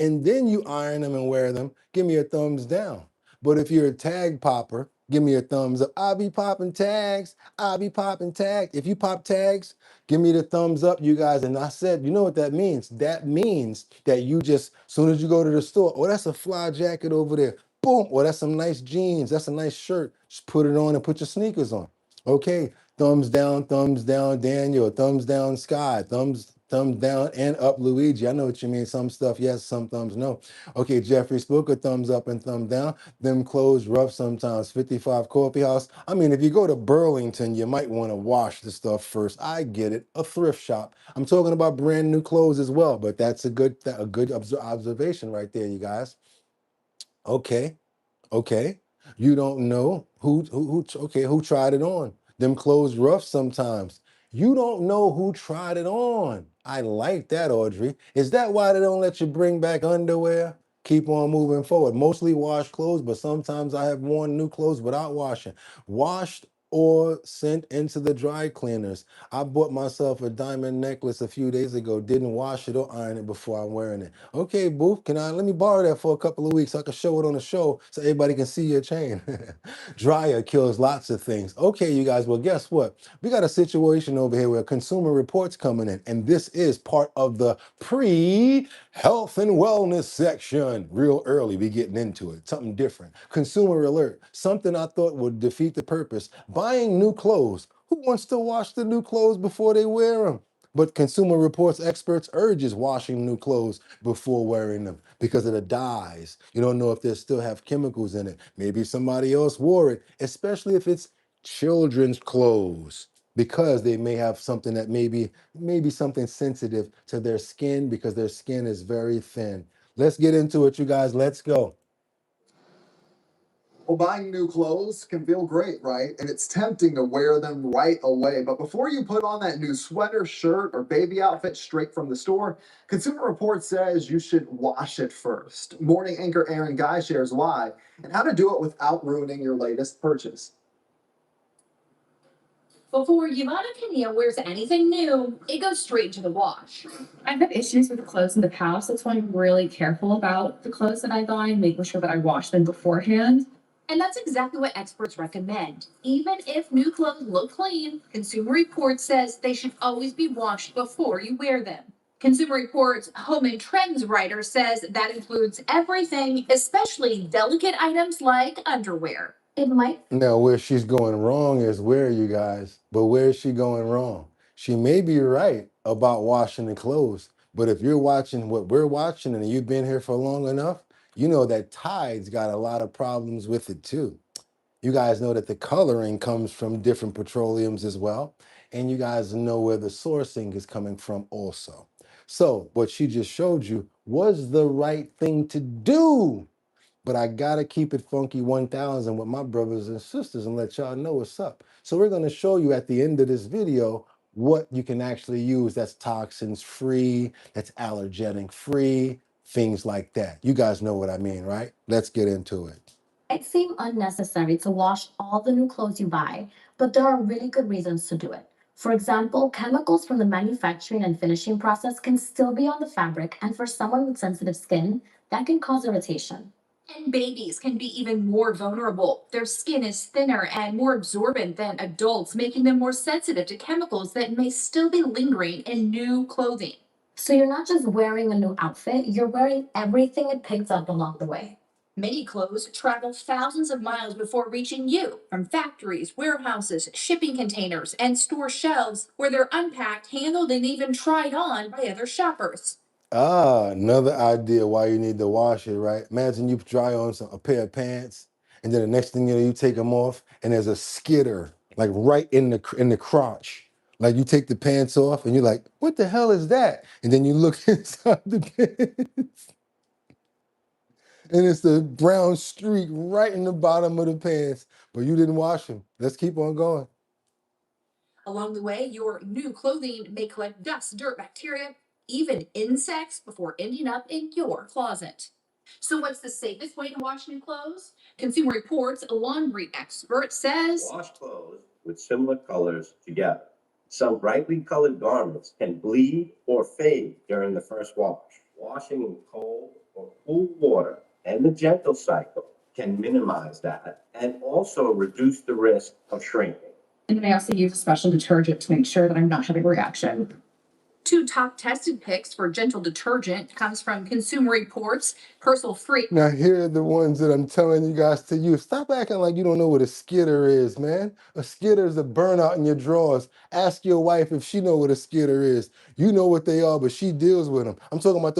and then you iron them and wear them, give me a thumbs down. But if you're a tag popper, give me a thumbs up. I'll be popping tags. I'll be popping tags. If you pop tags, give me the thumbs up, you guys. And I said, you know what that means? That means that you just, as soon as you go to the store, oh, that's a fly jacket over there. Boom. Oh, that's some nice jeans. That's a nice shirt. Just put it on and put your sneakers on. Okay. Thumbs down, Daniel. Thumbs down, Sky. Thumbs down and up, Luigi. I know what you mean. Some stuff yes, some thumbs no. Okay, Jeffrey Spooker, thumbs up and thumb down. Them clothes rough sometimes. 55 Coffee House. I mean, if you go to Burlington, you might want to wash the stuff first. I get it. A thrift shop. I'm talking about brand new clothes as well, but that's a good observation right there, you guys. Okay. Okay, you don't know who tried it on. Them clothes rough sometimes. You don't know who tried it on. I like that, Audrey. Is that why they don't let you bring back underwear? Keep on moving forward. Mostly wash clothes, but sometimes I have worn new clothes without washing. Washed or sent into the dry cleaners. I bought myself a diamond necklace a few days ago, didn't wash it or iron it before I'm wearing it. Okay, boo, let me borrow that for a couple of weeks so I can show it on the show so everybody can see your chain. Dryer kills lots of things. Okay, you guys, well, guess what? We got a situation over here where consumer reports coming in, and this is part of the pre-health and wellness section. Real early, we getting into it. Something different. Consumer alert. Something I thought would defeat the purpose. Buying new clothes. Who wants to wash the new clothes before they wear them? But Consumer Reports experts urges washing new clothes before wearing them because of the dyes. You don't know if they still have chemicals in it. Maybe somebody else wore it, especially if it's children's clothes, because they may have something that maybe something sensitive to their skin because their skin is very thin. Let's get into it, you guys. Let's go. Well, buying new clothes can feel great, right? And it's tempting to wear them right away. But before you put on that new sweater, shirt, or baby outfit straight from the store, Consumer Reports says you should wash it first. Morning anchor Aaron Guy shares why and how to do it without ruining your latest purchase. Before Yvonne wears anything new, it goes straight into the wash. I've had issues with the clothes in the past. That's why I'm really careful about the clothes that I buy and making sure that I wash them beforehand. And that's exactly what experts recommend. Even if new clothes look clean, Consumer Reports says they should always be washed before you wear them. Consumer Reports Home and Trends writer says that includes everything, especially delicate items like underwear. It might. Now, where she's going wrong is where, you guys, but where is she going wrong? She may be right about washing the clothes, but if you're watching what we're watching and you've been here for long enough, you know that Tide's got a lot of problems with it too. You guys know that the coloring comes from different petroleums as well, and you guys know where the sourcing is coming from also. So what she just showed you was the right thing to do. But I gotta keep it funky 1000 with my brothers and sisters and let y'all know what's up. So we're gonna show you at the end of this video what you can actually use that's toxins free, that's allergenic free, things like that. You guys know what I mean, right? Let's get into it. It seems unnecessary to wash all the new clothes you buy, but there are really good reasons to do it. For example, chemicals from the manufacturing and finishing process can still be on the fabric, and for someone with sensitive skin, that can cause irritation. And babies can be even more vulnerable. Their skin is thinner and more absorbent than adults, making them more sensitive to chemicals that may still be lingering in new clothing. So you're not just wearing a new outfit, you're wearing everything it picks up along the way. Many clothes travel thousands of miles before reaching you, from factories, warehouses, shipping containers, and store shelves where they're unpacked, handled, and even tried on by other shoppers. Ah, another idea why you need to wash it, right? Imagine you try on a pair of pants, and then the next thing you know, you take them off, and there's a skitter, like right in the crotch. Like you take the pants off, and you're like, "What the hell is that?" And then you look inside the pants, and it's the brown streak right in the bottom of the pants, but you didn't wash them. Let's keep on going. Along the way, your new clothing may collect dust, dirt, bacteria, even insects before ending up in your closet. So what's the safest way to wash new clothes? Consumer Reports laundry expert says, wash clothes with similar colors together. Some brightly colored garments can bleed or fade during the first wash. Washing in cold or cool water and the gentle cycle can minimize that and also reduce the risk of shrinking. And then I also use a special detergent to make sure that I'm not having a reaction. Two top tested picks for gentle detergent comes from Consumer Reports, Personal Free. Now here are the ones that I'm telling you guys to use. Stop acting like you don't know what a skitter is, man. A skitter is a burnout in your drawers. Ask your wife if she know what a skitter is. You know what they are, but she deals with them. I'm talking about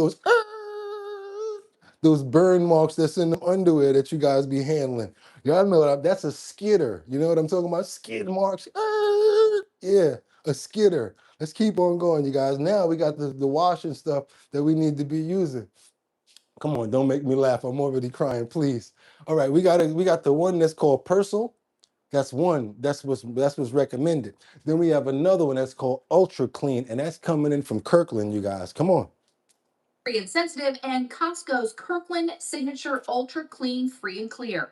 those burn marks that's in the underwear that you guys be handling. Y'all know that's a skitter. You know what I'm talking about? Skid marks. Yeah, a skitter. Let's keep on going, you guys. Now we got the washing stuff that we need to be using. Come on, don't make me laugh. I'm already crying, please. All right, we got the one that's called Persil. That's one. That's what's recommended. Then we have another one that's called Ultra Clean, and that's coming in from Kirkland, you guys. Come on. Free and sensitive, and Costco's Kirkland Signature Ultra Clean Free and Clear.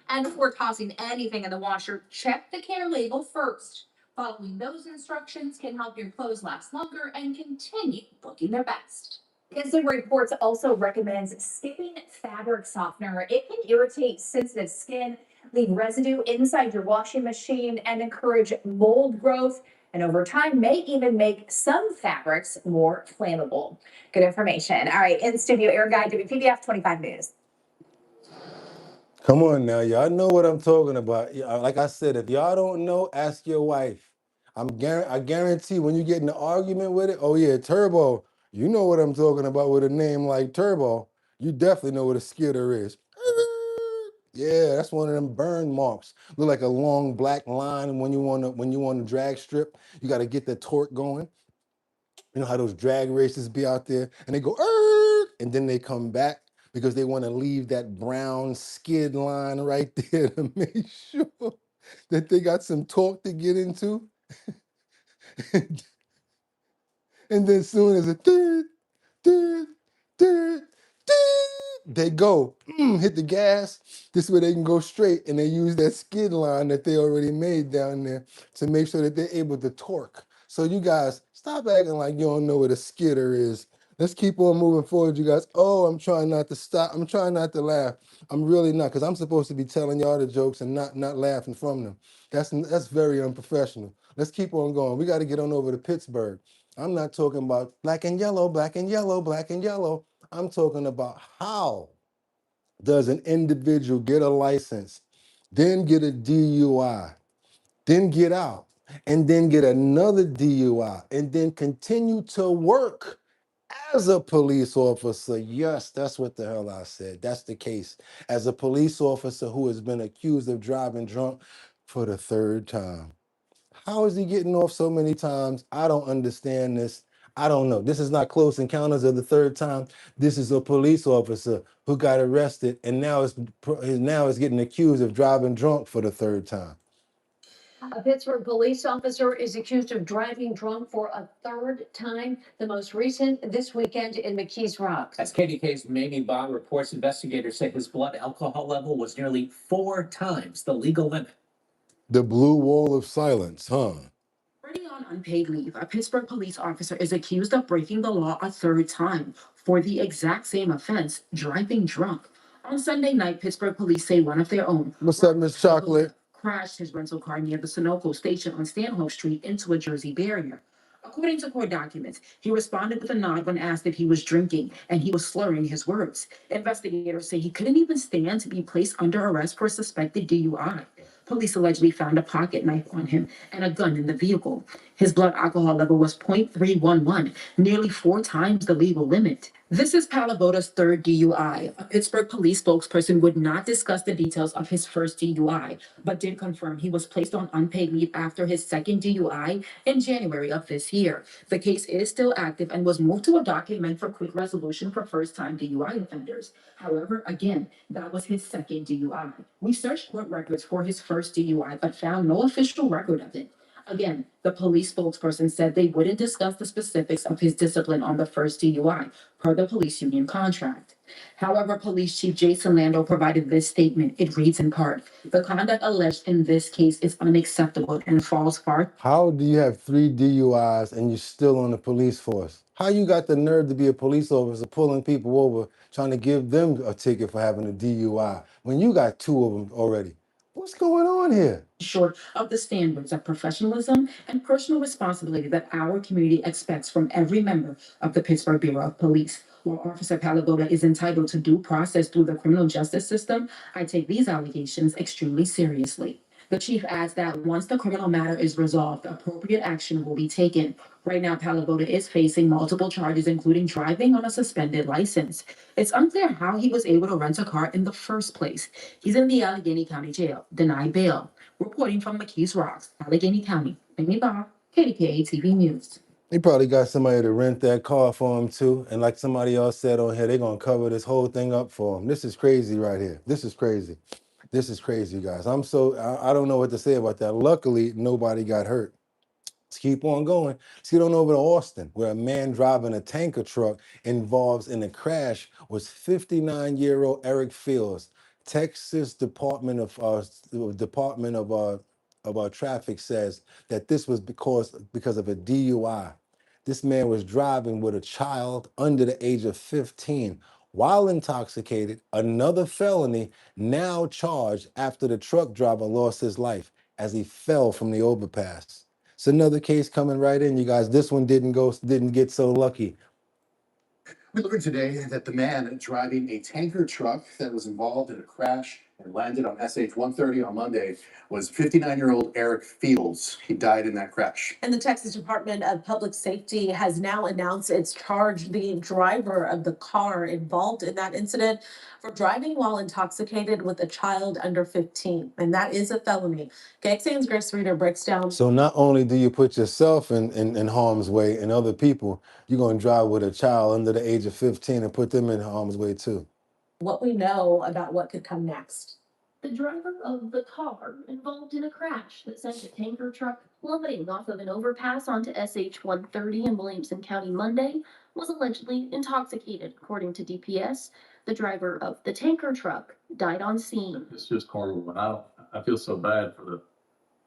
And before tossing anything in the washer, check the care label first. Following those instructions can help your clothes last longer and continue looking their best. Consumer Reports also recommends skipping fabric softener. It can irritate sensitive skin, leave residue inside your washing machine, and encourage mold growth. And over time, may even make some fabrics more flammable. Good information. All right, in studio, Air Guy, WPBF 25 News. Come on now, y'all know what I'm talking about. Like I said, if y'all don't know, ask your wife. I guarantee when you get in an argument with it, oh yeah, Turbo, you know what I'm talking about with a name like Turbo. You definitely know what a skitter is. Yeah, that's one of them burn marks. Look like a long black line when you want to drag strip. You got to get the torque going. You know how those drag races be out there and they go, and then they come back. because they want to leave that brown skid line right there to make sure that they got some torque to get into. And then soon as it Dun, dun, dun. They go, hit the gas. This way they can go straight, and they use that skid line that they already made down there to make sure that they're able to torque. So you guys, stop acting like you don't know what a skidder is. Let's keep on moving forward, you guys. Oh, I'm trying not to stop. I'm trying not to laugh. I'm really not, because I'm supposed to be telling y'all the jokes and not laughing from them. That's very unprofessional. Let's keep on going. We got to get on over to Pittsburgh. I'm not talking about black and yellow, black and yellow, black and yellow. I'm talking about how does an individual get a license, then get a DUI, then get out, and then get another DUI, and then continue to work as a police officer. Yes, that's what the hell I said. That's the case. As a police officer who has been accused of driving drunk for the third time. How is he getting off so many times? I don't understand this. I don't know. This is not Close Encounters of the Third Time. This is a police officer who got arrested and now is getting accused of driving drunk for the third time. A Pittsburgh police officer is accused of driving drunk for a third time, the most recent this weekend in McKees Rock. As KDK's Mamie Bond reports, investigators say his blood alcohol level was nearly 4 times the legal limit. The blue wall of silence, huh? Already on unpaid leave, a Pittsburgh police officer is accused of breaking the law a third time for the exact same offense, driving drunk. On Sunday night, Pittsburgh police say one of their own. What's up, Miss Chocolate? Crashed his rental car near the Sunoco station on Stanhope Street into a Jersey barrier. According to court documents, he responded with a nod when asked if he was drinking, and he was slurring his words. Investigators say he couldn't even stand to be placed under arrest for a suspected DUI. Police allegedly found a pocket knife on him and a gun in the vehicle. His blood alcohol level was 0.311, nearly 4 times the legal limit. This is Palavota's third DUI. A Pittsburgh police spokesperson would not discuss the details of his first DUI, but did confirm he was placed on unpaid leave after his second DUI in January of this year. The case is still active and was moved to a docket meant for quick resolution for first-time DUI offenders. However, again, that was his second DUI. We searched court records for his first DUI, but found no official record of it. Again, the police spokesperson said they wouldn't discuss the specifics of his discipline on the first DUI, per the police union contract. However, Police Chief Jason Lando provided this statement. It reads in part, "The conduct alleged in this case is unacceptable and falls far." How do you have 3 DUIs and you're still on the police force? How you got the nerve to be a police officer pulling people over, trying to give them a ticket for having a DUI when you got 2 of them already? What's going on here? Short of the standards of professionalism and personal responsibility that our community expects from every member of the Pittsburgh Bureau of Police. While Officer Palavota is entitled to due process through the criminal justice system, I take these allegations extremely seriously. The chief adds that once the criminal matter is resolved, appropriate action will be taken. Right now, Palavota is facing multiple charges, including driving on a suspended license. It's unclear how he was able to rent a car in the first place. He's in the Allegheny County Jail, denied bail. Reporting from McKees Rocks, Allegheny County, Mamie Bob, KDKA TV News. He probably got somebody to rent that car for him too. And like somebody else said on here, they're gonna cover this whole thing up for him. This is crazy right here. This is crazy. This is crazy, guys. I don't know what to say about that. Luckily, nobody got hurt. Let's keep on going. Let's get on over to Austin, where a man driving a tanker truck involved in a crash was 59-year-old Eric Fields. Texas Department of Traffic says that this was because of a DUI. This man was driving with a child under the age of 15 while intoxicated, another felony now charged after the truck driver lost his life as he fell from the overpass. It's another case coming right in, you guys. This one didn't get so lucky. We learned today that the man driving a tanker truck that was involved in a crash and landed on SH 130 on Monday was 59-year-old Eric Fields. He died in that crash. And the Texas Department of Public Safety has now announced it's charged the driver of the car involved in that incident for driving while intoxicated with a child under 15. And that is a felony. KXAN's Grace Reader breaks down. So not only do you put yourself in harm's way and other people, you're going to drive with a child under the age of 15 and put them in harm's way too. what we know about what could come next. The driver of the car involved in a crash that sent a tanker truck plummeting off of an overpass onto SH 130 in Williamson County Monday was allegedly intoxicated, according to DPS. The driver of the tanker truck died on scene. It's just horrible, and I feel so bad for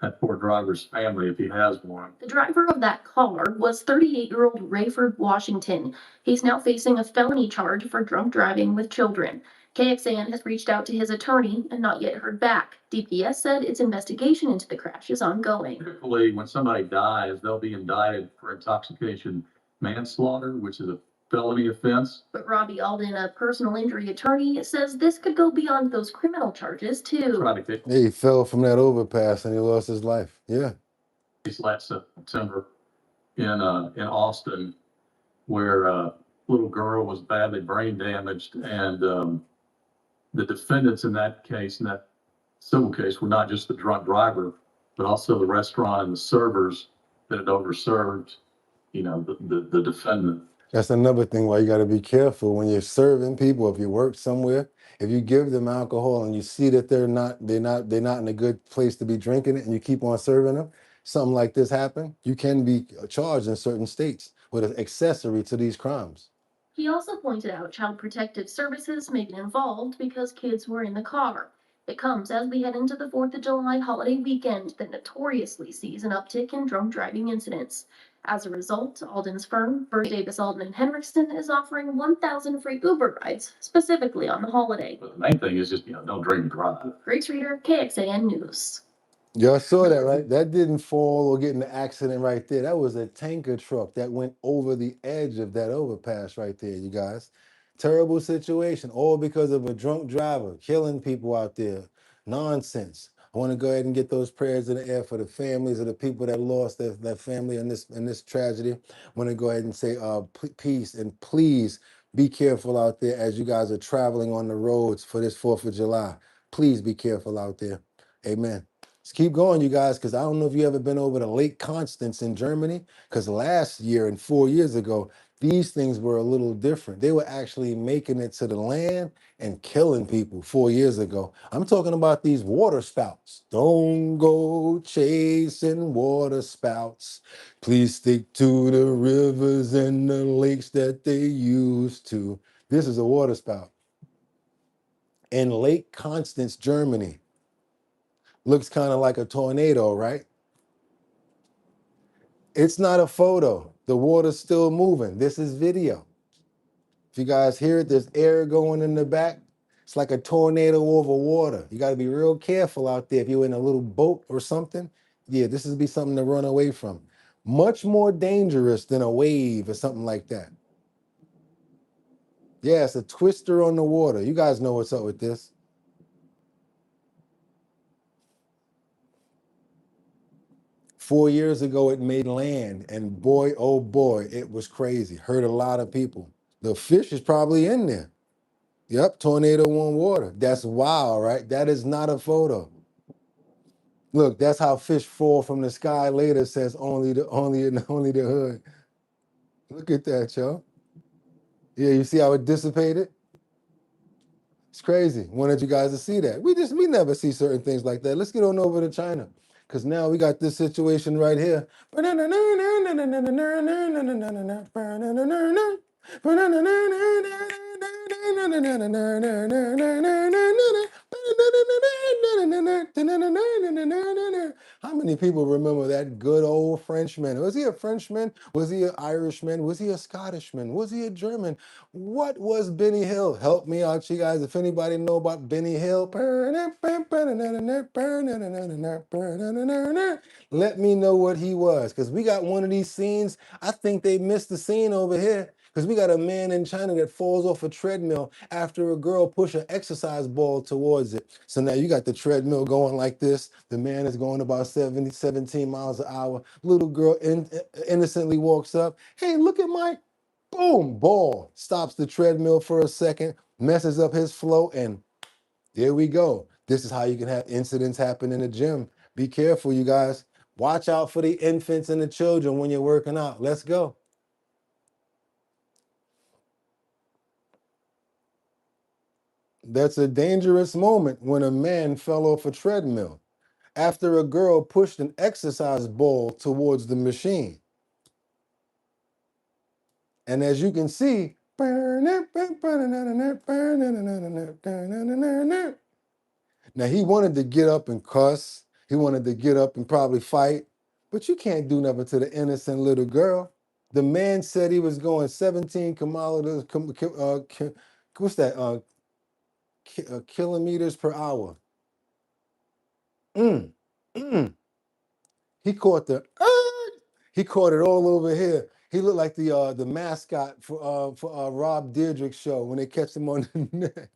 that poor driver's family if he has one. The driver of that car was 38-year-old Rayford Washington. He's now facing a felony charge for drunk driving with children. KXAN has reached out to his attorney and not yet heard back. DPS said its investigation into the crash is ongoing. Typically, when somebody dies, they'll be indicted for intoxication manslaughter, which is a felony offense. But Robbie Alden, a personal injury attorney, says this could go beyond those criminal charges, too. He fell from that overpass and he lost his life. Yeah. Last September in Austin, where a little girl was badly brain damaged, and the defendants in that case, in that civil case, were not just the drunk driver, but also the restaurant and the servers that had overserved, the defendant. That's another thing why you got to be careful when you're serving people. If you work somewhere, if you give them alcohol and you see that they're not in a good place to be drinking it, and you keep on serving them, something like this happen, you can be charged in certain states with an accessory to these crimes. He also pointed out Child Protective Services may be involved because kids were in the car. It comes as we head into the 4th of July holiday weekend that notoriously sees an uptick in drunk driving incidents. As a result, Alden's firm, Bird Davis Alden & Henriksen, is offering 1,000 free Uber rides, specifically on the holiday. But the main thing is just, don't drink and drive. Grace Reader, KXAN News. Y'all saw that, right? That didn't fall or get in an accident right there. That was a tanker truck that went over the edge of that overpass right there, you guys. Terrible situation, all because of a drunk driver killing people out there. Nonsense. I want to go ahead and get those prayers in the air for the families of the people that lost their family in this tragedy. I want to go ahead and say peace, and please be careful out there as you guys are traveling on the roads for this 4th of July. Please be careful out there. Amen. Let's keep going, you guys, because I don't know if you ever been over to Lake Constance in Germany, because last year and 4 years ago, these things were a little different. They were actually making it to the land and killing people 4 years ago. I'm talking about these water spouts. Don't go chasing water spouts. Please stick to the rivers and the lakes that they used to. This is a water spout in Lake Constance, Germany. Looks kind of like a tornado, right? It's not a photo. The water's still moving. This is video. If you guys hear it, there's air going in the back. It's like a tornado over water. You got to be real careful out there if you're in a little boat or something. Yeah, this would be something to run away from. Much more dangerous than a wave or something like that. Yeah, it's a twister on the water. You guys know what's up with this. Four years ago, it made land, and boy, oh boy, it was crazy. Hurt a lot of people. The fish is probably in there. Yep, tornado on water. That's wild, right? That is not a photo. Look, that's how fish fall from the sky later, says only the hood. Look at that, y'all. Yeah, you see how it dissipated? It's crazy. Wanted you guys to see that. We never see certain things like that. Let's get on over to China, because now we got this situation right here. How many people remember that good old Frenchman? Was he a Frenchman? Was he an Irishman? Was he a Scottishman? Was he a German? What was Benny Hill? Help me out, you guys. If anybody know about Benny Hill, let me know what he was, because we got one of these scenes. I think they missed the scene over here, because we got a man in China that falls off a treadmill after a girl push an exercise ball towards it. So now you got the treadmill going like this. The man is going about 17 miles an hour. Little girl innocently walks up. Hey, look at my boom, ball. Stops the treadmill for a second, messes up his flow, and there we go. This is how you can have incidents happen in the gym. Be careful, you guys. Watch out for the infants and the children when you're working out. Let's go. That's a dangerous moment when a man fell off a treadmill after a girl pushed an exercise ball towards the machine. And as you can see, now he wanted to get up and cuss. He wanted to get up and probably fight, but you can't do nothing to the innocent little girl. The man said he was going 17 kilometers, what's that? Kilometers per hour. Mm, mm. He caught he caught it all over here. He looked like the mascot for Rob Dyrdek's show when they catch him on the neck.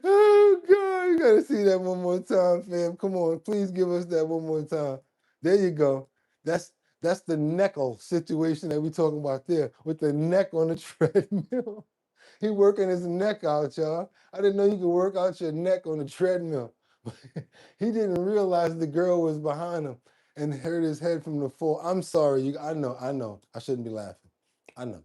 Oh God, you gotta see that one more time, fam. Come on, please give us that one more time. There you go. That's the neckle situation that we talking about there, with the neck on the treadmill. He working his neck out, y'all. I didn't know you could work out your neck on the treadmill. He didn't realize the girl was behind him and hurt his head from the fall. I'm sorry, I know. I shouldn't be laughing. I know.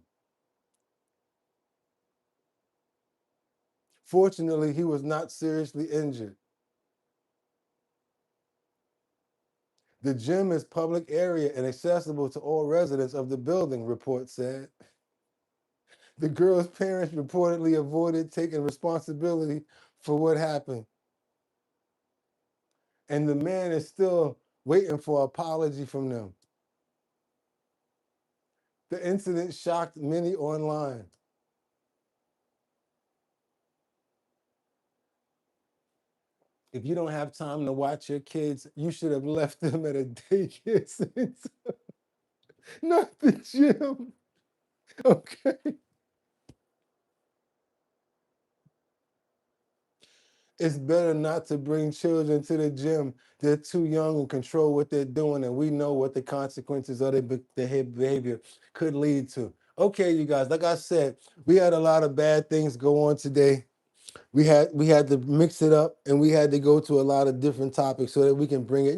Fortunately, he was not seriously injured. The gym is public area and accessible to all residents of the building, report said. The girl's parents reportedly avoided taking responsibility for what happened. And the man is still waiting for an apology from them. The incident shocked many online. If you don't have time to watch your kids, you should have left them at a daycare center, not the gym. Okay. It's better not to bring children to the gym. They're too young and control what they're doing, and we know what the consequences of their behavior could lead to. Okay, you guys, like I said, we had a lot of bad things go on today. We had to mix it up, and we had to go to a lot of different topics so that we can bring it,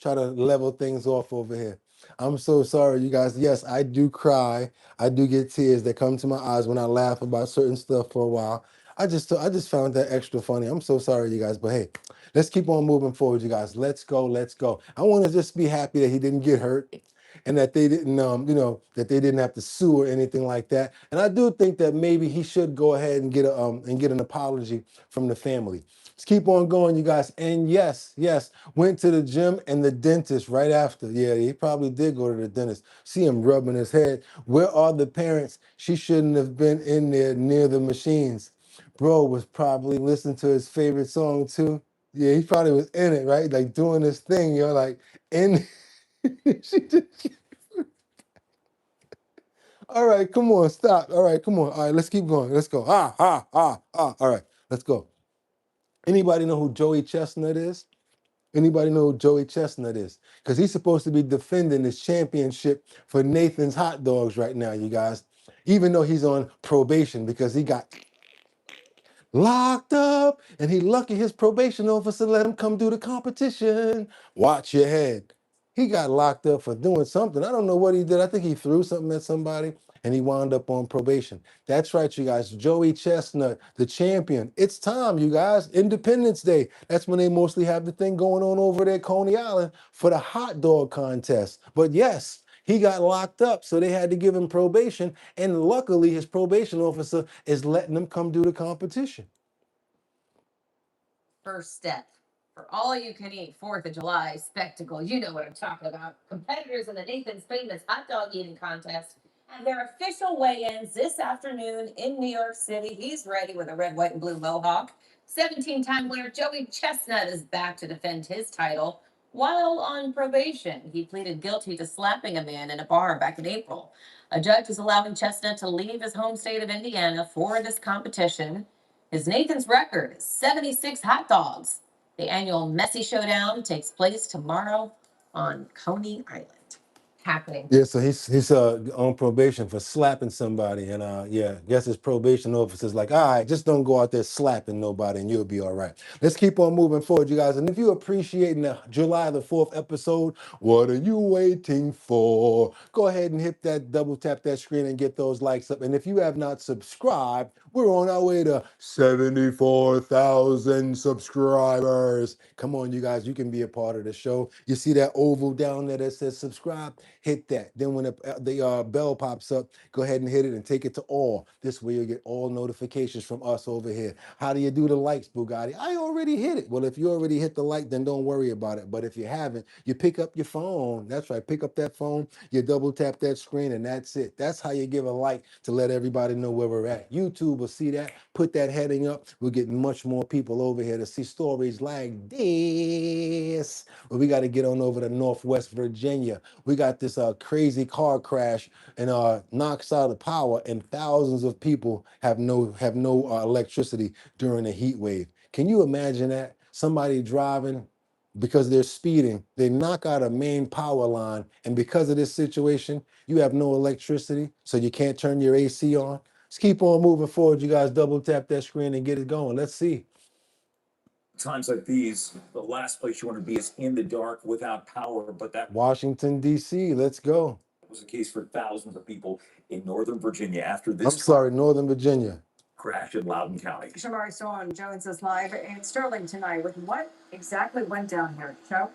try to level things off over here. I'm so sorry, you guys. Yes, I do cry. I do get tears that come to my eyes when I laugh about certain stuff for a while. I just found that extra funny. I'm so sorry, you guys. But hey, let's keep on moving forward, you guys. Let's go. Let's go. I want to just be happy that he didn't get hurt, and that they didn't, that they didn't have to sue or anything like that. And I do think that maybe he should go ahead and get an apology from the family. Let's keep on going, you guys. And yes, went to the gym and the dentist right after. Yeah, he probably did go to the dentist. See him rubbing his head. Where are the parents? She shouldn't have been in there near the machines. Bro was probably listening to his favorite song too. Yeah, he probably was in it, right? Like doing this thing, like in. She just. All right, come on, stop. All right, come on. All right, let's keep going. Let's go. All right, let's go. Anybody know who Joey Chestnut is? Anybody know who Joey Chestnut is? Because he's supposed to be defending his championship for Nathan's Hot Dogs right now, you guys. Even though he's on probation because he got locked up, and he lucky his probation officer let him come do the competition. Watch your head. He got locked up for doing something. I don't know what he did. I think he threw something at somebody, and he wound up on probation. That's right, you guys. Joey Chestnut, the champion. It's time, you guys. Independence Day. That's when they mostly have the thing going on over there at Coney Island for the hot dog contest. But yes, he got locked up, so they had to give him probation, and luckily his probation officer is letting him come do the competition. First step. For all you can eat 4th of July spectacle, you know what I'm talking about. Competitors in the Nathan's Famous Hot Dog Eating Contest and their official weigh-ins this afternoon in New York City. He's ready with a red, white, and blue mohawk. 17-time winner Joey Chestnut is back to defend his title while on probation. He pleaded guilty to slapping a man in a bar back in April. A judge is allowing Chestnut to leave his home state of Indiana for this competition. His Nathan's record is 76 hot dogs. The annual Messy Showdown takes place tomorrow on Coney Island. happening. Yeah, so he's on probation for slapping somebody, and yeah, guess his probation officer's like, all right, just don't go out there slapping nobody, and you'll be all right. Let's keep on moving forward, you guys. And if you're appreciating the July the 4th episode, what are you waiting for? Go ahead and hit that double tap that screen and get those likes up. And if you have not subscribed, we're on our way to 74,000 subscribers. Come on, you guys, you can be a part of the show. You see that oval down there that says subscribe? Hit that. Then when the bell pops up, go ahead and hit it and take it to all. This way you'll get all notifications from us over here. How do you do the likes, Boogotti? I already hit it. Well, if you already hit the like, then don't worry about it. But if you haven't, you pick up your phone. That's right. Pick up that phone, you double tap that screen, and that's it. That's how you give a like to let everybody know where we're at. YouTube will see that. Put that heading up. We'll get much more people over here to see stories like this. But we got to get on over to Northwest Virginia. We got this crazy car crash and knocks out the power, and thousands of people have no electricity during a heat wave. Can you imagine that? Somebody driving because they're speeding, they knock out a main power line, and because of this situation, you have no electricity, so you can't turn your AC on. Let's keep on moving forward. You guys double tap that screen and get it going. Let's see. Times like these, the last place you want to be is in the dark without power, but that Washington, D.C., let's go. was the case for thousands of people in Northern Virginia after I'm this sorry, Northern Virginia. crash in Loudoun County. Shamari Sawn Jones is live in Sterling tonight with what exactly went down here. Joe?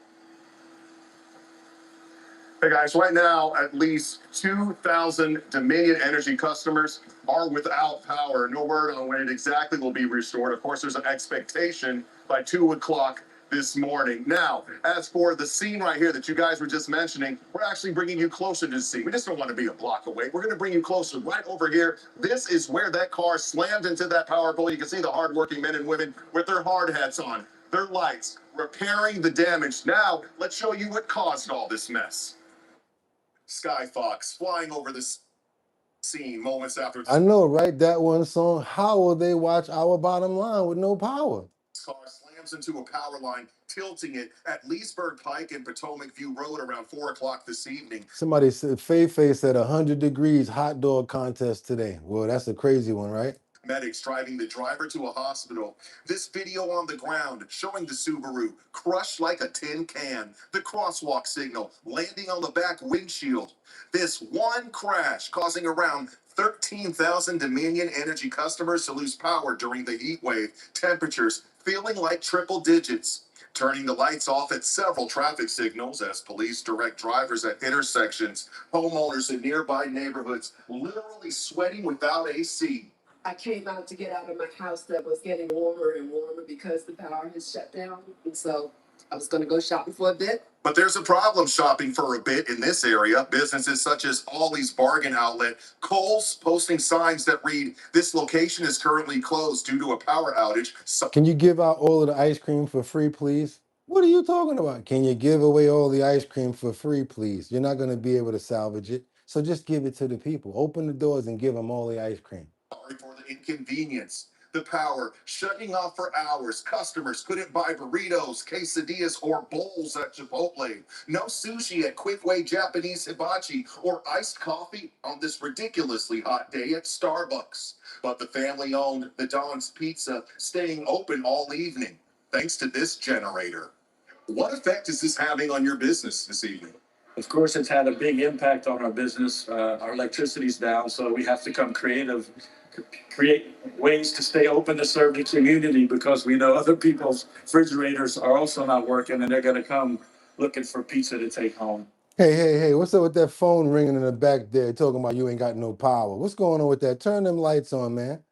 Hey guys, right now at least 2,000 Dominion Energy customers are without power. No word on when it exactly will be restored. Of course, there's an expectation by 2 o'clock this morning. Now, as for the scene right here that you guys were just mentioning, we're actually bringing you closer to the scene. We just don't want to be a block away. We're going to bring you closer right over here. This is where that car slammed into that power pole. You can see the hardworking men and women with their hard hats on, their lights, repairing the damage. Now, let's show you what caused all this mess. Sky Fox flying over this scene moments after. I know, right? That one song. How will they watch Our Bottom Line with no power? This car slams into a power line, tilting it at Leesburg Pike and Potomac View Road around 4 o'clock this evening. Somebody said, Faye said 100 degrees hot dog contest today. Well, that's a crazy one, right? Medics driving the driver to a hospital. This video on the ground showing the Subaru crushed like a tin can. The crosswalk signal landing on the back windshield. This one crash causing around 13,000 Dominion Energy customers to lose power during the heat wave. Temperatures feeling like triple digits. Turning the lights off at several traffic signals as police direct drivers at intersections. Homeowners in nearby neighborhoods literally sweating without AC. I came out to get out of my house that was getting warmer and warmer because the power has shut down. And so I was going to go shopping for a bit. But there's a problem shopping for a bit in this area. Businesses such as Ollie's Bargain Outlet, Kohl's posting signs that read, "This location is currently closed due to a power outage." Can you give out all of the ice cream for free, please? What are you talking about? Can you give away all the ice cream for free, please? You're not going to be able to salvage it. So just give it to the people. Open the doors and give them all the ice cream. Sorry for the inconvenience. The power shutting off for hours. Customers couldn't buy burritos, quesadillas, or bowls at Chipotle. No sushi at Quick-Way Japanese Hibachi or iced coffee on this ridiculously hot day at Starbucks. But the family-owned The Don's Pizza staying open all evening thanks to this generator. What effect is this having on your business this evening? Of course, it's had a big impact on our business. Our electricity's down, so we have to come creative, create ways to stay open to serve the community because we know other people's refrigerators are also not working and they're going to come looking for pizza to take home. Hey, what's up with that phone ringing in the back there talking about you ain't got no power? What's going on with that? Turn them lights on, man.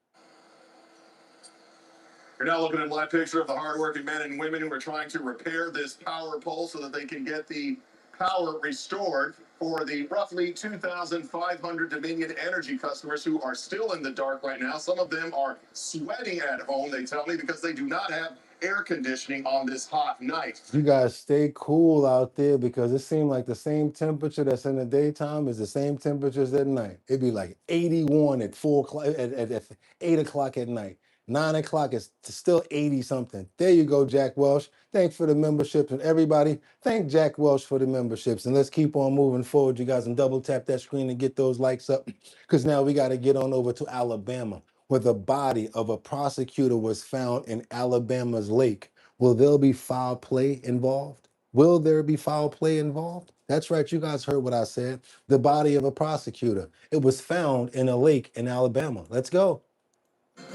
You're now looking at a live picture of the hardworking men and women who are trying to repair this power pole so that they can get the power restored for the roughly 2,500 Dominion Energy customers who are still in the dark right now. Some of them are sweating at home, they tell me, because they do not have air conditioning on this hot night. You guys stay cool out there because it seems like the same temperature that's in the daytime is the same temperatures at night. It'd be like 81 at 4 o'clock, at 8 o'clock at night. 9 o'clock is still 80 something. There you go, Jack Welsh. Thanks for the memberships. And everybody, thank Jack Welsh for the memberships. And let's keep on moving forward, you guys, and double tap that screen and get those likes up, because now we got to get on over to Alabama, where the body of a prosecutor was found in Alabama's lake. Will there be foul play involved? Will there be foul play involved? That's right, you guys heard what I said. The body of a prosecutor. It was found in a lake in Alabama. Let's go.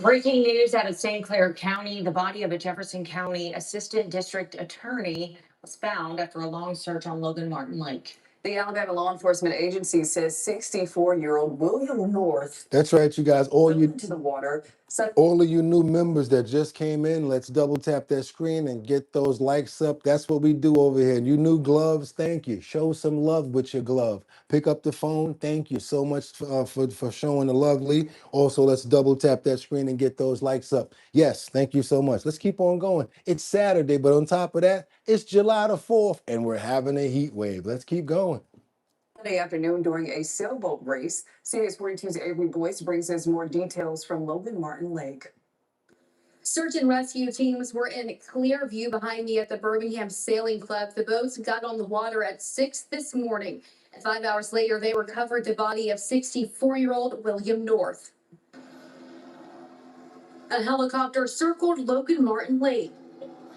Breaking news out of St. Clair County. The body of a Jefferson County Assistant District Attorney was found after a long search on Logan Martin Lake. The Alabama Law Enforcement Agency says 64-year-old William North That's right, you guys. fell into the water. All of you new members that just came in, let's double tap that screen and get those likes up. That's what we do over here. You new gloves, thank you. Show some love with your glove. Pick up the phone. Thank you so much for showing the lovely. Also, let's double tap that screen and get those likes up. Yes, thank you so much. Let's keep on going. It's Saturday, but on top of that, it's July the 4th, and we're having a heat wave. Let's keep going. Sunday afternoon during a sailboat race. CBS 42's Avery Boyce brings us more details from Logan Martin Lake. Search and rescue teams were in clear view behind me at the Birmingham Sailing Club. The boats got on the water at 6 this morning. And 5 hours later, they recovered the body of 64-year-old William North. A helicopter circled Logan Martin Lake.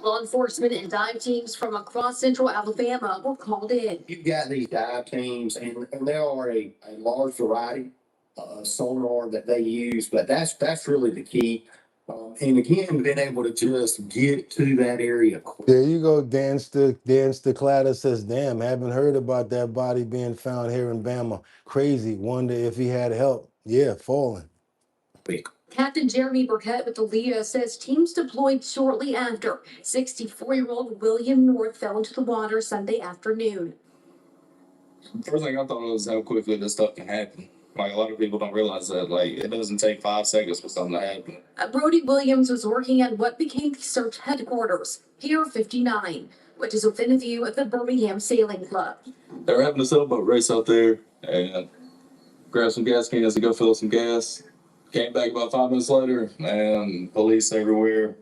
Law enforcement and dive teams from across central Alabama were called in. You've got these dive teams, and there are a large variety of sonar that they use, but that's really the key. And again, being able to just get to that area quick. There you go, Dan Clatter says, damn, haven't heard about that body being found here in Bama. Crazy. Wonder if he had help. Yeah, falling. Captain Jeremy Burkett with the Leah says teams deployed shortly after 64-year-old William North fell into the water Sunday afternoon. First thing I thought was how quickly this stuff can happen. Like, a lot of people don't realize that, like, it doesn't take 5 seconds for something to happen. Brody Williams was working at what became the search headquarters, Pier 59, which is within a view of the Birmingham Sailing Club. They were having a sailboat race out there, and grabbed some gas cans to go fill up some gas. Came back about 5 minutes later, and police everywhere.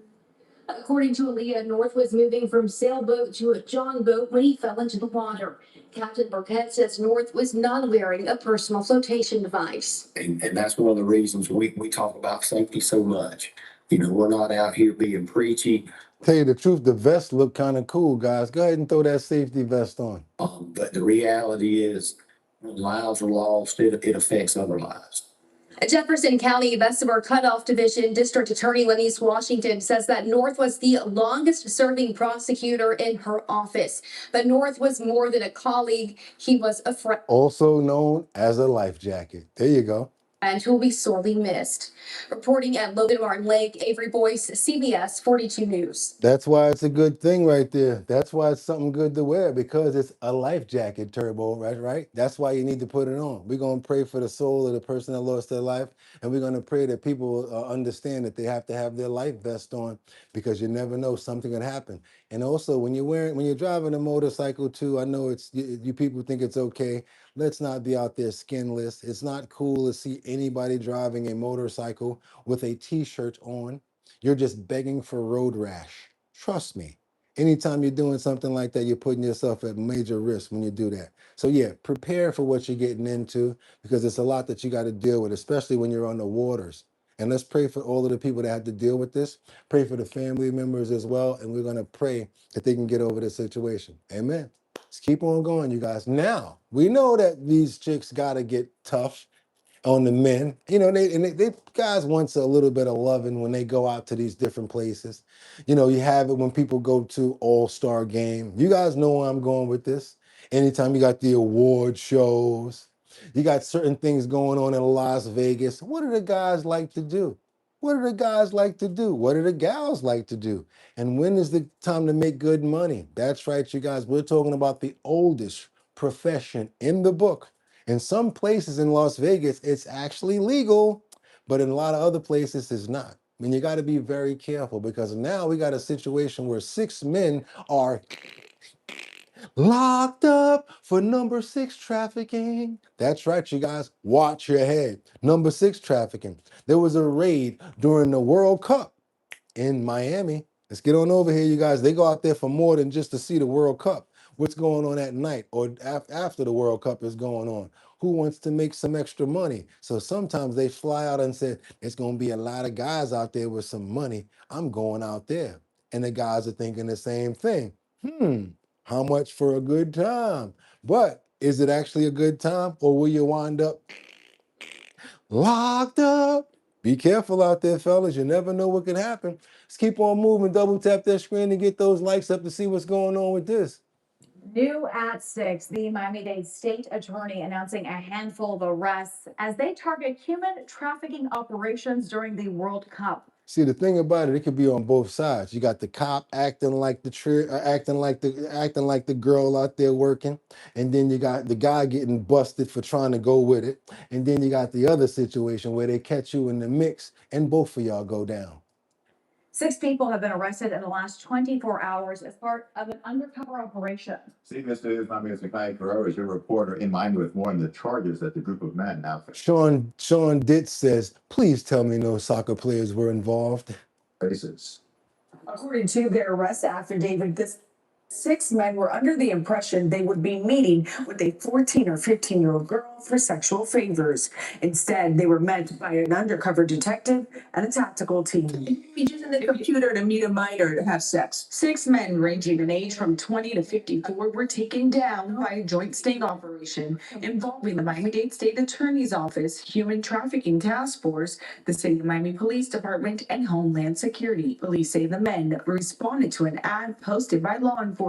According to Aaliyah, North was moving from sailboat to a john boat when he fell into the water. Captain Burkett says North was not wearing a personal flotation device. And that's one of the reasons we talk about safety so much. You know, we're not out here being preachy. Tell you the truth, the vest looked kind of cool, guys. Go ahead and throw that safety vest on. But the reality is, when lives are lost, it affects other lives. Jefferson County Bessemer Cutoff Division District Attorney Lenise Washington says that North was the longest serving prosecutor in her office. But North was more than a colleague. He was a friend. Also known as a life jacket. There you go. And who will be sorely missed. Reporting at Logan Martin Lake, Avery Boyce, CBS 42 News. That's why it's a good thing right there. That's why it's something good to wear, because it's a life jacket, Turbo, right? That's why you need to put it on. We're going to pray for the soul of the person that lost their life, and we're going to pray that people understand that they have to have their life vest on, because you never know, something can happen. And also, when you're driving a motorcycle too, I know you people think it's okay. Let's not be out there skinless. It's not cool to see anybody driving a motorcycle with a t-shirt on. You're just begging for road rash. Trust me. Anytime you're doing something like that, you're putting yourself at major risk when you do that. So yeah, prepare for what you're getting into, because it's a lot that you got to deal with, especially when you're on the waters. And let's pray for all of the people that have to deal with this. Pray for the family members as well. And we're going to pray that they can get over this situation. Amen. Let's keep on going, you guys. Now, we know that these chicks got to get tough on the men. You know, they guys wants a little bit of loving when they go out to these different places. You know, you have it when people go to All-Star Game. You guys know where I'm going with this. Anytime you got the award shows, you got certain things going on in Las Vegas. What do the guys like to do? What do the guys like to do? What do the gals like to do? And when is the time to make good money? That's right, you guys. We're talking about the oldest profession in the book. In some places in Las Vegas, it's actually legal, but in a lot of other places, it's not. I mean, you got to be very careful, because now we got a situation where 6 men are Locked up for number 6 trafficking. That's right, you guys. Watch your head. Number 6 trafficking. There was a raid during the World Cup in Miami. Let's get on over here, you guys. They go out there for more than just to see the World Cup. What's going on at night or after the World Cup is going on? Who wants to make some extra money? So sometimes they fly out and say, it's going to be a lot of guys out there with some money. I'm going out there. And the guys are thinking the same thing. How much for a good time? But is it actually a good time or will you wind up locked up? Be careful out there, fellas. You never know what can happen. Let's keep on moving. Double tap that screen and get those likes up to see what's going on with this. New at 6, the Miami-Dade state attorney announcing a handful of arrests as they target human trafficking operations during the World Cup. See, the thing about it could be on both sides. You got the cop acting like acting like the girl out there working, and then you got the guy getting busted for trying to go with it, and then you got the other situation where they catch you in the mix, and both of y'all go down. 6 people have been arrested in the last 24 hours as part of an undercover operation. CBS News, my name is Nikai Guerrero, is your reporter in Miami with more on the charges that the group of men now face. Sean Ditz says, please tell me no soccer players were involved. According to their arrest affidavit, this 6 men were under the impression they would be meeting with a 14 or 15-year-old girl for sexual favors. Instead, they were met by an undercover detective and a tactical team. Be using the computer to meet a minor to have sex. 6 men ranging in age from 20 to 54 were taken down by a joint sting operation involving the Miami-Dade State Attorney's Office, Human Trafficking Task Force, the City of Miami Police Department, and Homeland Security. Police say the men responded to an ad posted by law enforcement.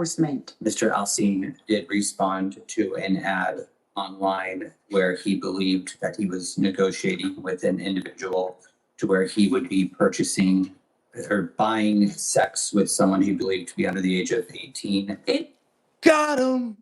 Mr. Alcine did respond to an ad online where he believed that he was negotiating with an individual to where he would be purchasing or buying sex with someone he believed to be under the age of 18. Got him.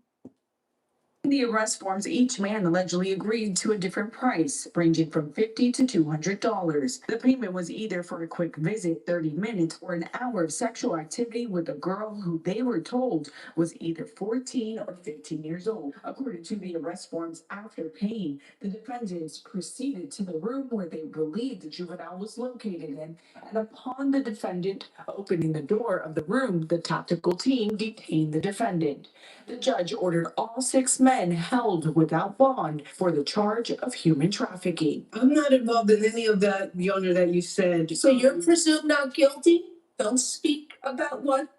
In the arrest forms, each man allegedly agreed to a different price, ranging from $50 to $200. The payment was either for a quick visit, 30 minutes, or an hour of sexual activity with a girl who they were told was either 14 or 15 years old. According to the arrest forms, after paying, the defendants proceeded to the room where they believed the juvenile was located in, and upon the defendant opening the door of the room, the tactical team detained the defendant. The judge ordered all 6 men held without bond for the charge of human trafficking. I'm not involved in any of that, Yona, that you said. So you're presumed not guilty? Don't speak about what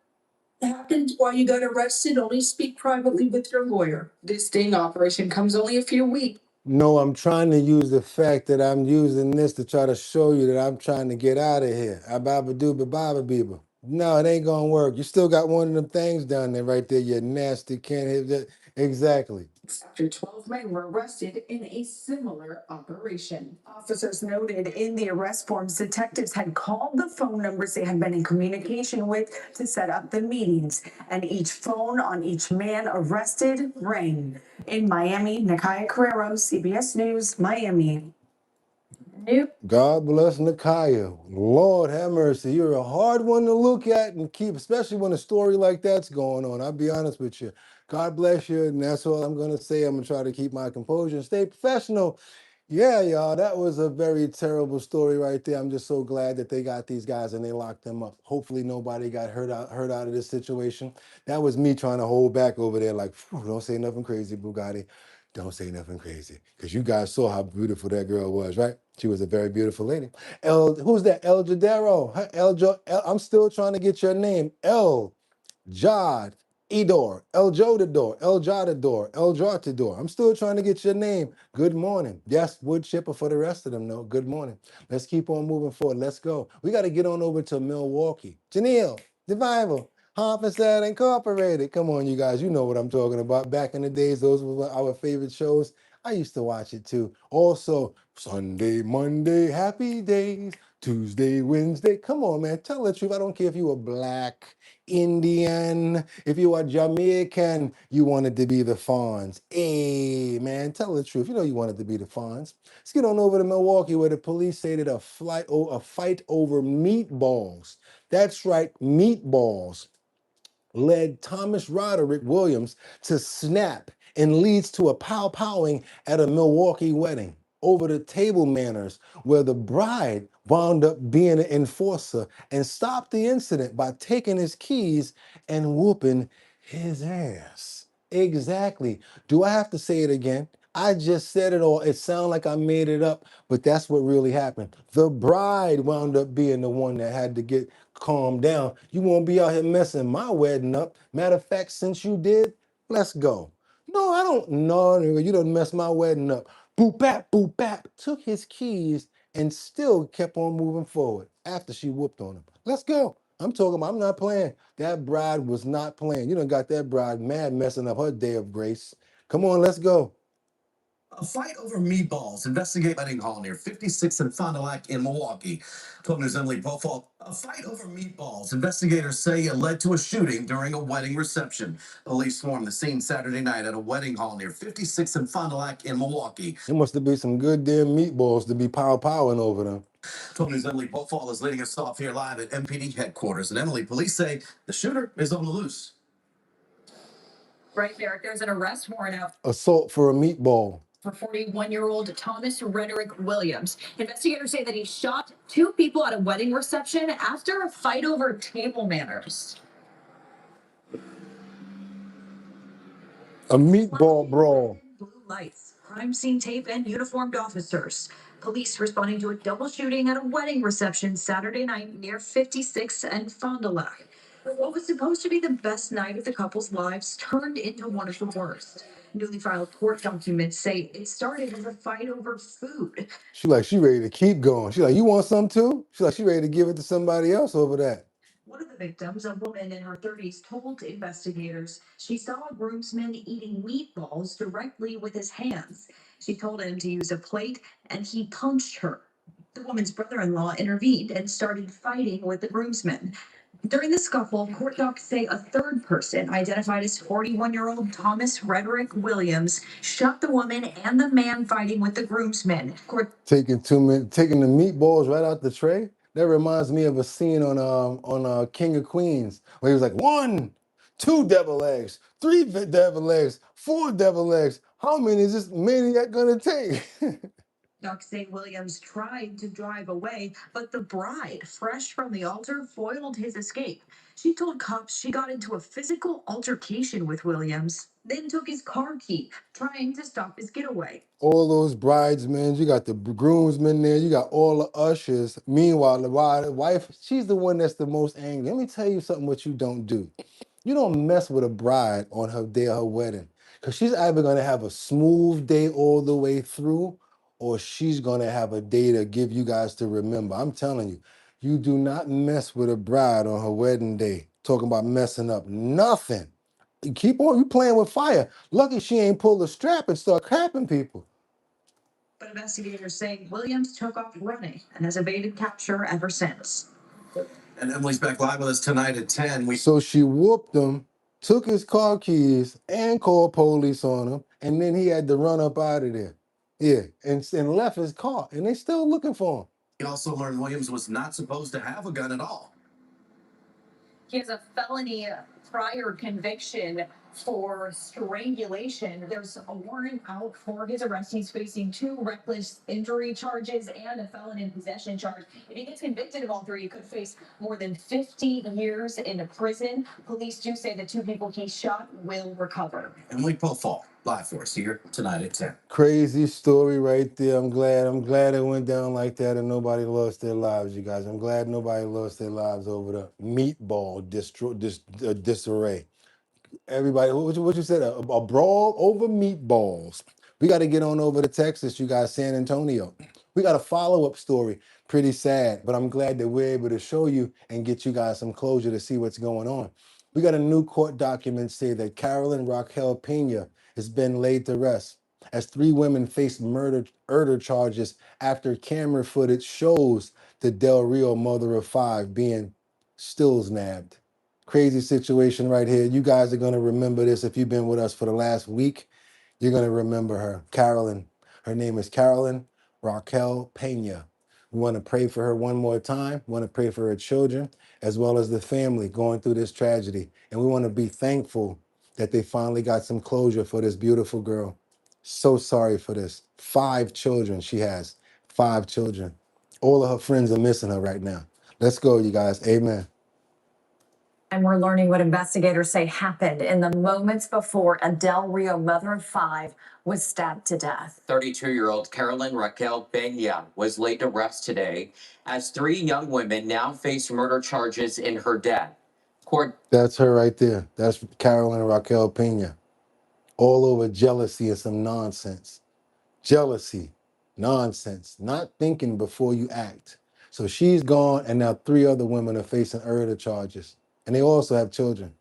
happened while you got arrested. Only speak privately with your lawyer. This sting operation comes only a few weeks. No, I'm trying to use the fact that I'm using this to try to show you that I'm trying to get out of here. Ababa-dooba-baba-beeba. No, it ain't gonna work. You still got one of them things down there right there, you nasty, can't hit that. Exactly. After 12 men were arrested in a similar operation. Officers noted in the arrest forms, detectives had called the phone numbers they had been in communication with to set up the meetings, and each phone on each man arrested rang. In Miami, Nikai Guerrero, CBS News, Miami. God bless Nakaya. Lord have mercy. You're a hard one to look at and keep, especially when a story like that's going on. I'll be honest with you. God bless you. And that's all I'm going to say. I'm going to try to keep my composure and stay professional. Yeah, y'all, that was a very terrible story right there. I'm just so glad that they got these guys and they locked them up. Hopefully nobody got hurt out of this situation. That was me trying to hold back over there like, don't say nothing crazy, Boogotti. Don't say nothing crazy. Because you guys saw how beautiful that girl was, right? She was a very beautiful lady. Who's that? El Jadero. I'm still trying to get your name. El Jad Edor. El Jodador. El Jadador. El Jotador. I'm still trying to get your name. Good morning. Yes, wood chipper for the rest of them, though. Good morning. Let's keep on moving forward. Let's go. We got to get on over to Milwaukee. Janelle, Devival. Homicide Incorporated. Come on, you guys. You know what I'm talking about. Back in the days, those were our favorite shows. I used to watch it too. Also, Sunday, Monday, happy days. Tuesday, Wednesday. Come on, man. Tell the truth. I don't care if you were black, Indian, if you are Jamaican, you wanted to be the Fonz. Hey, man, tell the truth. You know you wanted to be the Fonz. Let's get on over to Milwaukee where the police say that a fight over meatballs. That's right, meatballs led Thomas Roderick Williams to snap and leads to a pow-powing at a Milwaukee wedding over the table manners, where the bride wound up being an enforcer and stopped the incident by taking his keys and whooping his ass. Exactly. Do I have to say it again? I just said it all. It sounds like I made it up, but that's what really happened. The bride wound up being the one that had to get calmed down. You won't be out here messing my wedding up. Matter of fact, since you did, let's go. No, I don't know. You done messed my wedding up. Boop bap, boop bap. Took his keys and still kept on moving forward after she whooped on him. Let's go. I'm talking about, I'm not playing. That bride was not playing. You done got that bride mad messing up her day of grace. Come on, let's go. A fight over meatballs. Investigate wedding hall near 56th and Fond du Lac in Milwaukee. 12 News Emily Pofall. A fight over meatballs. Investigators say it led to a shooting during a wedding reception. Police swarmed the scene Saturday night at a wedding hall near 56th and Fond du Lac in Milwaukee. It must have been some good damn meatballs to be powering over them. 12 News Emily Pofall is leading us off here live at MPD headquarters. And Emily, police say the shooter is on the loose. Right there, there's an arrest warrant out Assault for a meatball. for 41-year-old Thomas Rederick Williams. Investigators say that he shot two people at a wedding reception after a fight over table manners. A meatball brawl. Blue lights, crime scene tape, and uniformed officers. Police responding to a double shooting at a wedding reception Saturday night near 56th and Fond du Lac. What was supposed to be the best night of the couple's lives turned into one of the worst. Newly filed court documents say it started as a fight over food. She ready to keep going. She like, you want some too? She ready to give it to somebody else over that. One of the victims, a woman in her 30s, told investigators she saw a groomsman eating meatballs directly with his hands. She told him to use a plate and he punched her. The woman's brother-in-law intervened and started fighting with the groomsman. During the scuffle, court docs say a third person, identified as 41-year-old Thomas Rederick Williams, shot the woman and the man fighting with the groomsmen. Taking the meatballs right out the tray. That reminds me of a scene on King of Queens where he was like, 1, 2 devil eggs, 3 devil eggs, 4 devil eggs. How many is this maniac gonna take? Docs say Williams tried to drive away, but the bride, fresh from the altar, foiled his escape. She told cops she got into a physical altercation with Williams, then took his car key, trying to stop his getaway. All those bridesmaids, you got the groomsmen there, you got all the ushers. Meanwhile, the wife, she's the one that's the most angry. Let me tell you something what you don't do. You don't mess with a bride on her day of her wedding, because she's either going to have a smooth day all the way through, or she's going to have a day to give you guys to remember. I'm telling you, you do not mess with a bride on her wedding day. Talking about messing up nothing. You keep on, you playing with fire. Lucky she ain't pulled the strap and start crapping people. But investigators say Williams took off running and has evaded capture ever since. And Emily's back live with us tonight at 10. So she whooped him, took his car keys, and called police on him, and then he had to run up out of there. Yeah, and left his car, and they still looking for him. We also learned Williams was not supposed to have a gun at all. He has a felony prior conviction for strangulation. There's a warrant out for his arrest. He's facing 2 reckless injury charges and a felon in possession charge. If he gets convicted of all 3, he could face more than 50 years in prison. Police do say the 2 people he shot will recover. Emily Pofall, live for us here tonight at 10. Crazy story right there. I'm glad it went down like that and nobody lost their lives, you guys. I'm glad nobody lost their lives over the meatball disarray. Everybody, what you said, a brawl over meatballs. We got to get on over to Texas, you guys, San Antonio. We got a follow-up story. Pretty sad, but I'm glad that we're able to show you and get you guys some closure to see what's going on. We got a new court document say that Carolyn Raquel Pena has been laid to rest as 3 women face murder charges after camera footage shows the Del Rio mother of 5 being stills nabbed. Crazy situation right here. You guys are going to remember this. If you've been with us for the last week, you're going to remember her. Carolyn. Her name is Carolyn Raquel Pena. We want to pray for her one more time. We want to pray for her children as well as the family going through this tragedy. And we want to be thankful that they finally got some closure for this beautiful girl. So sorry for this. 5 children she has. 5 children. All of her friends are missing her right now. Let's go, you guys. Amen. And we're learning what investigators say happened in the moments before a Del Rio mother of 5 was stabbed to death. 32-year-old Carolyn Raquel Peña was laid to rest today as 3 young women now face murder charges in her death. Court. That's her right there. That's Carolyn Raquel Pena. All over jealousy and some nonsense. Jealousy, nonsense, not thinking before you act. So she's gone, and now 3 other women are facing murder charges. And they also have children.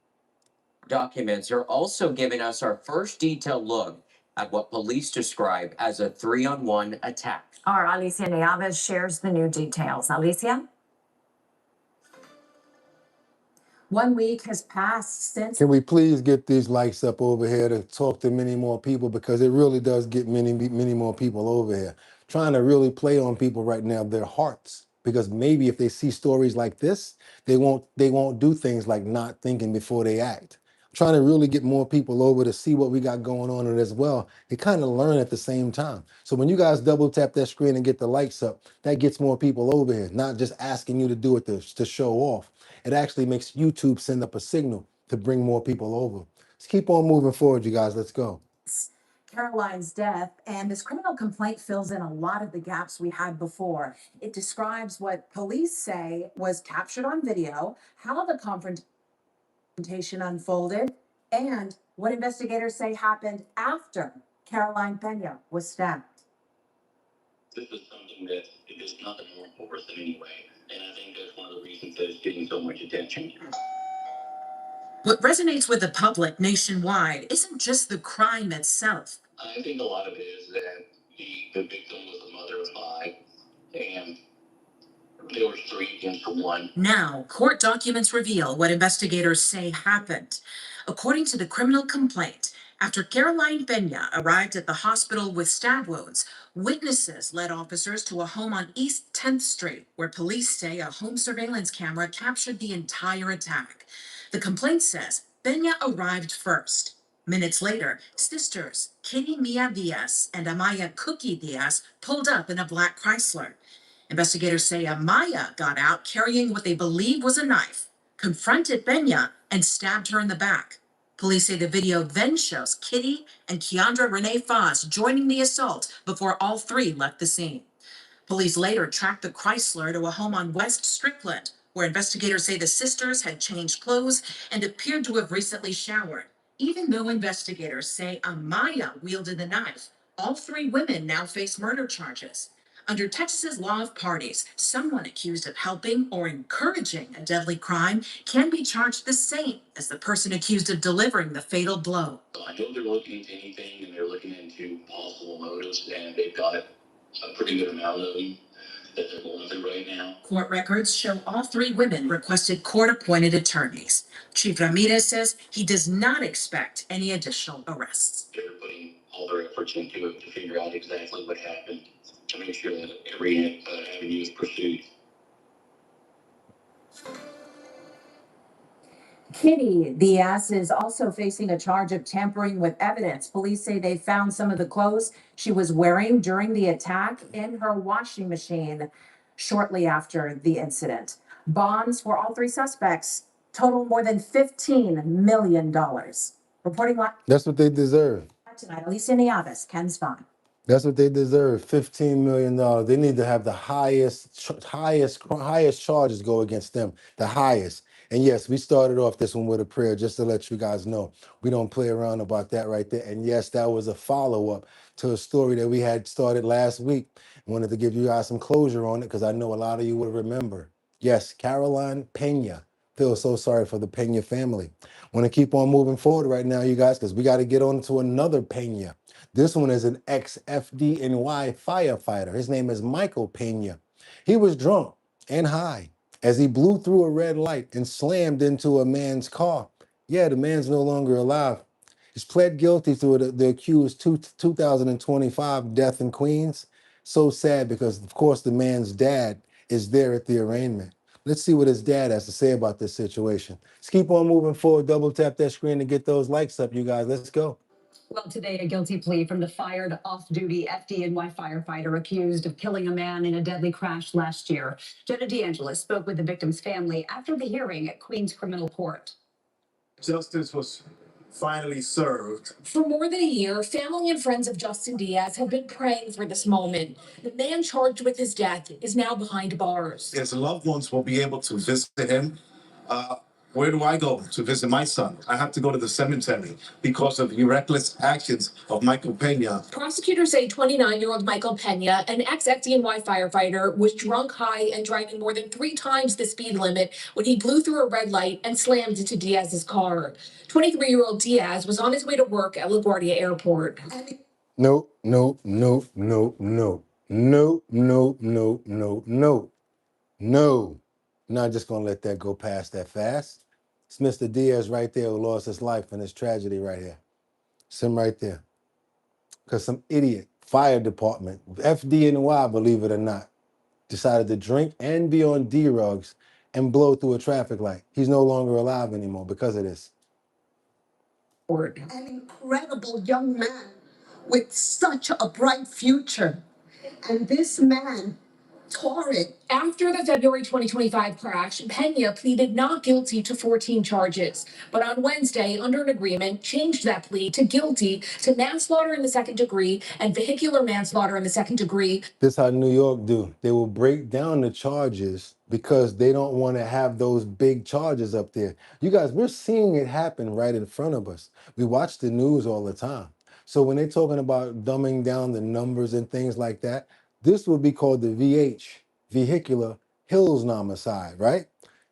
Documents are also giving us our first detailed look at what police describe as a 3-on-1 attack. Our Alicia Nieves shares the new details. Alicia? 1 week has passed since. Can we please get these lights up over here to talk to many more people, because it really does get many more people over here. Trying to really play on people right now, their hearts, because maybe if they see stories like this, they won't do things like not thinking before they act. Trying to really get more people over to see what we got going on and as well. They kind of learn at the same time. So when you guys double tap that screen and get the lights up, that gets more people over here, not just asking you to do it to show off. It actually makes YouTube send up a signal to bring more people over. Let's keep on moving forward, you guys. Let's go. Caroline's death, and this criminal complaint fills in a lot of the gaps we had before. It describes what police say was captured on video, how the confrontation unfolded, and what investigators say happened after Caroline Peña was stabbed. This is something that it is not a normal person anyway, and I think that's one of the reasons that it's getting so much attention. What resonates with the public nationwide isn't just the crime itself. I think a lot of it is that the victim was a mother of 5, and there were 3 against 1. Now, court documents reveal what investigators say happened. According to the criminal complaint, after Caroline Peña arrived at the hospital with stab wounds, witnesses led officers to a home on East 10th Street, where police say a home surveillance camera captured the entire attack. The complaint says Peña arrived first. Minutes later, sisters Kitty Mia Diaz and Amaya Cookie Diaz pulled up in a black Chrysler. Investigators say Amaya got out carrying what they believe was a knife, confronted Peña, and stabbed her in the back. Police say the video then shows Kitty and Keandra Renee Foss joining the assault before all 3 left the scene. Police later tracked the Chrysler to a home on West Strickland, where investigators say the sisters had changed clothes and appeared to have recently showered. Even though investigators say Amaya wielded the knife, all 3 women now face murder charges. Under Texas's law of parties, someone accused of helping or encouraging a deadly crime can be charged the same as the person accused of delivering the fatal blow. So I know they're looking into anything, and they're looking into possible motives, and they've got a pretty good amount of them that they're going through right now. Court records show all 3 women requested court-appointed attorneys. Chief Ramirez says he does not expect any additional arrests. They're putting all their efforts into it to figure out exactly what happened, to make sure that every avenue is pursued. Kitty Diaz is also facing a charge of tampering with evidence. Police say they found some of the clothes she was wearing during the attack in her washing machine shortly after the incident. Bonds for all 3 suspects total more than $15 million. Reporting live That's what they deserve. tonight, Alicia Nieves, Ken Stein. That's what they deserve. $15 million. They need to have the highest charges go against them. The highest. And yes, we started off this one with a prayer, just to let you guys know. We don't play around about that right there. And yes, that was a follow-up to a story that we had started last week. I wanted to give you guys some closure on it, because I know a lot of you will remember. Yes, Caroline Peña. Feel so sorry for the Peña family. Want to keep on moving forward right now, you guys, because we got to get on to another Peña. This one is an ex-FDNY firefighter. His name is Michael Peña. He was drunk and high as he blew through a red light and slammed into a man's car. Yeah, the man's no longer alive. He's pled guilty to the accused 2025 death in Queens. So sad, because, of course, the man's dad is there at the arraignment. Let's see what his dad has to say about this situation. Let's keep on moving forward. Double tap that screen to get those likes up, you guys. Let's go. Well, today, a guilty plea from the fired off-duty FDNY firefighter accused of killing a man in a deadly crash last year. Jenna DeAngelis spoke with the victim's family after the hearing at Queens Criminal Court. Justice was finally served. For more than a year, family and friends of Justin Diaz have been praying for this moment. The man charged with his death is now behind bars. His loved ones will be able to visit him. Where do I go to visit my son? I have to go to the cemetery because of the reckless actions of Michael Pena. Prosecutors say 29-year-old Michael Pena, an ex-FDNY firefighter, was drunk, high, and driving more than 3 times the speed limit when he blew through a red light and slammed into Diaz's car. 23-year-old Diaz was on his way to work at LaGuardia Airport. No, no, no, no, no, no, no, no, no, no, no. Not just gonna let that go past that fast. It's Mr. Diaz right there who lost his life in this tragedy right here. It's him right there. Because some idiot fire department, FDNY, believe it or not, decided to drink and be on D-rugs and blow through a traffic light. He's no longer alive anymore because of this. An incredible young man with such a bright future. And this man tore it. After the February 2025 crash, Pena pleaded not guilty to 14 charges, but on Wednesday, under an agreement, changed that plea to guilty to manslaughter in the second degree and vehicular manslaughter in the second degree. This is how New York do. They will break down the charges because they don't want to have those big charges up there. You guys, we're seeing it happen right in front of us. We watch the news all the time. So when they're talking about dumbing down the numbers and things like that, this would be called the VH, vehicular Hills homicide, right?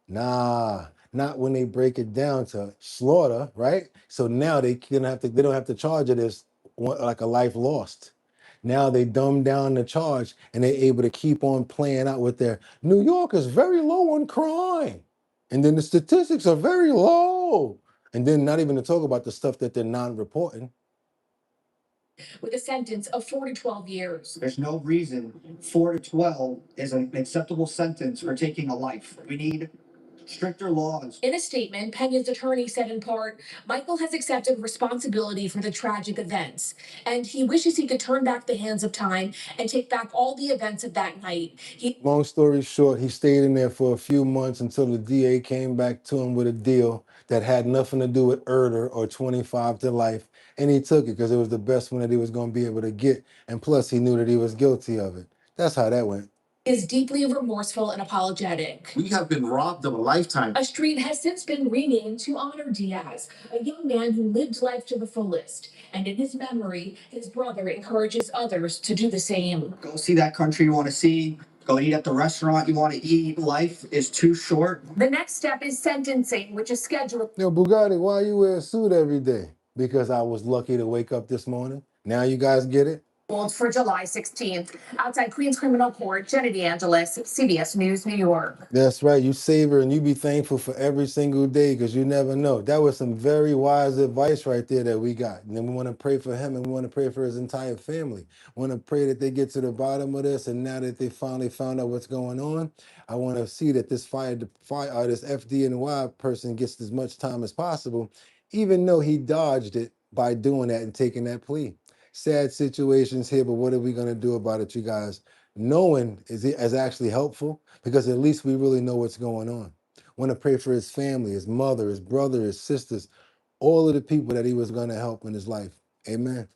Nah, not when they break it down to slaughter, right? So now they don't have to charge it as like a life lost. Now they dumb down the charge and they're able to keep on playing out with their New York is very low on crime. And then the statistics are very low. And then not even to talk about the stuff that they're non-reporting. With a sentence of 4 to 12 years. There's no reason 4 to 12 is an acceptable sentence for taking a life. We need stricter laws. In a statement, Pena's attorney said in part, Michael has accepted responsibility for the tragic events, and he wishes he could turn back the hands of time and take back all the events of that night. Long story short, he stayed in there for a few months until the DA came back to him with a deal that had nothing to do with murder or 25 to life. And he took it because it was the best one that he was going to be able to get. And plus, he knew that he was guilty of it. That's how that went. Is deeply remorseful and apologetic. We have been robbed of a lifetime. A street has since been renamed to honor Diaz, a young man who lived life to the fullest. And in his memory, his brother encourages others to do the same. Go see that country you want to see. Go eat at the restaurant you want to eat. Life is too short. The next step is sentencing, which is scheduled. Yo, Boogotti, why you wear a suit every day? Because I was lucky to wake up this morning. Now you guys get it? For July 16th. Outside Queens Criminal Court, Jenna DeAngelis, CBS News, New York. That's right. You savor and you be thankful for every single day because you never know. That was some very wise advice right there that we got. And then we want to pray for him and we want to pray for his entire family. We want to pray that they get to the bottom of this. And now that they finally found out what's going on, I want to see that this this FDNY person gets as much time as possible, even though he dodged it by doing that and taking that plea. Sad situations here, but what are we going to do about it, you guys? Knowing is actually helpful because at least we really know what's going on. Want to pray for his family, his mother, his brother, his sisters, all of the people that he was going to help in his life. Amen.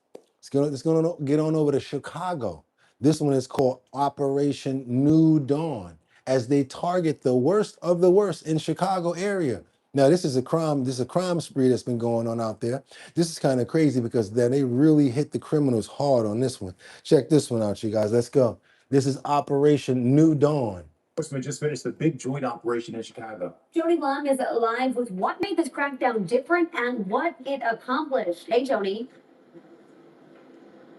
Let's go get on over to Chicago. This one is called Operation New Dawn as they target the worst of the worst in Chicago area. Now, this is a crime spree that's been going on out there. This is kind of crazy because then they really hit the criminals hard on this one. Check this one out, you guys. Let's go. This is Operation New Dawn. Enforcement just finished a big joint operation in Chicago. Joni Long is live with what made this crackdown different and what it accomplished. Hey, Joni.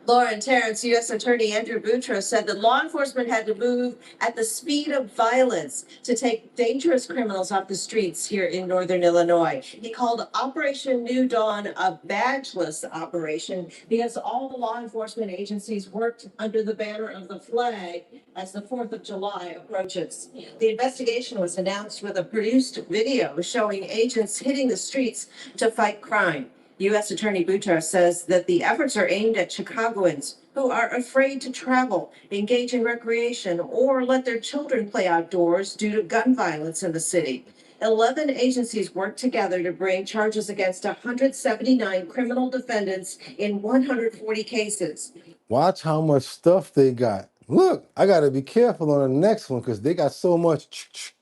Lauren Terrence, U.S. Attorney Andrew Boutros said that law enforcement had to move at the speed of violence to take dangerous criminals off the streets here in Northern Illinois. He called Operation New Dawn a badgeless operation because all the law enforcement agencies worked under the banner of the flag as the 4th of July approaches. The investigation was announced with a produced video showing agents hitting the streets to fight crime. U.S. Attorney Boutros says that the efforts are aimed at Chicagoans who are afraid to travel, engage in recreation, or let their children play outdoors due to gun violence in the city. 11 agencies worked together to bring charges against 179 criminal defendants in 140 cases. Watch how much stuff they got. Look, I got to be careful on the next one because they got so much.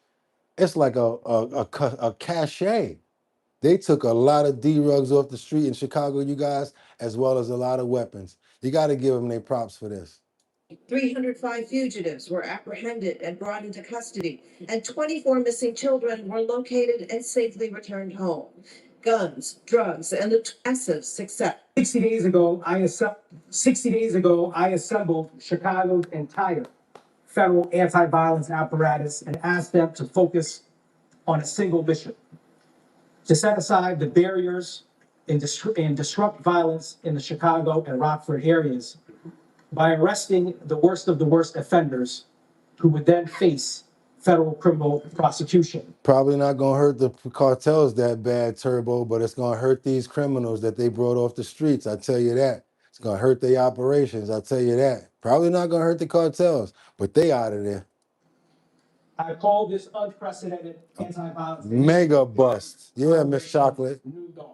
It's like a cachet. They took a lot of D-rugs off the street in Chicago, you guys, as well as a lot of weapons. You got to give them their props for this. 305 fugitives were apprehended and brought into custody, and 24 missing children were located and safely returned home. Guns, drugs, and a massive success. 60 days ago, I assembled Chicago's entire federal anti-violence apparatus and asked them to focus on a single mission: to set aside the barriers and disrupt violence in the Chicago and Rockford areas by arresting the worst of the worst offenders who would then face federal criminal prosecution. Probably not gonna hurt the cartels that bad, Turbo, but it's gonna hurt these criminals that they brought off the streets, I tell you that. It's gonna hurt their operations, I tell you that. Probably not gonna hurt the cartels, but they out of there. I call this unprecedented anti-violence mega bust. Yeah, Miss Chocolate. New Dawn.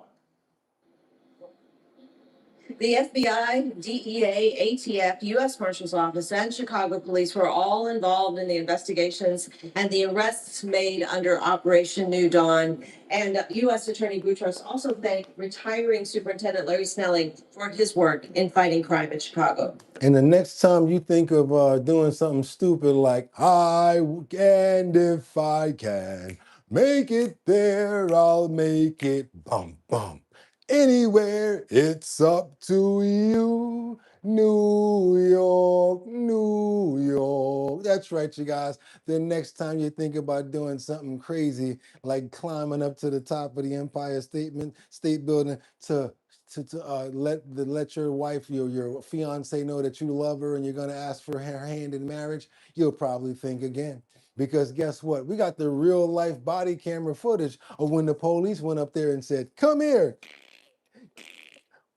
The FBI, DEA, ATF, U.S. Marshal's Office, and Chicago Police were all involved in the investigations and the arrests made under Operation New Dawn. And U.S. Attorney Boutros also thanked retiring Superintendent Larry Snelling for his work in fighting crime in Chicago. And the next time you think of doing something stupid like, and if I can make it there, I'll make it, bum, bum. Anywhere, it's up to you. New York, New York. That's right, you guys. The next time you think about doing something crazy, like climbing up to the top of the Empire State Building to let your wife, your fiance know that you love her and you're gonna ask for her hand in marriage, you'll probably think again. Because guess what? We got the real life body camera footage of when the police went up there and said, "Come here.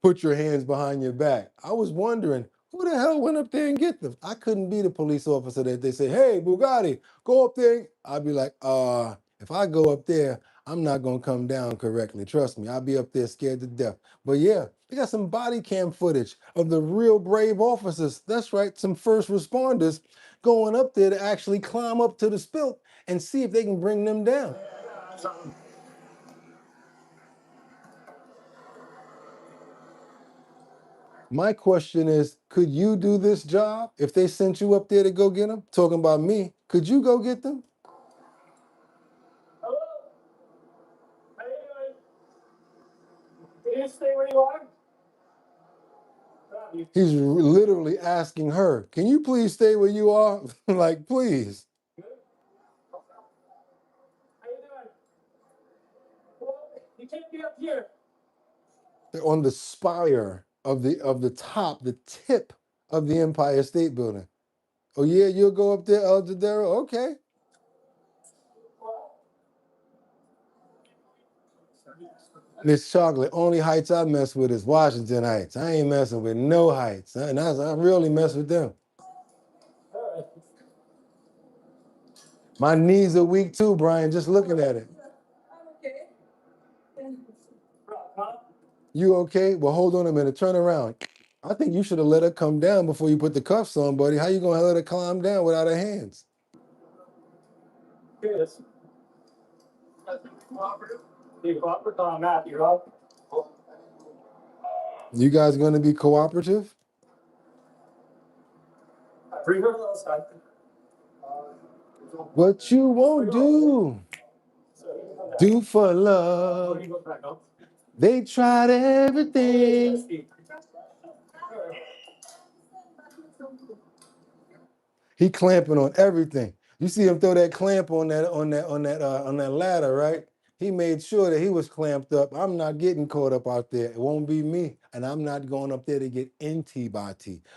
Put your hands behind your back." I was wondering, who the hell went up there and get them? I couldn't be the police officer that they say, "Hey, Boogotti, go up there." I'd be like, if I go up there, I'm not gonna come down correctly. Trust me, I'll be up there scared to death. But yeah, they got some body cam footage of the real brave officers. That's right, some first responders going up there to actually climb up to the spilt and see if they can bring them down. My question is, could you do this job if they sent you up there to go get them? Talking about me, could you go get them? Hello? How you doing? Can you stay where you are? He's literally asking her, can you please stay where you are? Like, please. How you doing? Well, you can't be up here. They're on the spire of the top, the tip of the Empire State Building. Oh yeah, you'll go up there, El Jadero? Okay. Miss Chocolate, only heights I mess with is Washington Heights. I ain't messing with no heights. And I really mess with them. My knees are weak too, Brian, just looking at it. You okay? Well, hold on a minute. Turn around. I think you should have let her come down before you put the cuffs on, buddy. How you gonna let her climb down without her hands? Here it is. You cooperative on that, you're up. You guys gonna be cooperative? What you won't do for love. They tried everything. He clamping on everything. You see him throw that clamp on that ladder, right? He made sure that he was clamped up. I'm not getting caught up out there. It won't be me. And I'm not going up there to get NT.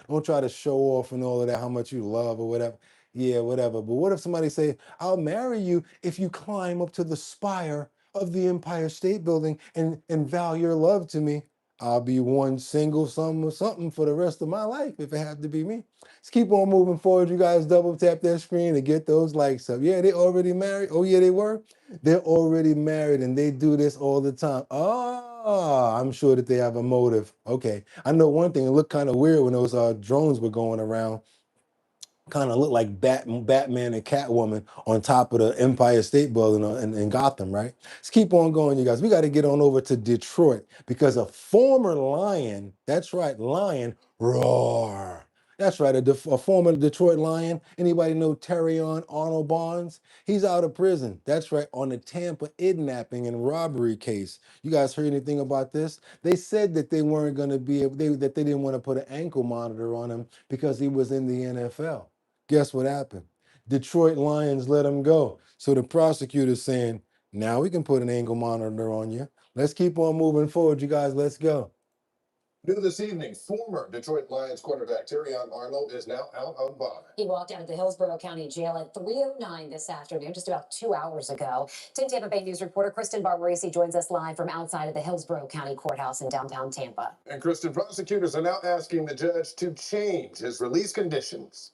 Don't try to show off and all of that, how much you love or whatever. Yeah, whatever. But what if somebody say, I'll marry you if you climb up to the spire of the Empire State Building and vow your love to me? I'll be one single something for the rest of my life if it had to be me. Let's keep on moving forward. You guys double tap that screen to get those likes up. Yeah, they already married. Oh, yeah, they were. They're already married and they do this all the time. Oh, I'm sure that they have a motive. Okay. I know one thing. It looked kind of weird when those drones were going around. Kind of looked like Batman and Catwoman on top of the Empire State Building in Gotham, right? Let's keep on going, you guys. We got to get on over to Detroit because a former Lion, that's right, Lion, roar. That's right, a former Detroit Lion. Anybody know Terrion Arnold Barnes? He's out of prison. That's right, on the Tampa kidnapping and robbery case. You guys heard anything about this? They said that they weren't going to be able, that they didn't want to put an ankle monitor on him because he was in the NFL. Guess what happened? Detroit Lions let him go. So the prosecutor's saying, now we can put an ankle monitor on you. Let's keep on moving forward, you guys. Let's go. New this evening, former Detroit Lions quarterback Terrion Arnold is now out on bond. He walked out of the Hillsborough County Jail at 3:09 this afternoon, just about 2 hours ago. 10 Tampa Bay News reporter Kristen Barbarisi joins us live from outside of the Hillsborough County Courthouse in downtown Tampa. And Kristen, prosecutors are now asking the judge to change his release conditions.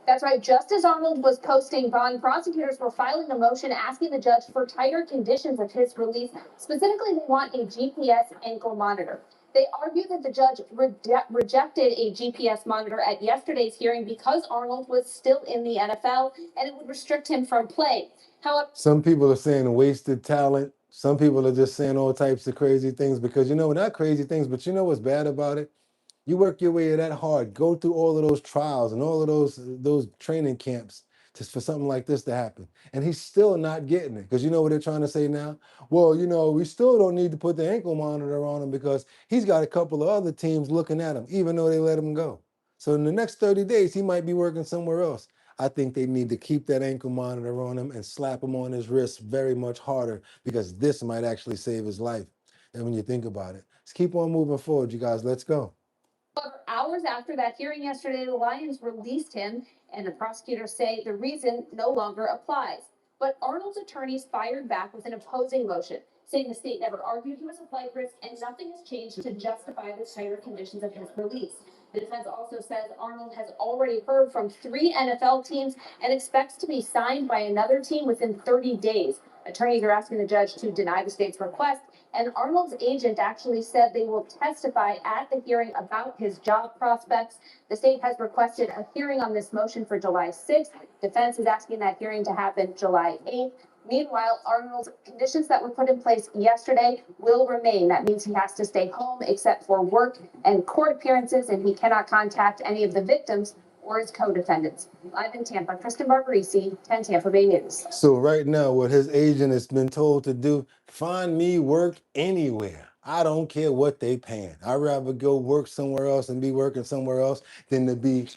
That's right. Just as Arnold was posting bond, prosecutors were filing a motion asking the judge for tighter conditions of his release. Specifically, they want a GPS ankle monitor. They argue that the judge rejected a GPS monitor at yesterday's hearing because Arnold was still in the NFL and it would restrict him from play. However, Some people are saying wasted talent. Some people are just saying all types of crazy things because, not crazy things, but you know what's bad about it? You work your way that hard, go through all of those trials and all of those training camps just for something like this to happen. And he's still not getting it. Because you know what they're trying to say now? Well, we still don't need to put the ankle monitor on him because he's got a couple of other teams looking at him, even though they let him go. So in the next 30 days, he might be working somewhere else. I think they need to keep that ankle monitor on him and slap him on his wrist very much harder because this might actually save his life. And when you think about it, let's keep on moving forward, you guys. Let's go. hours after that hearing yesterday, the Lions released him, and the prosecutors say the reason no longer applies. But Arnold's attorneys fired back with an opposing motion, saying the state never argued he was a flight risk and nothing has changed to justify the tighter conditions of his release. The defense also says Arnold has already heard from 3 NFL teams and expects to be signed by another team within 30 days. Attorneys are asking the judge to deny the state's request, and Arnold's agent actually said they will testify at the hearing about his job prospects. The state has requested a hearing on this motion for July 6th. Defense is asking that hearing to happen July 8th. Meanwhile, Arnold's conditions that were put in place yesterday will remain. That means he has to stay home except for work and court appearances, and he cannot contact any of the victims or his co-defendants. Live in Tampa, Kristen Barbarisi, 10 Tampa Bay News. So right now, what his agent has been told to do, find me work anywhere. I don't care what they paying. I'd rather go work somewhere else and be working somewhere else than to be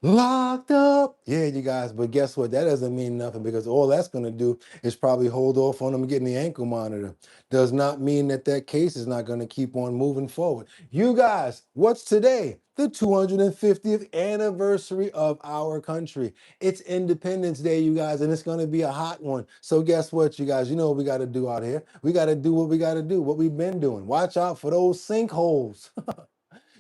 locked up. Yeah, you guys, but guess what? That doesn't mean nothing because all that's going to do is probably hold off on him getting the ankle monitor. Does not mean that case is not going to keep on moving forward. You guys, what's today? The 250th anniversary of our country. It's Independence Day, you guys, and it's going to be a hot one. So guess what, you guys? You know what we got to do out here. We got to do what we got to do, what we've been doing. Watch out for those sinkholes.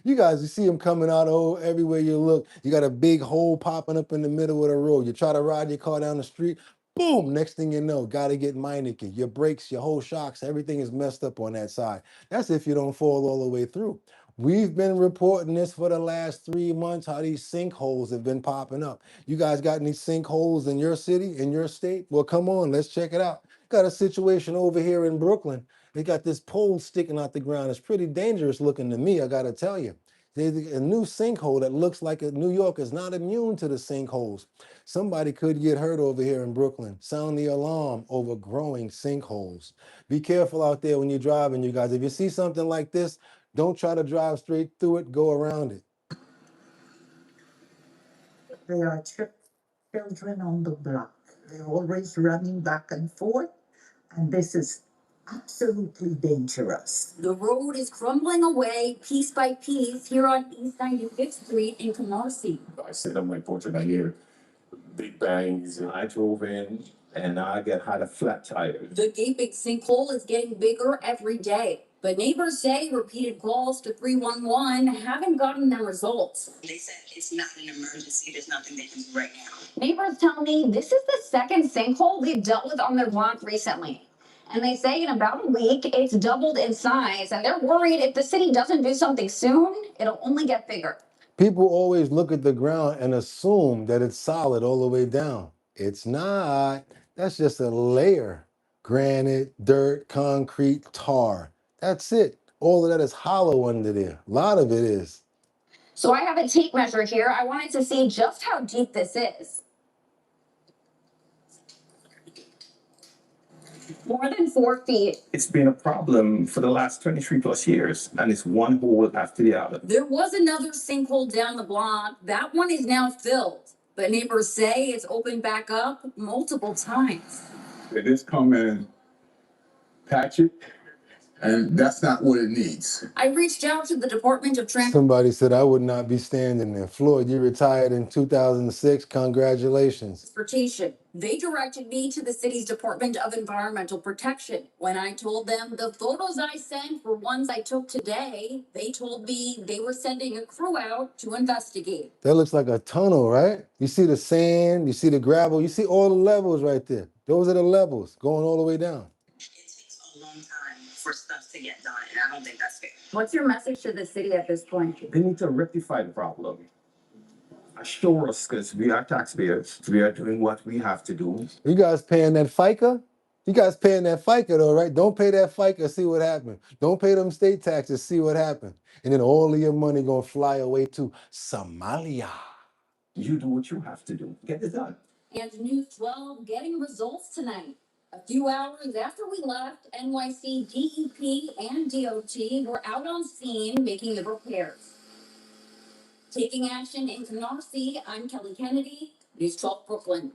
You guys, you see them coming out everywhere you look. You got a big hole popping up in the middle of the road. You try to ride your car down the street, boom, next thing you know, got to get Meineke. Your brakes, your whole shocks, everything is messed up on that side. That's if you don't fall all the way through. We've been reporting this for the last 3 months, how these sinkholes have been popping up. You guys got any sinkholes in your city, in your state? Well, come on, let's check it out. Got a situation over here in Brooklyn. They got this pole sticking out the ground. It's pretty dangerous looking to me, I gotta tell you. There's a new sinkhole that looks like New York is not immune to the sinkholes. Somebody could get hurt over here in Brooklyn. Sound the alarm over growing sinkholes. Be careful out there when you're driving, you guys. If you see something like this, don't try to drive straight through it, go around it. They are children on the block. They're always running back and forth, and this is absolutely dangerous. The road is crumbling away piece by piece here on East 95th Street in Canarsie. I sit on my porch and I hear big bangs, and I drove in and had a flat tire. The gaping sinkhole is getting bigger every day, but neighbors say repeated calls to 311 haven't gotten them results. They said it's not an emergency, there's nothing they can do right now. Neighbors tell me this is the second sinkhole they've dealt with on their block recently. And they say in about a week, it's doubled in size, and they're worried if the city doesn't do something soon, it'll only get bigger. People always look at the ground and assume that it's solid all the way down. It's not. That's just a layer. Granite, dirt, concrete, tar. That's it. All of that is hollow under there. A lot of it is. So I have a tape measure here. I wanted to see just how deep this is. More than 4 feet. It's been a problem for the last 23 plus years, and it's one hole after the other. There was another sinkhole down the block. That one is now filled, but neighbors say it's opened back up multiple times. They just come and patch it, and that's not what it needs. I reached out to the Department of Transportation. Somebody said I would not be standing there. Floyd, you retired in 2006. Congratulations. They directed me to the city's Department of Environmental Protection. When I told them the photos I sent were ones I took today, they told me they were sending a crew out to investigate. That looks like a tunnel, right? You see the sand, you see the gravel, you see all the levels right there. Those are the levels going all the way down. A long time for stuff to get done, and I don't think that's fair. What's your message to the city at this point? They need to rectify the problem. Assure us, because we are taxpayers. We are doing what we have to do. You guys paying that FICA? You guys paying that FICA though, right? Don't pay that FICA, see what happens. Don't pay them state taxes, see what happens. And then all of your money gonna fly away to Somalia. You do what you have to do. Get it done. And News 12 getting results tonight. A few hours after we left, NYC DEP and DOT were out on scene making the repairs. Taking action in Canarsie, I'm Kelly Kennedy, News 12 Brooklyn.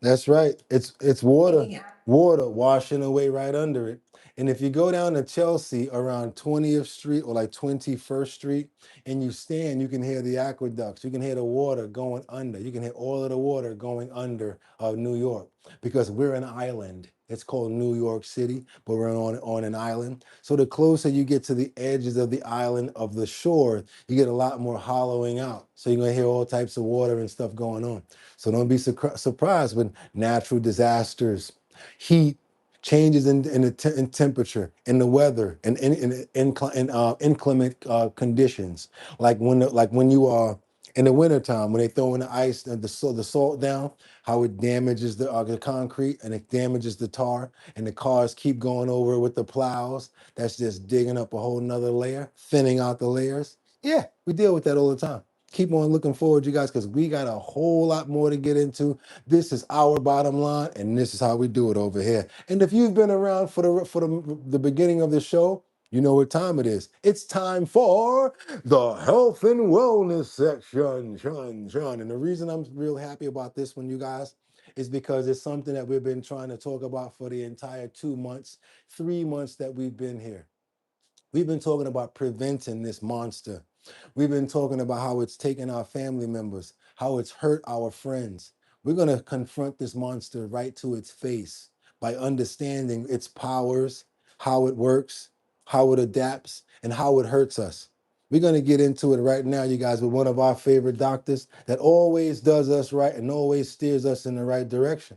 That's right. It's water, water washing away right under it. And if you go down to Chelsea around 20th Street or like 21st Street and you stand, you can hear the aqueducts. You can hear the water going under. You can hear all of the water going under New York because we're an island. It's called New York City, but we're on an island. So the closer you get to the edges of the island of the shore, you get a lot more hollowing out. So you're gonna hear all types of water and stuff going on. So don't be surprised when natural disasters, heat, changes in temperature, in the weather, and in inclement conditions, like when you are in the wintertime when they throw in the ice and the salt down, how it damages the concrete and it damages the tar, and the cars keep going over it with the plows. That's just digging up a whole nother layer, thinning out the layers. Yeah, we deal with that all the time. Keep on looking forward, you guys, because we got a whole lot more to get into. This is our bottom line, and this is how we do it over here. And if you've been around for the beginning of the show, you know what time it is. It's time for the health and wellness section. And the reason I'm real happy about this one, you guys, is because it's something that we've been trying to talk about for the entire 2 months, 3 months that we've been here. We've been talking about preventing this monster. We've been talking about how it's taken our family members, how it's hurt our friends. We're going to confront this monster right to its face by understanding its powers, how it works, how it adapts, and how it hurts us. We're going to get into it right now, you guys, with one of our favorite doctors that always does us right and always steers us in the right direction.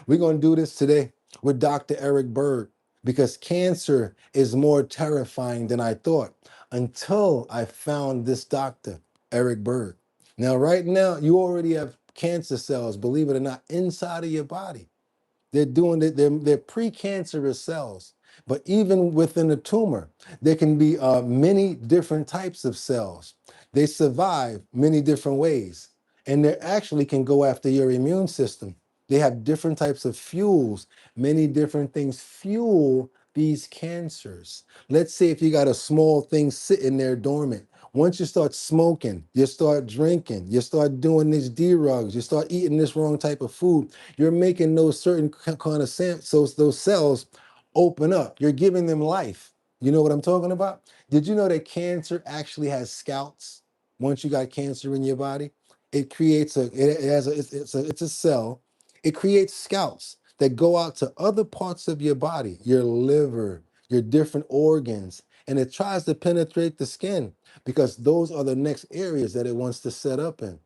We're going to do this today with Dr. Eric Berg, because cancer is more terrifying than I thought until I found this doctor, Eric Berg. Now, right now, you already have cancer cells, believe it or not, inside of your body. They're doing it, they're precancerous cells. But even within a tumor, there can be many different types of cells. They survive many different ways, and they actually can go after your immune system. They have different types of fuels. Many different things fuel these cancers. Let's say if you got a small thing sitting there dormant, Once you start smoking, you start drinking, you start doing these D-rugs, you start eating this wrong type of food, you're making those certain kind of so those cells open up. You're giving them life. You know what I'm talking about? Did you know that cancer actually has scouts? Once you got cancer in your body, it creates it's a cell. It creates scouts that go out to other parts of your body, your liver, your different organs, and it tries to penetrate the skin because those are the next areas that it wants to set up in.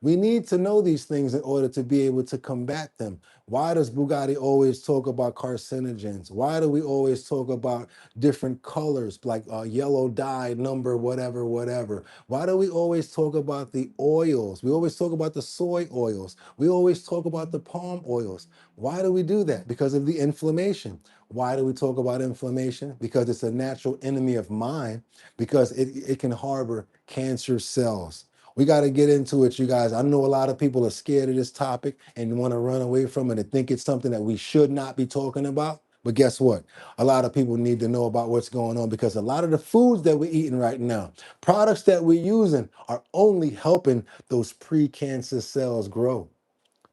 We need to know these things in order to be able to combat them. Why does Boogotti always talk about carcinogens? Why do we always talk about different colors like yellow dye, number, whatever, whatever? Why do we always talk about the oils? We always talk about the soy oils. We always talk about the palm oils. Why do we do that? Because of the inflammation. Why do we talk about inflammation? Because it's a natural enemy of mine, because it can harbor cancer cells. We got to get into it, you guys. I know a lot of people are scared of this topic and want to run away from it and think it's something that we should not be talking about. But guess what? A lot of people need to know about what's going on because a lot of the foods that we're eating right now, products that we're using, are only helping those pre-cancer cells grow.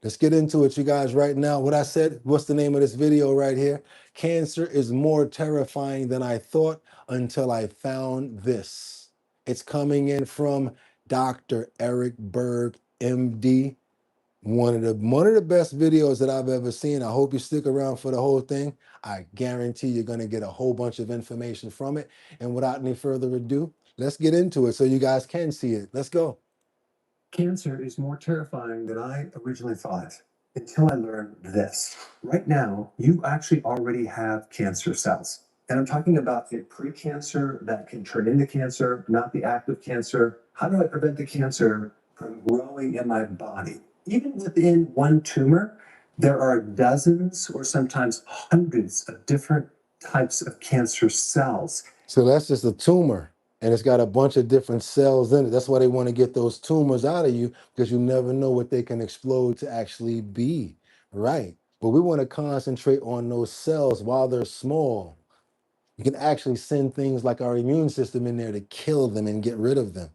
Let's get into it, you guys, right now. What I said, what's the name of this video right here? Cancer is more terrifying than I thought until I found this. It's coming in from Dr. Eric Berg, MD. One of the best videos that I've ever seen. I hope you stick around for the whole thing. I guarantee you're going to get a whole bunch of information from it. And without any further ado, let's get into it so you guys can see it. Let's go. Cancer is more terrifying than I originally thought until I learned this. Right now, you actually already have cancer cells. And I'm talking about the pre-cancer that can turn into cancer, not the active cancer. How do I prevent the cancer from growing in my body? Even within one tumor, there are dozens or sometimes hundreds of different types of cancer cells. So that's just a tumor, and it's got a bunch of different cells in it. That's why they want to get those tumors out of you, because you never know what they can explode to actually be, right? But we want to concentrate on those cells while they're small. You can actually send things like our immune system in there to kill them and get rid of them.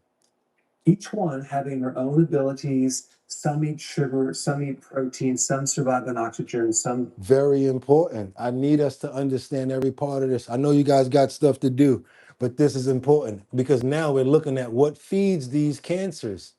Each one having their own abilities. Some eat sugar, some eat protein, some survive on oxygen, some... Very important. I need us to understand every part of this. I know you guys got stuff to do, but this is important because now we're looking at what feeds these cancers.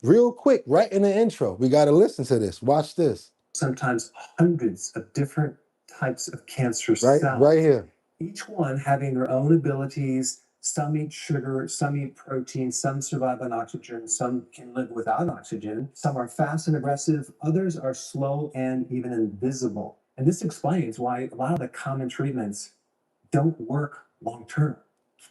Real quick, right in the intro, we got to listen to this. Watch this. Sometimes hundreds of different types of cancer cells. Right here. Each one having their own abilities. Some eat sugar, some eat protein, some survive on oxygen, some can live without oxygen. Some are fast and aggressive, others are slow and even invisible. And this explains why a lot of the common treatments don't work long term.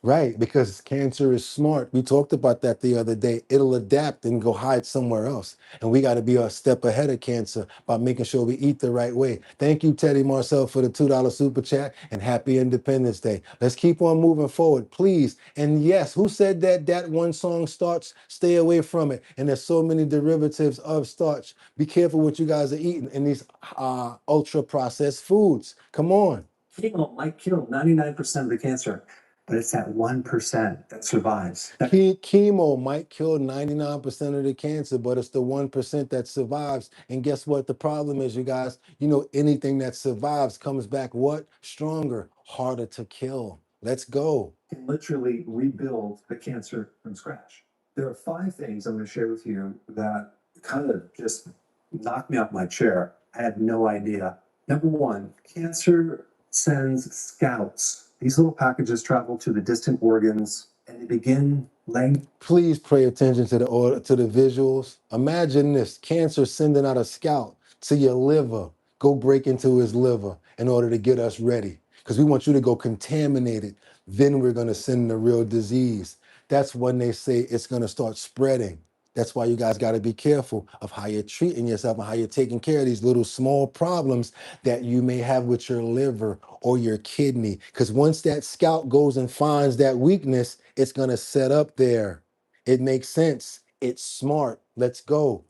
Right, because cancer is smart. We talked about that the other day. It'll adapt and go hide somewhere else. And we got to be a step ahead of cancer by making sure we eat the right way. Thank you, Teddy Marcel, for the $2 super chat, and happy Independence Day. Let's keep on moving forward, please. And yes, who said that one song starch? Stay away from it. And there's so many derivatives of starch. Be careful what you guys are eating in these ultra processed foods. Come on. Chemo might kill 99% of the cancer, but it's that 1% that survives. Chemo might kill 99% of the cancer, but it's the 1% that survives. And guess what? The problem is, you guys, you know, anything that survives comes back what? Stronger, harder to kill. Let's go. And literally rebuild the cancer from scratch. There are 5 things I'm going to share with you that kind of just knocked me off my chair. I had no idea. Number 1, cancer sends scouts. These little packages travel to the distant organs and they begin laying. Please pay attention to the visuals. Imagine this: cancer sending out a scout to your liver. Go break into his liver in order to get us ready, because we want you to go contaminate it. Then we're going to send the real disease. That's when they say it's going to start spreading. That's why you guys got to be careful of how you're treating yourself and how you're taking care of these little small problems that you may have with your liver or your kidney. Because once that scout goes and finds that weakness, it's going to set up there. It makes sense. It's smart. Let's go.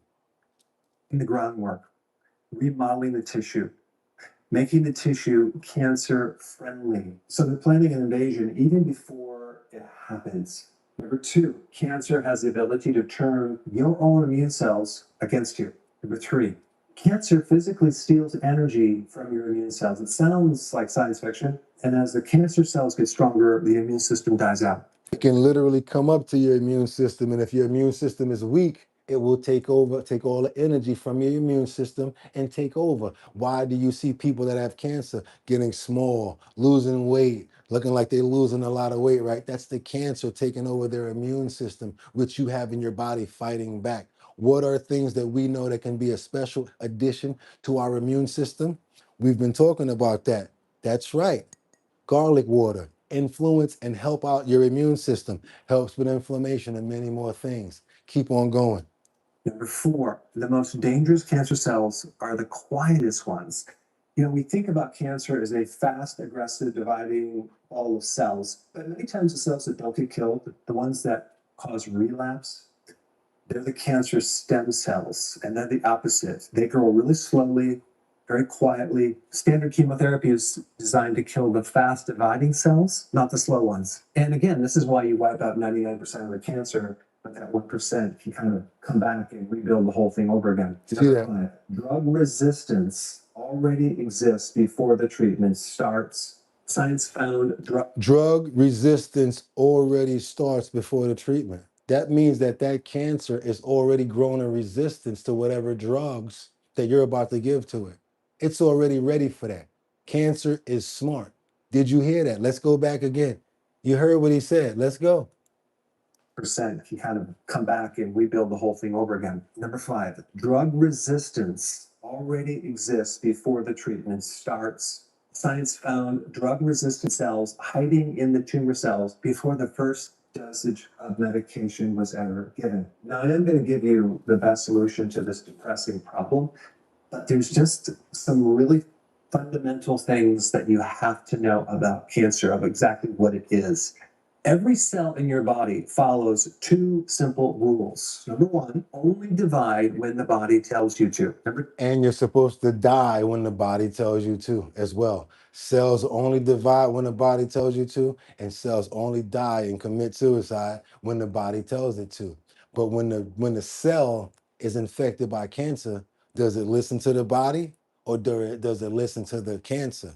In the groundwork, remodeling the tissue, making the tissue cancer friendly. So they're planning an invasion even before it happens. Number two, cancer has the ability to turn your own immune cells against you. Number three, cancer physically steals energy from your immune cells. It sounds like science fiction. And as the cancer cells get stronger, the immune system dies out. It can literally come up to your immune system, and if your immune system is weak, it will take over, take all the energy from your immune system and take over. Why do you see people that have cancer getting small, losing weight, looking like they're losing a lot of weight, right? That's the cancer taking over their immune system, which you have in your body fighting back. What are things that we know that can be a special addition to our immune system? We've been talking about that. That's right. Garlic water, influence and help out your immune system, helps with inflammation and many more things. Keep on going. Number four, the most dangerous cancer cells are the quietest ones. You know, we think about cancer as a fast, aggressive, dividing ball of cells, but many times the cells that don't get killed, the ones that cause relapse, they're the cancer stem cells, and they're the opposite. They grow really slowly, very quietly. Standard chemotherapy is designed to kill the fast dividing cells, not the slow ones. And again, this is why you wipe out 99% of the cancer, but that 1% can kind of come back and rebuild the whole thing over again. See that? Drug resistance already exists before the treatment starts. Science found Drug resistance already starts before the treatment. That means that that cancer is already growing a resistance to whatever drugs that you're about to give to it. It's already ready for that. Cancer is smart. Did you hear that? Let's go back again. You heard what he said. Let's go. Percent can kind of come back and rebuild the whole thing over again. Number five, drug resistance already exists before the treatment starts. Science found drug resistant cells hiding in the tumor cells before the first dosage of medication was ever given. Now, I am going to give you the best solution to this depressing problem, but there's just some really fundamental things that you have to know about cancer, of exactly what it is. Every cell in your body follows two simple rules. Number one, only divide when the body tells you to. And you're supposed to die when the body tells you to as well. Cells only divide when the body tells you to, and cells only die and commit suicide when the body tells it to. But when the cell is infected by cancer, does it listen to the body or does it listen to the cancer?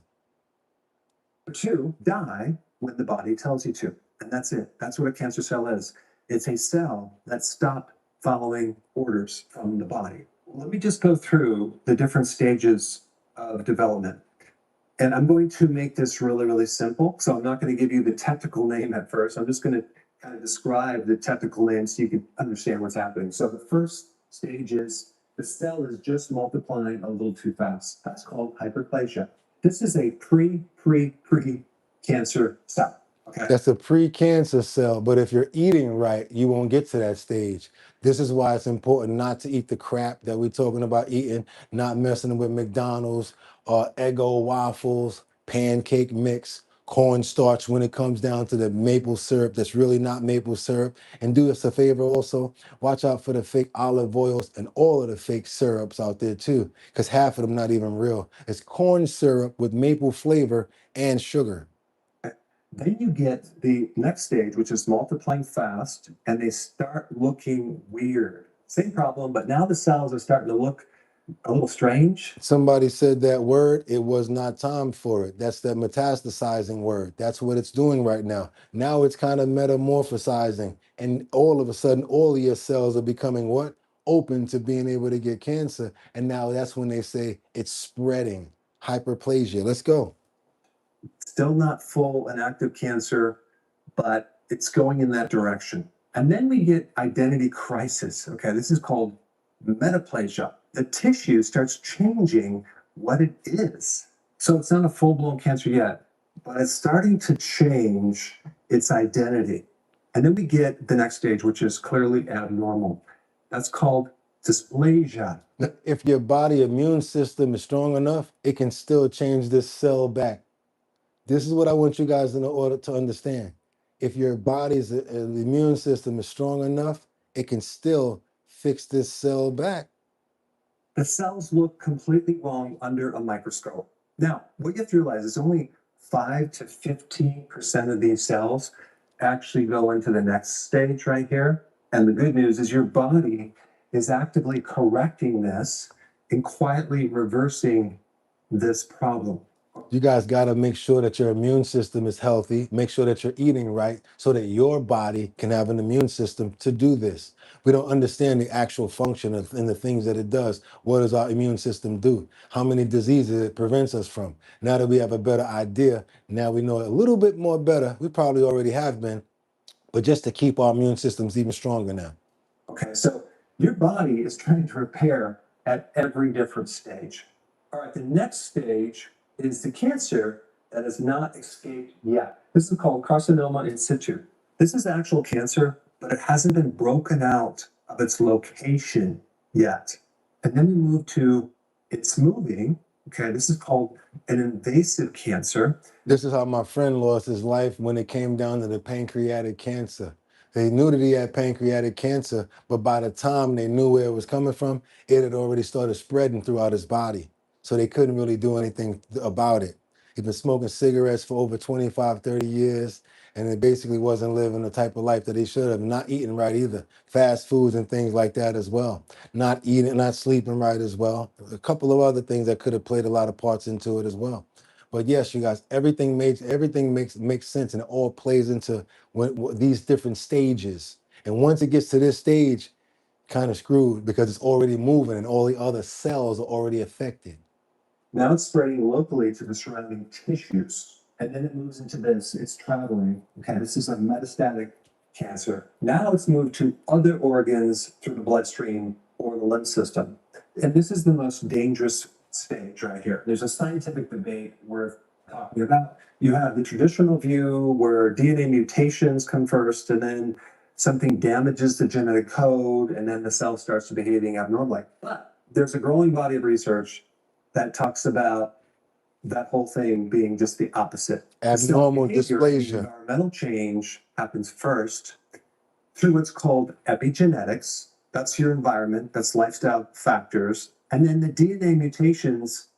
Number two, die when the body tells you to. And that's it. That's what a cancer cell is. It's a cell that stopped following orders from the body. Let me just go through the different stages of development. And I'm going to make this really, really simple. So I'm not going to give you the technical name at first. I'm just going to kind of describe the technical name so you can understand what's happening. So the first stage is the cell is just multiplying a little too fast. That's called hyperplasia. This is a pre-cancer cell. Okay. That's a pre-cancer cell, but if you're eating right, you won't get to that stage. This is why it's important not to eat the crap that we're talking about eating, not messing with McDonald's, Eggo waffles, pancake mix, cornstarch when it comes down to the maple syrup that's really not maple syrup. And do us a favor also, watch out for the fake olive oils and all of the fake syrups out there too, because half of them not even real. It's corn syrup with maple flavor and sugar. Then you get the next stage, which is multiplying fast, and they start looking weird. Same problem, but now the cells are starting to look a little strange. Somebody said that word, it was not time for it. That's that metastasizing word. That's what it's doing right now. Now it's kind of metamorphosizing, and all of a sudden, all of your cells are becoming what? Open to being able to get cancer. And now that's when they say it's spreading. Hyperplasia. Let's go. Still not full and active cancer, but it's going in that direction. And then we get identity crisis. Okay, this is called metaplasia. The tissue starts changing what it is. So it's not a full-blown cancer yet, but it's starting to change its identity. And then we get the next stage, which is clearly abnormal. That's called dysplasia. If your body immune system is strong enough, it can still change this cell back. This is what I want you guys in order to understand. If your body's immune system is strong enough, it can still fix this cell back. The cells look completely wrong under a microscope. Now, what you have to realize is only 5 to 15% of these cells actually go into the next stage right here. And the good news is your body is actively correcting this and quietly reversing this problem. You guys got to make sure that your immune system is healthy. Make sure that you're eating right so that your body can have an immune system to do this. We don't understand the actual function of and the things that it does. What does our immune system do? How many diseases it prevents us from? Now that we have a better idea, now we know a little bit more better. We probably already have been, but just to keep our immune systems even stronger now. Okay, so your body is trying to repair at every different stage. All right, the next stage is the cancer that has not escaped yet. This is called carcinoma in situ. This is actual cancer, but it hasn't been broken out of its location yet. And then we move to it's moving. Okay, this is called an invasive cancer. This is how my friend lost his life when it came down to the pancreatic cancer. They knew that he had pancreatic cancer, but by the time they knew where it was coming from, it had already started spreading throughout his body. So they couldn't really do anything about it. He'd been smoking cigarettes for over 25, 30 years, and it basically wasn't living the type of life that he should have. Not eating right either. Fast foods and things like that as well. Not eating, not sleeping right as well. A couple of other things that could have played a lot of parts into it as well. But yes, you guys, everything makes sense, and it all plays into these different stages. And once it gets to this stage, kind of screwed because it's already moving and all the other cells are already affected. Now it's spreading locally to the surrounding tissues. And then it moves into this, it's traveling. Okay, this is a metastatic cancer. Now it's moved to other organs through the bloodstream or the lymph system. And this is the most dangerous stage right here. There's a scientific debate worth talking about. You have the traditional view where DNA mutations come first, and then something damages the genetic code, and then the cell starts behaving abnormally. But there's a growing body of research that talks about that whole thing being just the opposite. Abnormal Behavior, dysplasia. environmental change happens first through what's called epigenetics. That's your environment, that's lifestyle factors. And then the DNA mutations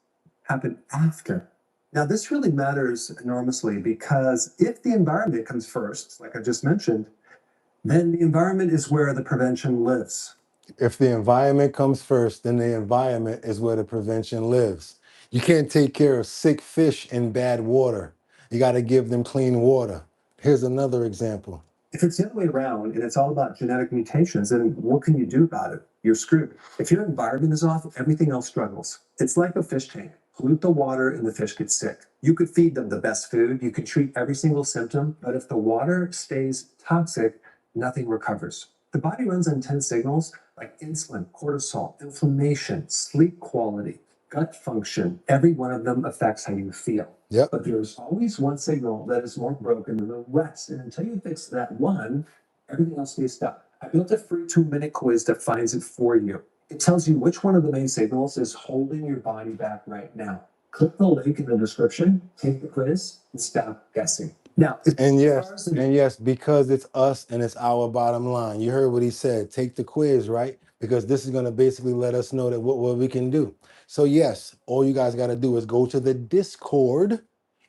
happen after. Now, this really matters enormously because if the environment comes first, like I just mentioned, then the environment is where the prevention lives. If the environment comes first, then the environment is where the prevention lives. You can't take care of sick fish in bad water. You got to give them clean water. Here's another example. If it's the other way around and it's all about genetic mutations, then what can you do about it? You're screwed. If your environment is off, everything else struggles. It's like a fish tank. Pollute the water and the fish get sick. You could feed them the best food, you could treat every single symptom, but if the water stays toxic, nothing recovers. The body runs on 10 signals like insulin, cortisol, inflammation, sleep quality, gut function. Every one of them affects how you feel. Yep. But there's always one signal that is more broken than the rest. And until you fix that one, everything else stays stuck. I built a free 2-minute quiz that finds it for you. It tells you which one of the main signals is holding your body back right now. Click the link in the description, take the quiz, and stop guessing. Now, And yes, because it's us and it's our bottom line. You heard what he said. Take the quiz, right? Because this is going to basically let us know that what we can do. So yes, all you guys got to do is go to the Discord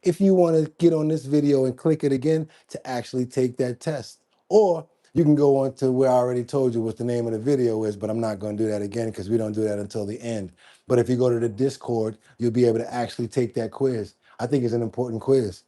if you want to get on this video and click it again to actually take that test. Or you can go on to where I already told you what the name of the video is, but I'm not going to do that again because we don't do that until the end. But if you go to the Discord, you'll be able to actually take that quiz. I think it's an important quiz.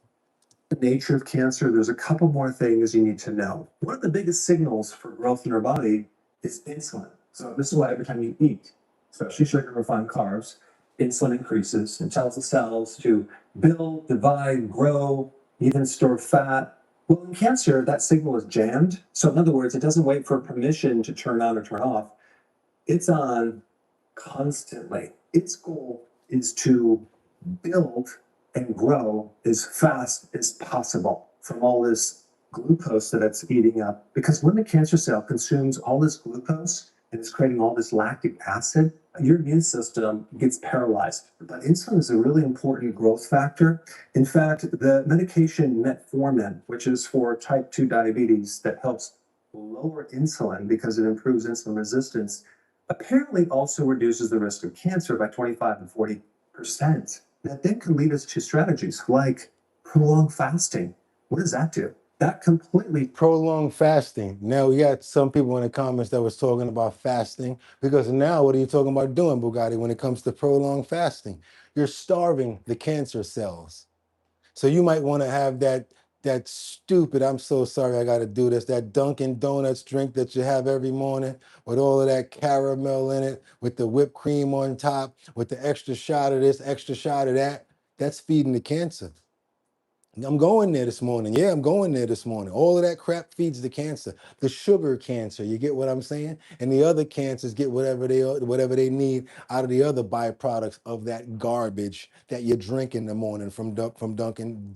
The nature of cancer, there's a couple more things you need to know. One of the biggest signals for growth in our body is insulin. So this is why every time you eat, especially sugar refined carbs, insulin increases and tells the cells to build, divide, grow, even store fat. Well, in cancer, that signal is jammed. So in other words, it doesn't wait for permission to turn on or turn off. It's on constantly. Its goal is to build and grow as fast as possible from all this glucose that it's eating up. Because when the cancer cell consumes all this glucose and it's creating all this lactic acid, your immune system gets paralyzed. But insulin is a really important growth factor. In fact, the medication metformin, which is for type 2 diabetes that helps lower insulin because it improves insulin resistance, apparently also reduces the risk of cancer by 25 to 40%. That then can lead us to strategies like prolonged fasting. What does that do? That completely prolonged fasting. Now we got some people in the comments that was talking about fasting, because now what are you talking about doing, Boogotti, when it comes to prolonged fasting? You're starving the cancer cells. So you might want to have that stupid, I'm so sorry I got to do this, that Dunkin' Donuts drink that you have every morning with all of that caramel in it, with the whipped cream on top, with the extra shot of this, extra shot of that. That's feeding the cancer. I'm going there this morning. Yeah, I'm going there this morning. All of that crap feeds the cancer, the sugar cancer. You get what I'm saying? And the other cancers get whatever they need out of the other byproducts of that garbage that you drink in the morning from Dunkin'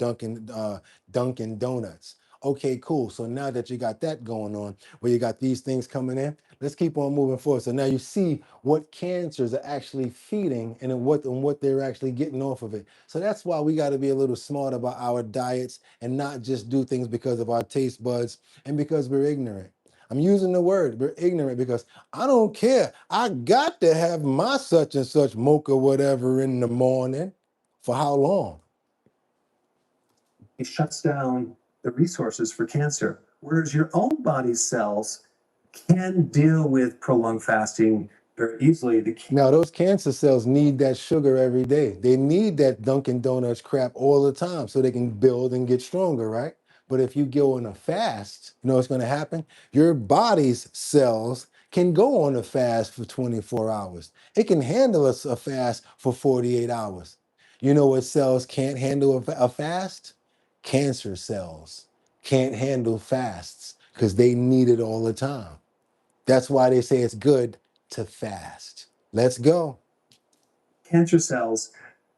Donuts. Okay, cool. So now that you got that going on, where you got these things coming in, let's keep on moving forward. So now you see what cancers are actually feeding and what they're actually getting off of it. So that's why we got to be a little smart about our diets and not just do things because of our taste buds and because we're ignorant. I'm using the word, we're ignorant, because I don't care. I got to have my such and such mocha whatever in the morning. For how long? it shuts down the resources for cancer, whereas your own body's cells can deal with prolonged fasting very easily. Now, those cancer cells need that sugar every day. They need that Dunkin' Donuts crap all the time so they can build and get stronger, right? But if you go on a fast, you know what's going to happen? Your body's cells can go on a fast for 24 hours. It can handle a fast for 48 hours. You know what cells can't handle a fast? Cancer cells can't handle fasts because they need it all the time. That's why they say it's good to fast. Let's go. Cancer cells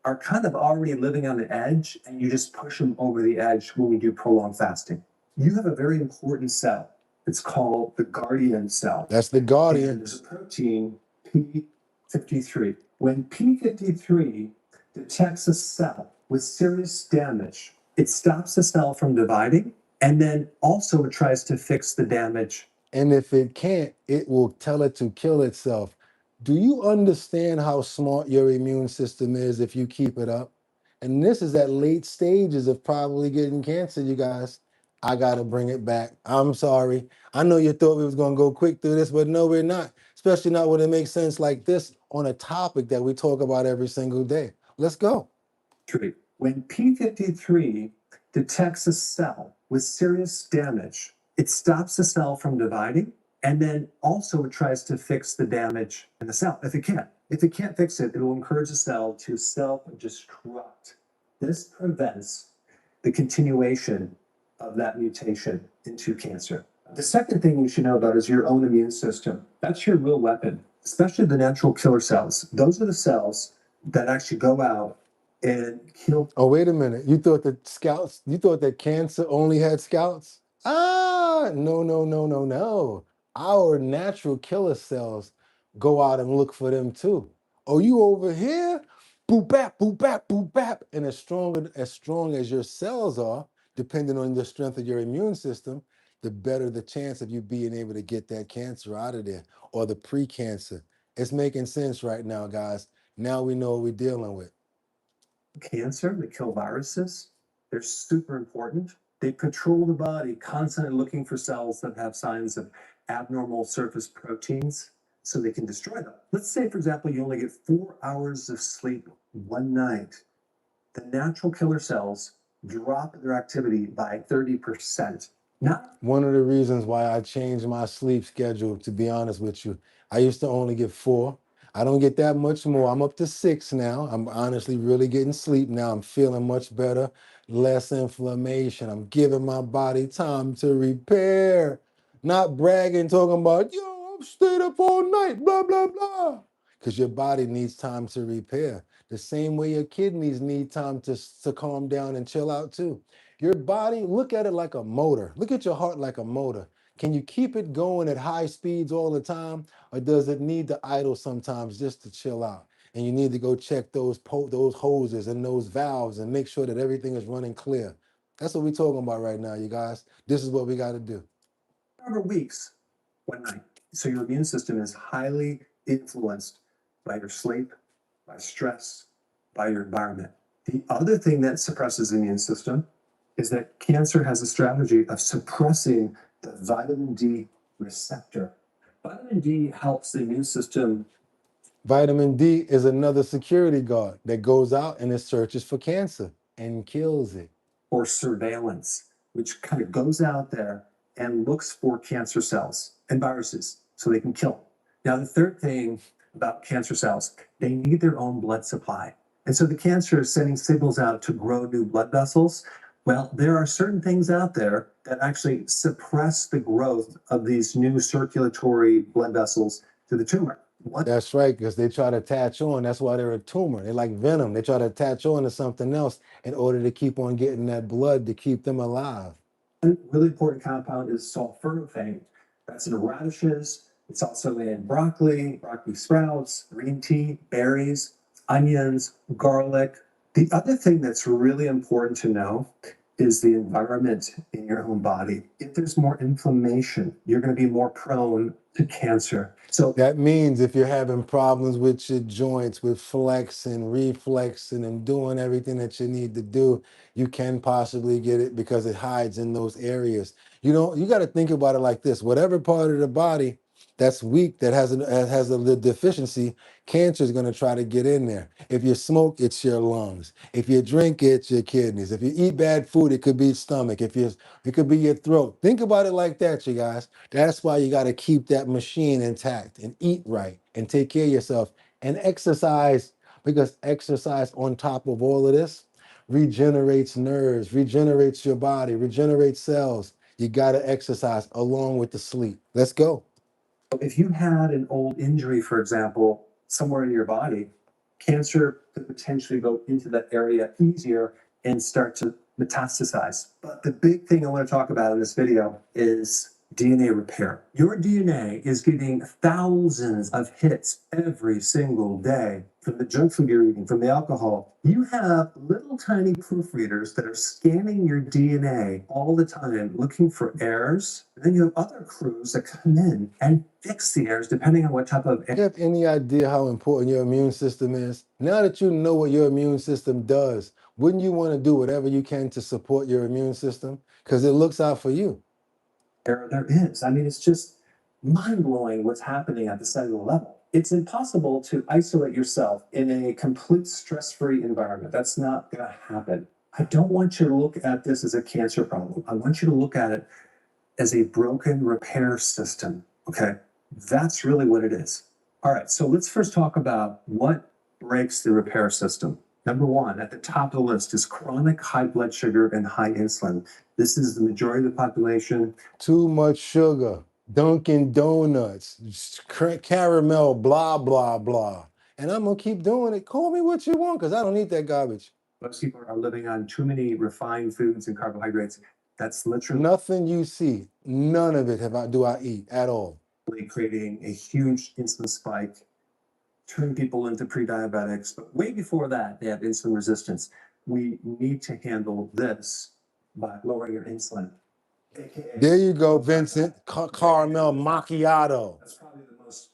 are kind of already living on the edge, and you just push them over the edge when we do prolonged fasting. You have a very important cell. It's called the guardian cell. That's the guardian. And there's a protein, P53. When P53 detects a cell with serious damage, it stops the cell from dividing, and then also it tries to fix the damage. And if it can't, it will tell it to kill itself. Do you understand how smart your immune system is if you keep it up? And this is at late stages of probably getting cancer, you guys. I got to bring it back. I'm sorry. I know you thought we was going to go quick through this, but no, we're not. Especially not when it makes sense like this on a topic that we talk about every single day. Let's go. When P53 detects a cell with serious damage, it stops the cell from dividing, and then also it tries to fix the damage in the cell. If it can't fix it, it will encourage the cell to self-destruct. This prevents the continuation of that mutation into cancer. The second thing you should know about is your own immune system. That's your real weapon, especially the natural killer cells. Those are the cells that actually go out and kill. Oh, wait a minute. You thought that cancer only had scouts? Ah, no, no, no, no, no. Our natural killer cells go out and look for them too. Oh, you over here? Boop bap, boop bap, boop bap. And as strong as your cells are, depending on the strength of your immune system, the better the chance of you being able to get that cancer out of there or the pre-cancer. It's making sense right now, guys. Now we know what we're dealing with. Cancer, they kill viruses. They're super important. They control the body, constantly looking for cells that have signs of abnormal surface proteins so they can destroy them. Let's say, for example, you only get 4 hours of sleep one night. The natural killer cells drop their activity by 30%. One of the reasons why I changed my sleep schedule, to be honest with you, I used to only get 4. I don't get that much more. I'm up to 6 now. I'm honestly really getting sleep now. I'm feeling much better, less inflammation. I'm giving my body time to repair. Not bragging, talking about, yo, I've stayed up all night, blah, blah, blah. Because your body needs time to repair. The same way your kidneys need time to calm down and chill out too. Your body, look at it like a motor. Look at your heart like a motor. Can you keep it going at high speeds all the time? Or does it need to idle sometimes just to chill out? And you need to go check those hoses and those valves and make sure that everything is running clear. That's what we're talking about right now, you guys. This is what we got to do. Over weeks, one night. So your immune system is highly influenced by your sleep, by stress, by your environment. The other thing that suppresses the immune system is that cancer has a strategy of suppressing the vitamin D receptor. Vitamin D helps the immune system. Vitamin D is another security guard that goes out and it searches for cancer and kills it. Or surveillance, which kind of goes out there and looks for cancer cells and viruses so they can kill them. Now, the third thing about cancer cells, they need their own blood supply. And so the cancer is sending signals out to grow new blood vessels. Well, there are certain things out there that actually suppress the growth of these new circulatory blood vessels to the tumor. That's right, because they try to attach on. That's why they're a tumor. They're like venom. They try to attach on to something else in order to keep on getting that blood to keep them alive. One really important compound is sulforaphane. That's in radishes. It's also in broccoli, broccoli sprouts, green tea, berries, onions, garlic. The other thing that's really important to know is the environment in your own body. If there's more inflammation, you're going to be more prone to cancer. So that means if you're having problems with your joints, with flexing, reflexing, and doing everything that you need to do, you can possibly get it because it hides in those areas. You got to think about it like this. Whatever part of the body that's weak, that has a deficiency, cancer is going to try to get in there. If you smoke, it's your lungs. If you drink, it's your kidneys. If you eat bad food, it could be stomach. It could be your throat. Think about it like that, you guys. That's why you got to keep that machine intact and eat right and take care of yourself and exercise, because exercise on top of all of this regenerates nerves, regenerates your body, regenerates cells. You got to exercise along with the sleep. Let's go. If you had an old injury, for example, somewhere in your body, cancer could potentially go into that area easier and start to metastasize. But the big thing I want to talk about in this video is DNA repair. Your DNA is getting thousands of hits every single day from the junk food you're eating, from the alcohol. You have little tiny proofreaders that are scanning your DNA all the time, looking for errors. And then you have other crews that come in and fix the errors depending on what type of. Do you have any idea how important your immune system is? Now that you know what your immune system does, wouldn't you want to do whatever you can to support your immune system? Because it looks out for you. There is. I mean, it's just mind-blowing what's happening at the cellular level. It's impossible to isolate yourself in a complete stress-free environment. That's not going to happen. I don't want you to look at this as a cancer problem. I want you to look at it as a broken repair system, okay? That's really what it is. All right, so let's first talk about what breaks the repair system. Number one, at the top of the list is chronic high blood sugar and high insulin. This is the majority of the population. Too much sugar, Dunkin' Donuts, caramel, blah, blah, blah. And I'm going to keep doing it. Call me what you want, because I don't eat that garbage. Most people are living on too many refined foods and carbohydrates. That's literally nothing you see. None of it do I eat at all. Creating a huge insulin spike, turning people into pre-diabetics. But way before that, they have insulin resistance. We need to handle this by lowering your insulin. There you go, Vincent. Caramel macchiato. That's probably the most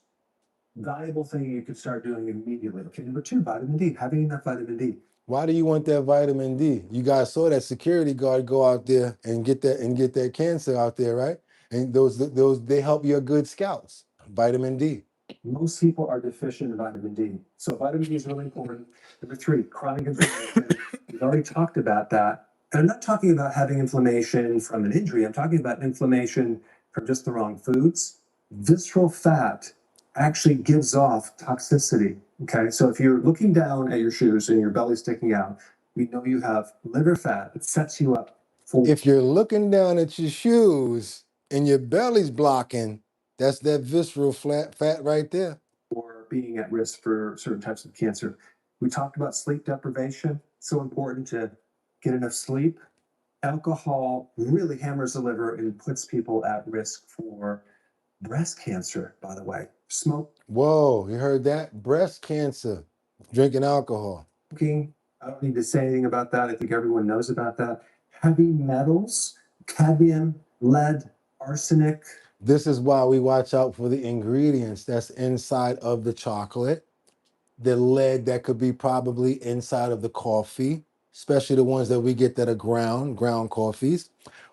valuable thing you could start doing immediately. Okay, number two, vitamin D. Having enough vitamin D. Why do you want that vitamin D? You guys saw that security guard go out there and get that cancer out there, right? And those they help your good scouts. Vitamin D. Most people are deficient in vitamin D. So vitamin D is really important. Number three, chronic inflammation. We've already talked about that. And I'm not talking about having inflammation from an injury. I'm talking about inflammation from just the wrong foods. Visceral fat actually gives off toxicity. Okay, so if you're looking down at your shoes and your belly sticking out, we know you have liver fat. It sets you up for. If you're looking down at your shoes and your belly's blocking, that's that visceral fat right there. Or being at risk for certain types of cancer. We talked about sleep deprivation. So important to get enough sleep. Alcohol really hammers the liver and puts people at risk for breast cancer, by the way. Smoke. Whoa, you heard that? Breast cancer, drinking alcohol. Smoking. I don't need to say anything about that. I think everyone knows about that. Heavy metals, cadmium, lead, arsenic. This is why we watch out for the ingredients that's inside of the chocolate, the lead that could be probably inside of the coffee, especially the ones that we get that are ground coffees.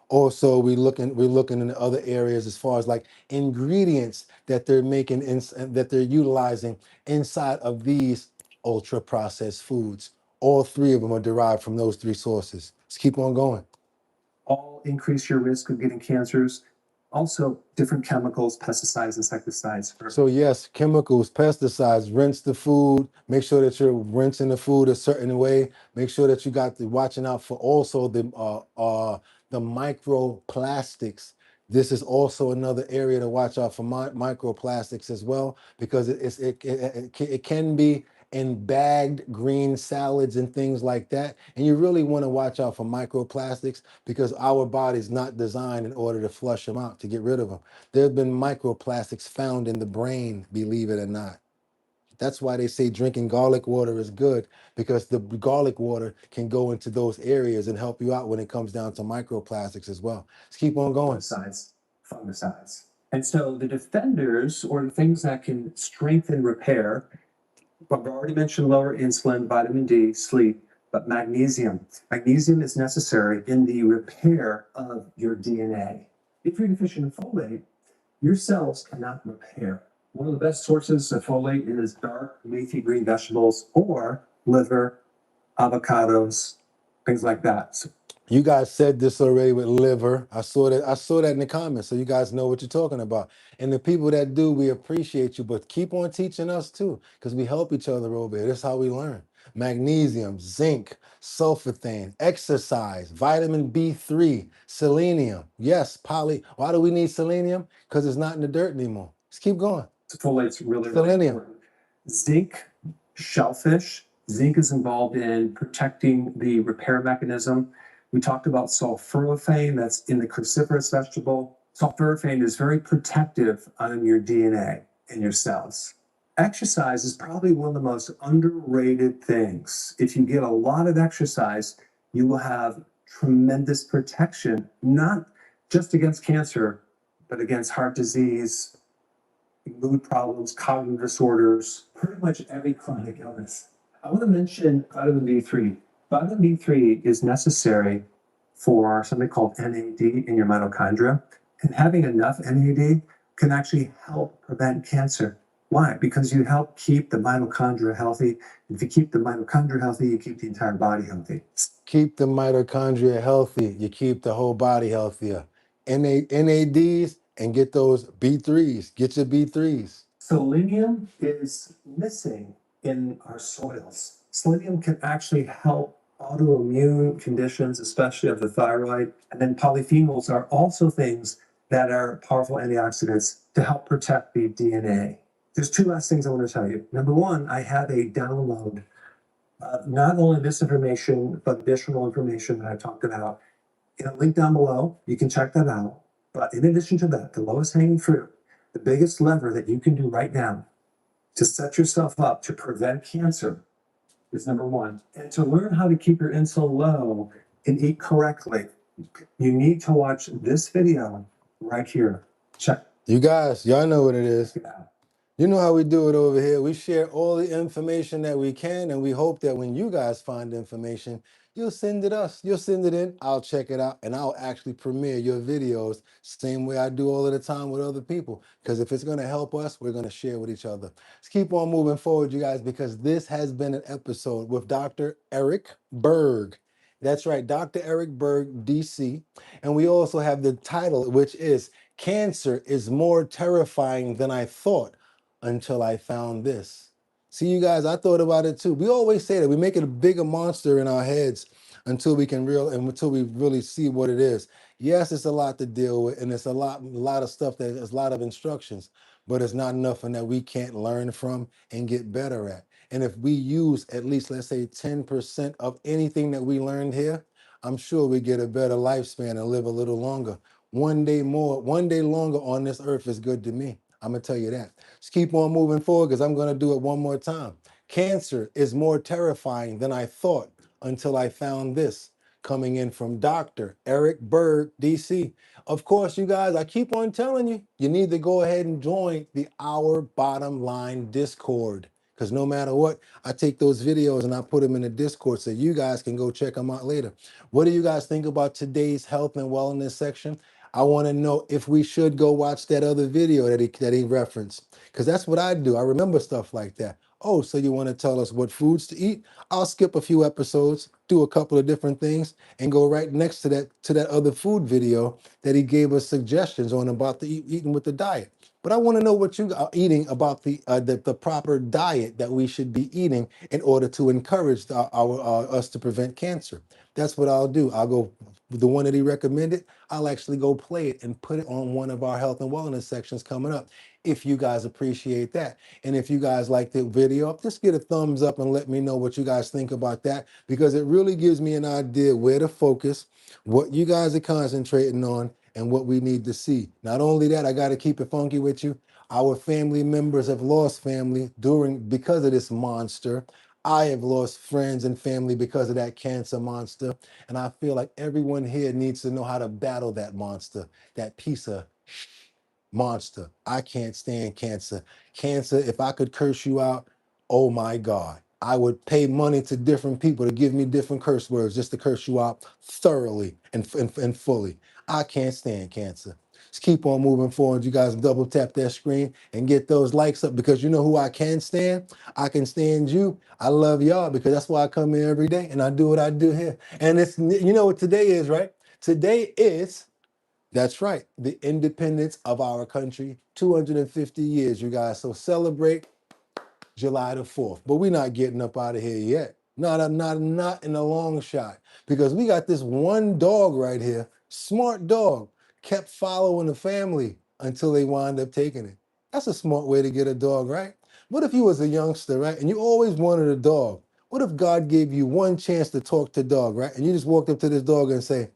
Also, we're looking in other areas as far as like ingredients that they're making that they're utilizing inside of these ultra processed foods. All three of them are derived from those three sources. Let's keep on going. All increase your risk of getting cancers. Also, different chemicals, pesticides, insecticides. So yes, chemicals, pesticides, rinse the food, make sure that you're rinsing the food a certain way, make sure that you got the watching out for also the microplastics. This is also another area to watch out for microplastics as well, because it can be in bagged green salads and things like that. And you really want to watch out for microplastics because our body's not designed in order to flush them out, to get rid of them. There have been microplastics found in the brain, believe it or not. That's why they say drinking garlic water is good, because the garlic water can go into those areas and help you out when it comes down to microplastics as well. Let's keep on going. Fungicides. And so the defenders, or the things that can strengthen repair, I've already mentioned lower insulin, vitamin D, sleep, but magnesium. Magnesium is necessary in the repair of your DNA. If you're deficient in folate, your cells cannot repair. One of the best sources of folate is dark leafy green vegetables or liver, avocados, things like that. So You guys said this already with liver. I saw that in the comments, so you guys know what you're talking about. And the people that do, we appreciate you, but keep on teaching us too, because we help each other over here. That's how we learn. Magnesium, zinc, sulfothane, exercise, vitamin B3, selenium. Yes, Why do we need selenium? Because it's not in the dirt anymore. Let's keep going. folate's really Selenium. important. Zinc, shellfish. Zinc is involved in protecting the repair mechanism. We talked about sulforaphane, that's in the cruciferous vegetable. Sulforaphane is very protective on your DNA and your cells. Exercise is probably one of the most underrated things. If you get a lot of exercise, you will have tremendous protection, not just against cancer, but against heart disease, mood problems, cognitive disorders, pretty much every chronic illness. I want to mention vitamin B3. Vitamin B3 is necessary for something called NAD in your mitochondria. And having enough NAD can actually help prevent cancer. Why? Because you help keep the mitochondria healthy. If you keep the mitochondria healthy, you keep the entire body healthy. Keep the mitochondria healthy. You keep the whole body healthier. NADs, and get those B3s. Get your B3s. Selenium is missing in our soils. Selenium can actually help autoimmune conditions, especially of the thyroid. And then polyphenols are also things that are powerful antioxidants to help protect the DNA. There's two last things I want to tell you. Number one, I have a download of not only this information, but additional information that I talked about in a link down below. You can check that out. But in addition to that, the lowest hanging fruit, the biggest lever that you can do right now to set yourself up to prevent cancer is number one. And to learn how to keep your insulin low and eat correctly, you need to watch this video right here. Check. You guys, y'all know what it is. You know how we do it over here. We share all the information that we can, and we hope that when you guys find information, you'll send it us. You'll send it in. I'll check it out, and I'll actually premiere your videos same way I do all of the time with other people. Because if it's going to help us, we're going to share with each other. Let's keep on moving forward, you guys, because this has been an episode with Dr. Eric Berg. That's right, Dr. Eric Berg, DC. And we also have the title, which is Cancer is More Terrifying Than I Thought Until I Found This. See, you guys, I thought about it too. We always say that we make it a bigger monster in our heads until we really see what it is. Yes, it's a lot to deal with, and it's a lot of stuff there's a lot of instructions, but it's not nothing that we can't learn from and get better at. And if we use at least, let's say, 10% of anything that we learned here, I'm sure we get a better lifespan and live a little longer. One day longer on this earth is good to me. I'm gonna tell you that. Let's keep on moving forward because I'm gonna do it one more time. Cancer is more terrifying than I thought until I found this. Coming in from Dr. Eric Berg, DC. Of course, you guys, I keep on telling you, you need to go ahead and join the Our Bottom Line Discord, Because no matter what, I take those videos and I put them in the Discord so you guys can go check them out later. What do you guys think about today's health and wellness section? I want to know if we should go watch that other video that he referenced. Because that's what I do. I remember stuff like that. Oh, so you want to tell us what foods to eat? I'll skip a few episodes, do a couple of different things, and go right next to that other food video that he gave us suggestions on about the eating with the diet. But I want to know what you are eating about the proper diet that we should be eating in order to encourage us to prevent cancer. That's what I'll do. I'll go the one that he recommended. I'll actually go play it and put it on one of our health and wellness sections coming up. If you guys appreciate that, and if you guys like the video, just get a thumbs up and let me know what you guys think about that, because it really gives me an idea where to focus, what you guys are concentrating on, and what we need to see. Not only that, I got to keep it funky with you. Our family members have lost family because of this monster. I have lost friends and family because of that cancer monster. And I feel like everyone here needs to know how to battle that monster, that piece of monster. I can't stand cancer. Cancer, if I could curse you out, oh my God. I would pay money to different people to give me different curse words just to curse you out thoroughly and fully. I can't stand cancer. Just keep on moving forward. You guys double tap that screen and get those likes up, because you know who I can stand? I can stand you. I love y'all because that's why I come here every day and I do what I do here. And it's, you know what today is, right? Today is, that's right, the independence of our country, 250 years, you guys. So celebrate July the 4th. But we're not getting up out of here yet. Not in a long shot. Because we got this one dog right here, smart dog, kept following the family until they wind up taking it. That's a smart way to get a dog, right? What if you was a youngster, right? And you always wanted a dog. What if God gave you one chance to talk to dog, right? And you just walked up to this dog and say,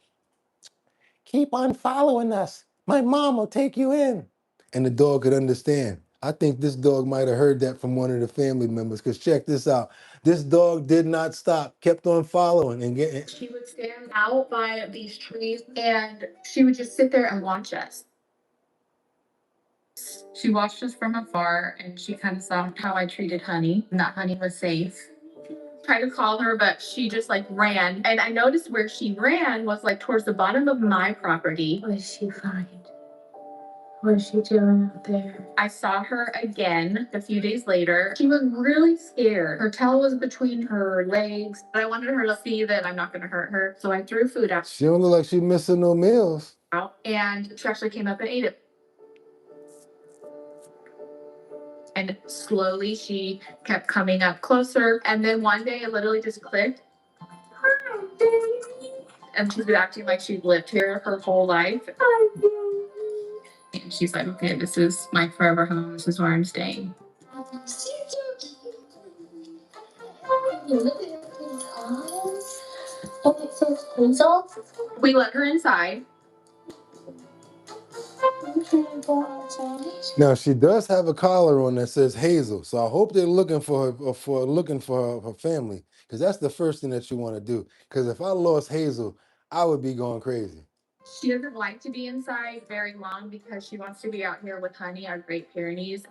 keep on following us. My mom will take you in. And the dog could understand. I think this dog might have heard that from one of the family members, because check this out. This dog did not stop, kept on following and getting. She would stand out by these trees and she would just sit there and watch us. She watched us from afar and she kind of saw how I treated Honey, and that Honey was safe. Tried to call her, but she just like ran. And I noticed where she ran was like towards the bottom of my property. What did she find? What is she doing out there? I saw her again a few days later. She was really scared. Her tail was between her legs. I wanted her to see that I'm not going to hurt her. So I threw food out. She don't look like she's missing no meals. And she actually came up and ate it. And slowly she kept coming up closer. And then one day it literally just clicked. Hi, baby. And she's been acting like she's lived here her whole life. Hi, baby. And she's like, okay, this is my forever home. This is where I'm staying. We let her inside. Now she does have a collar on that says Hazel, so I hope they're looking for her family, because that's the first thing that you want to do. Because if I lost Hazel, I would be going crazy. She doesn't like to be inside very long because she wants to be out here with Honey, our Great Pyrenees.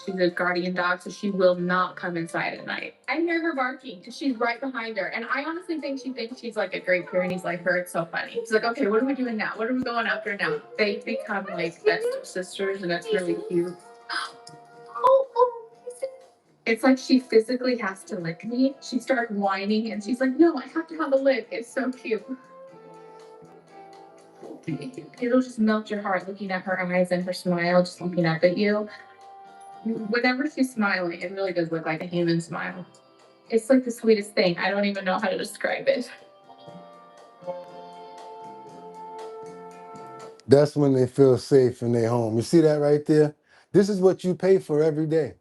She's a guardian dog, so she will not come inside at night. I hear her barking because she's right behind her. And I honestly think she thinks she's like a Great Pyrenees like her. It's so funny. She's like, okay, what are we doing now? What are we going after now? They become like best of sisters, and that's really cute. It's like she physically has to lick me. She started whining and she's like, no, I have to have a lick. It's so cute. It'll just melt your heart looking at her eyes and her smile, just looking up at you. Whenever she's smiling, it really does look like a human smile. It's like the sweetest thing. I don't even know how to describe it. That's when they feel safe in their home. You see that right there? This is what you pay for every day.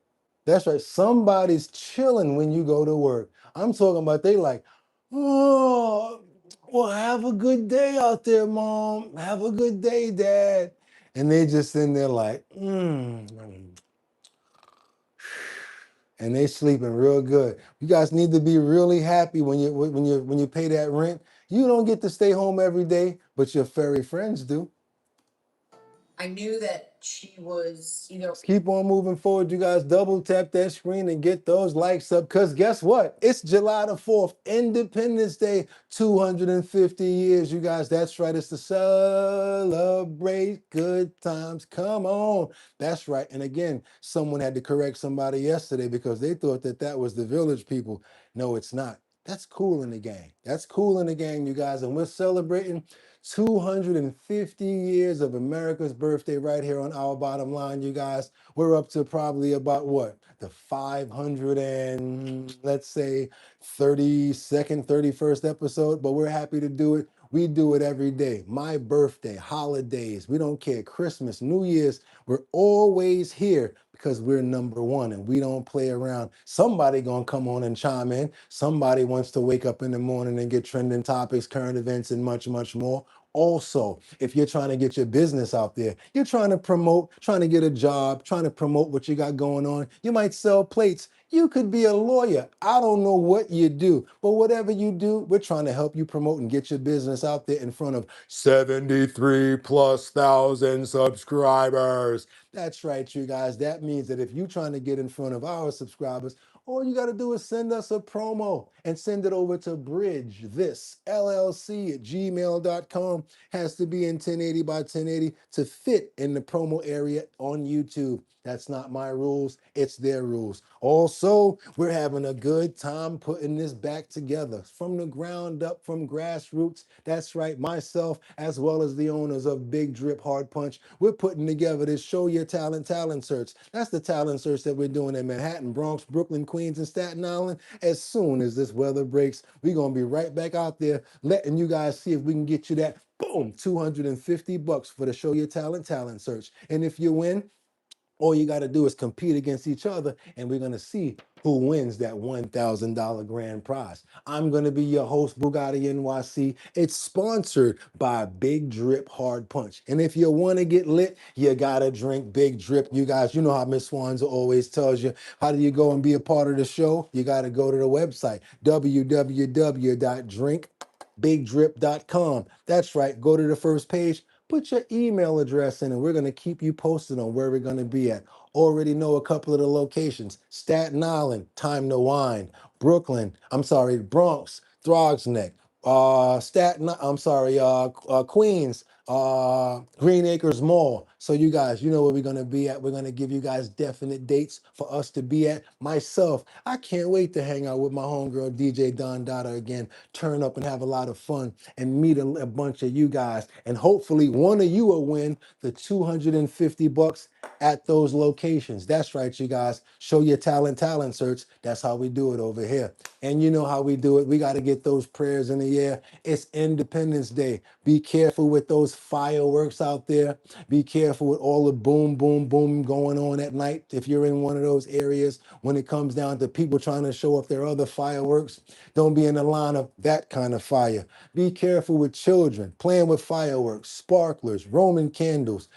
That's right. Somebody's chilling when you go to work. I'm talking about they like, oh, well, have a good day out there, Mom. Have a good day, Dad. And they just in there like, and they sleeping real good. You guys need to be really happy when you pay that rent. You don't get to stay home every day, but your furry friends do. I knew that she was either. Let's keep on moving forward. You guys double tap that screen and get those likes up. Because guess what? It's July the 4th, Independence Day, 250 years, you guys. That's right. It's to celebrate good times. Come on. That's right. And again, someone had to correct somebody yesterday because they thought that that was the Village People. No, it's not. That's Cool in the Gang. That's Cool in the Gang, you guys. And we're celebrating 250 years of America's birthday right here on Our Bottom Line, you guys. We're up to probably about what? The 500 and let's say 32nd, 31st episode, but we're happy to do it. We do it every day. My birthday, holidays, we don't care. Christmas, New Year's, we're always here because we're number one and we don't play around. Somebody gonna come on and chime in. Somebody wants to wake up in the morning and get trending topics, current events, and much, much more. Also, if you're trying to get your business out there, you're trying to promote, trying to get a job, trying to promote what you got going on, you might sell plates. You could be a lawyer. I don't know what you do, but whatever you do, we're trying to help you promote and get your business out there in front of 73 plus thousand subscribers. That's right, you guys. That means that if you're trying to get in front of our subscribers, all you got to do is send us a promo and send it over to bridgethisllc at gmail.com. Has to be in 1080 by 1080 to fit in the promo area on YouTube. That's not my rules, it's their rules. Also, we're having a good time putting this back together from the ground up, from grassroots. That's right, myself, as well as the owners of Big Drip Hard Punch, we're putting together this Show Your talent search. That's the talent search that we're doing in Manhattan, Bronx, Brooklyn, Queens, and Staten Island. As soon as this weather breaks, we're going to be right back out there letting you guys see if we can get you that, boom, $250 for the Show Your talent search. And if you win, all you got to do is compete against each other, and we're going to see who wins that $1,000 grand prize. I'm going to be your host, Boogotti NYC. It's sponsored by Big Drip Hard Punch. And if you want to get lit, you got to drink Big Drip. You guys, you know how Miss Swanza always tells you, how do you go and be a part of the show? You got to go to the website, www.drinkbigdrip.com. That's right. Go to the first page. Put your email address in and we're going to keep you posted on where we're going to be at. Already know a couple of the locations. Staten Island, Time to Wine. Bronx, Throgs Neck. Queens, Green Acres Mall. So you guys, you know where we're going to be at. We're going to give you guys definite dates for us to be at. Myself, I can't wait to hang out with my homegirl, DJ Don Dada again, turn up and have a lot of fun and meet a bunch of you guys. And hopefully one of you will win the $250 at those locations. That's right, you guys. Show Your talent search. That's how we do it over here. And you know how we do it. We got to get those prayers in the air. It's Independence Day. Be careful with those fireworks out there. Be careful with all the boom, boom, boom going on at night. If you're in one of those areas, when it comes down to people trying to show off their other fireworks, don't be in the line of that kind of fire. Be careful with children playing with fireworks, sparklers, Roman candles,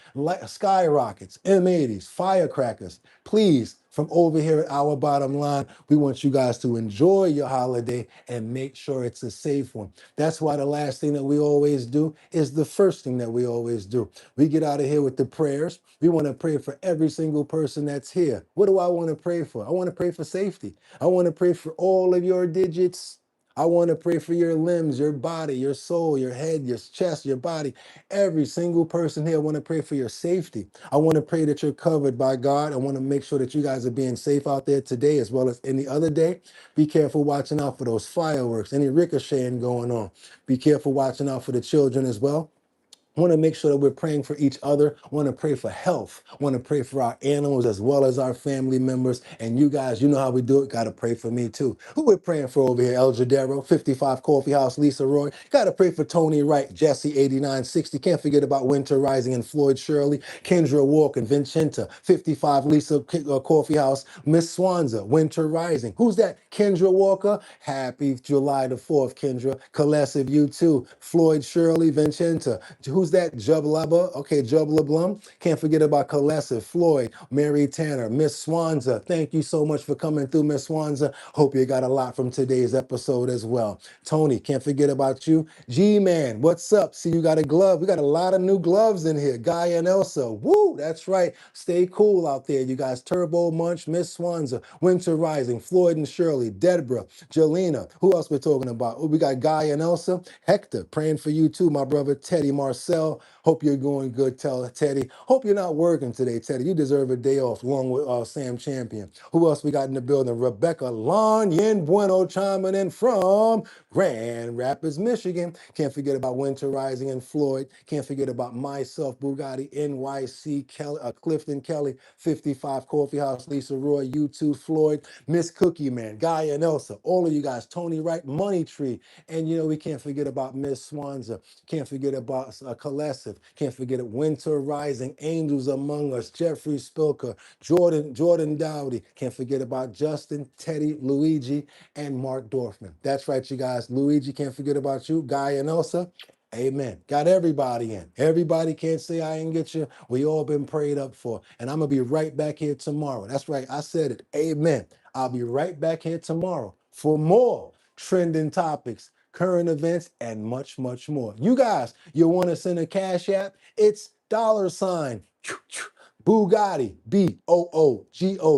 skyrockets, M80s, firecrackers. Please, from over here at Our Bottom Line, we want you guys to enjoy your holiday and make sure it's a safe one. That's why the last thing that we always do is the first thing that we always do. We get out of here with the prayers. We want to pray for every single person that's here. What do I want to pray for? I want to pray for safety. I want to pray for all of your digits. I want to pray for your limbs, your body, your soul, your head, your chest, your body. Every single person here, I want to pray for your safety. I want to pray that you're covered by God. I want to make sure that you guys are being safe out there today as well as any other day. Be careful watching out for those fireworks, any ricocheting going on. Be careful watching out for the children as well. Want to make sure that we're praying for each other. Want to pray for health. Want to pray for our animals as well as our family members. And you guys, you know how we do it. Got to pray for me too. Who we're praying for over here? El Jadero, 55 Coffee House, Lisa Roy. Got to pray for Tony Wright, Jesse 8960. Can't forget about Winter Rising and Floyd Shirley, Kendra Walker, Vincenta, 55 Lisa Coffee House, Miss Swanza, Winter Rising. Who's that? Kendra Walker. Happy July the 4th, Kendra. Colessive, you too. Floyd Shirley, Vincenta. Who's Who's that? Jublaba. Okay, Jublablum. Can't forget about Kalesa, Floyd, Mary Tanner, Miss Swanza. Thank you so much for coming through, Miss Swanza. Hope you got a lot from today's episode as well. Tony, can't forget about you. G-Man, what's up? See, you got a glove. We got a lot of new gloves in here. Guy and Elsa. Woo, that's right. Stay cool out there, you guys. Turbo Munch, Miss Swanza, Winter Rising, Floyd and Shirley, Deborah, Jelena. Who else we're talking about? Oh, we got Guy and Elsa. Hector, praying for you too, my brother. Teddy Marcel, hope you're going good. Tell Teddy. Hope you're not working today, Teddy. You deserve a day off along with Sam Champion. Who else we got in the building? Rebecca Lon Yen Bueno chiming in from Grand Rapids, Michigan. Can't forget about Winter Rising and Floyd. Can't forget about myself, Boogotti, NYC, Kelly, Clifton Kelly, 55 Coffee House, Lisa Roy, U2, Floyd, Miss Cookie Man, Guy and Elsa, all of you guys, Tony Wright, Money Tree. And you know, we can't forget about Miss Swanza. Can't forget about Kalesiv. Can't forget it. Winter Rising, Angels Among Us, Jeffrey Spilker, Jordan Dowdy. Can't forget about Justin, Teddy, Luigi, and Mark Dorfman. That's right, you guys. Luigi, can't forget about you. Guy and Elsa. Amen. Got everybody in. Everybody can't say I ain't get you. We all been prayed up for. And I'm going to be right back here tomorrow. That's right. I said it. Amen. I'll be right back here tomorrow for more trending topics, current events, and much, much more. You guys, you want to send a cash app? It's $ Boogotti, BOOGOTTI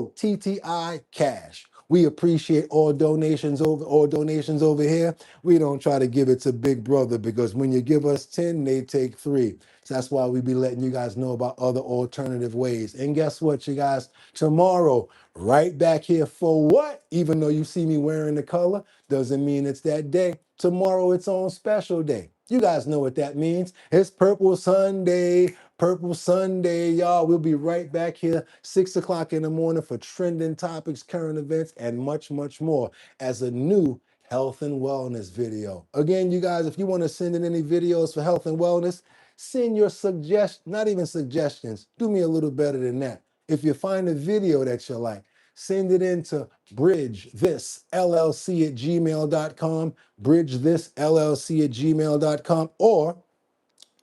cash. We appreciate all donations over here. We don't try to give it to Big Brother because when you give us 10, they take 3. So that's why we be letting you guys know about other alternative ways. And guess what, you guys? Tomorrow, right back here for what? Even though you see me wearing the color, doesn't mean it's that day. Tomorrow, it's on special day. You guys know what that means. It's Purple Sunday. Purple Sunday, y'all. We'll be right back here 6 o'clock in the morning for trending topics, current events, and much, much more as a new health and wellness video. Again, you guys, if you want to send in any videos for health and wellness, send your not even suggestions. Do me a little better than that. If you find a video that you like, send it in to bridgethisllc@gmail.com, bridgethisllc@gmail.com, or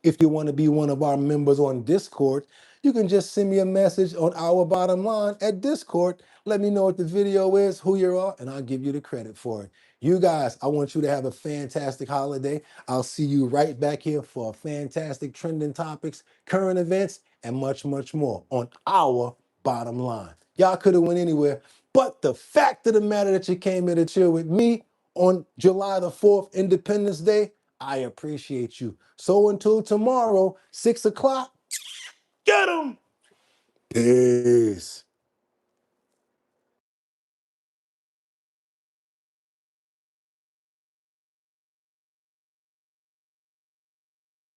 if you want to be one of our members on Discord, you can just send me a message on our bottom line at Discord. Let me know what the video is, who you are, and I'll give you the credit for it. You guys, I want you to have a fantastic holiday. I'll see you right back here for fantastic trending topics, current events, and much, much more on our bottom line. Y'all could have went anywhere, but the fact of the matter that you came here to chill with me on July the 4th, Independence Day, I appreciate you. So until tomorrow, 6 o'clock, get 'em. Peace.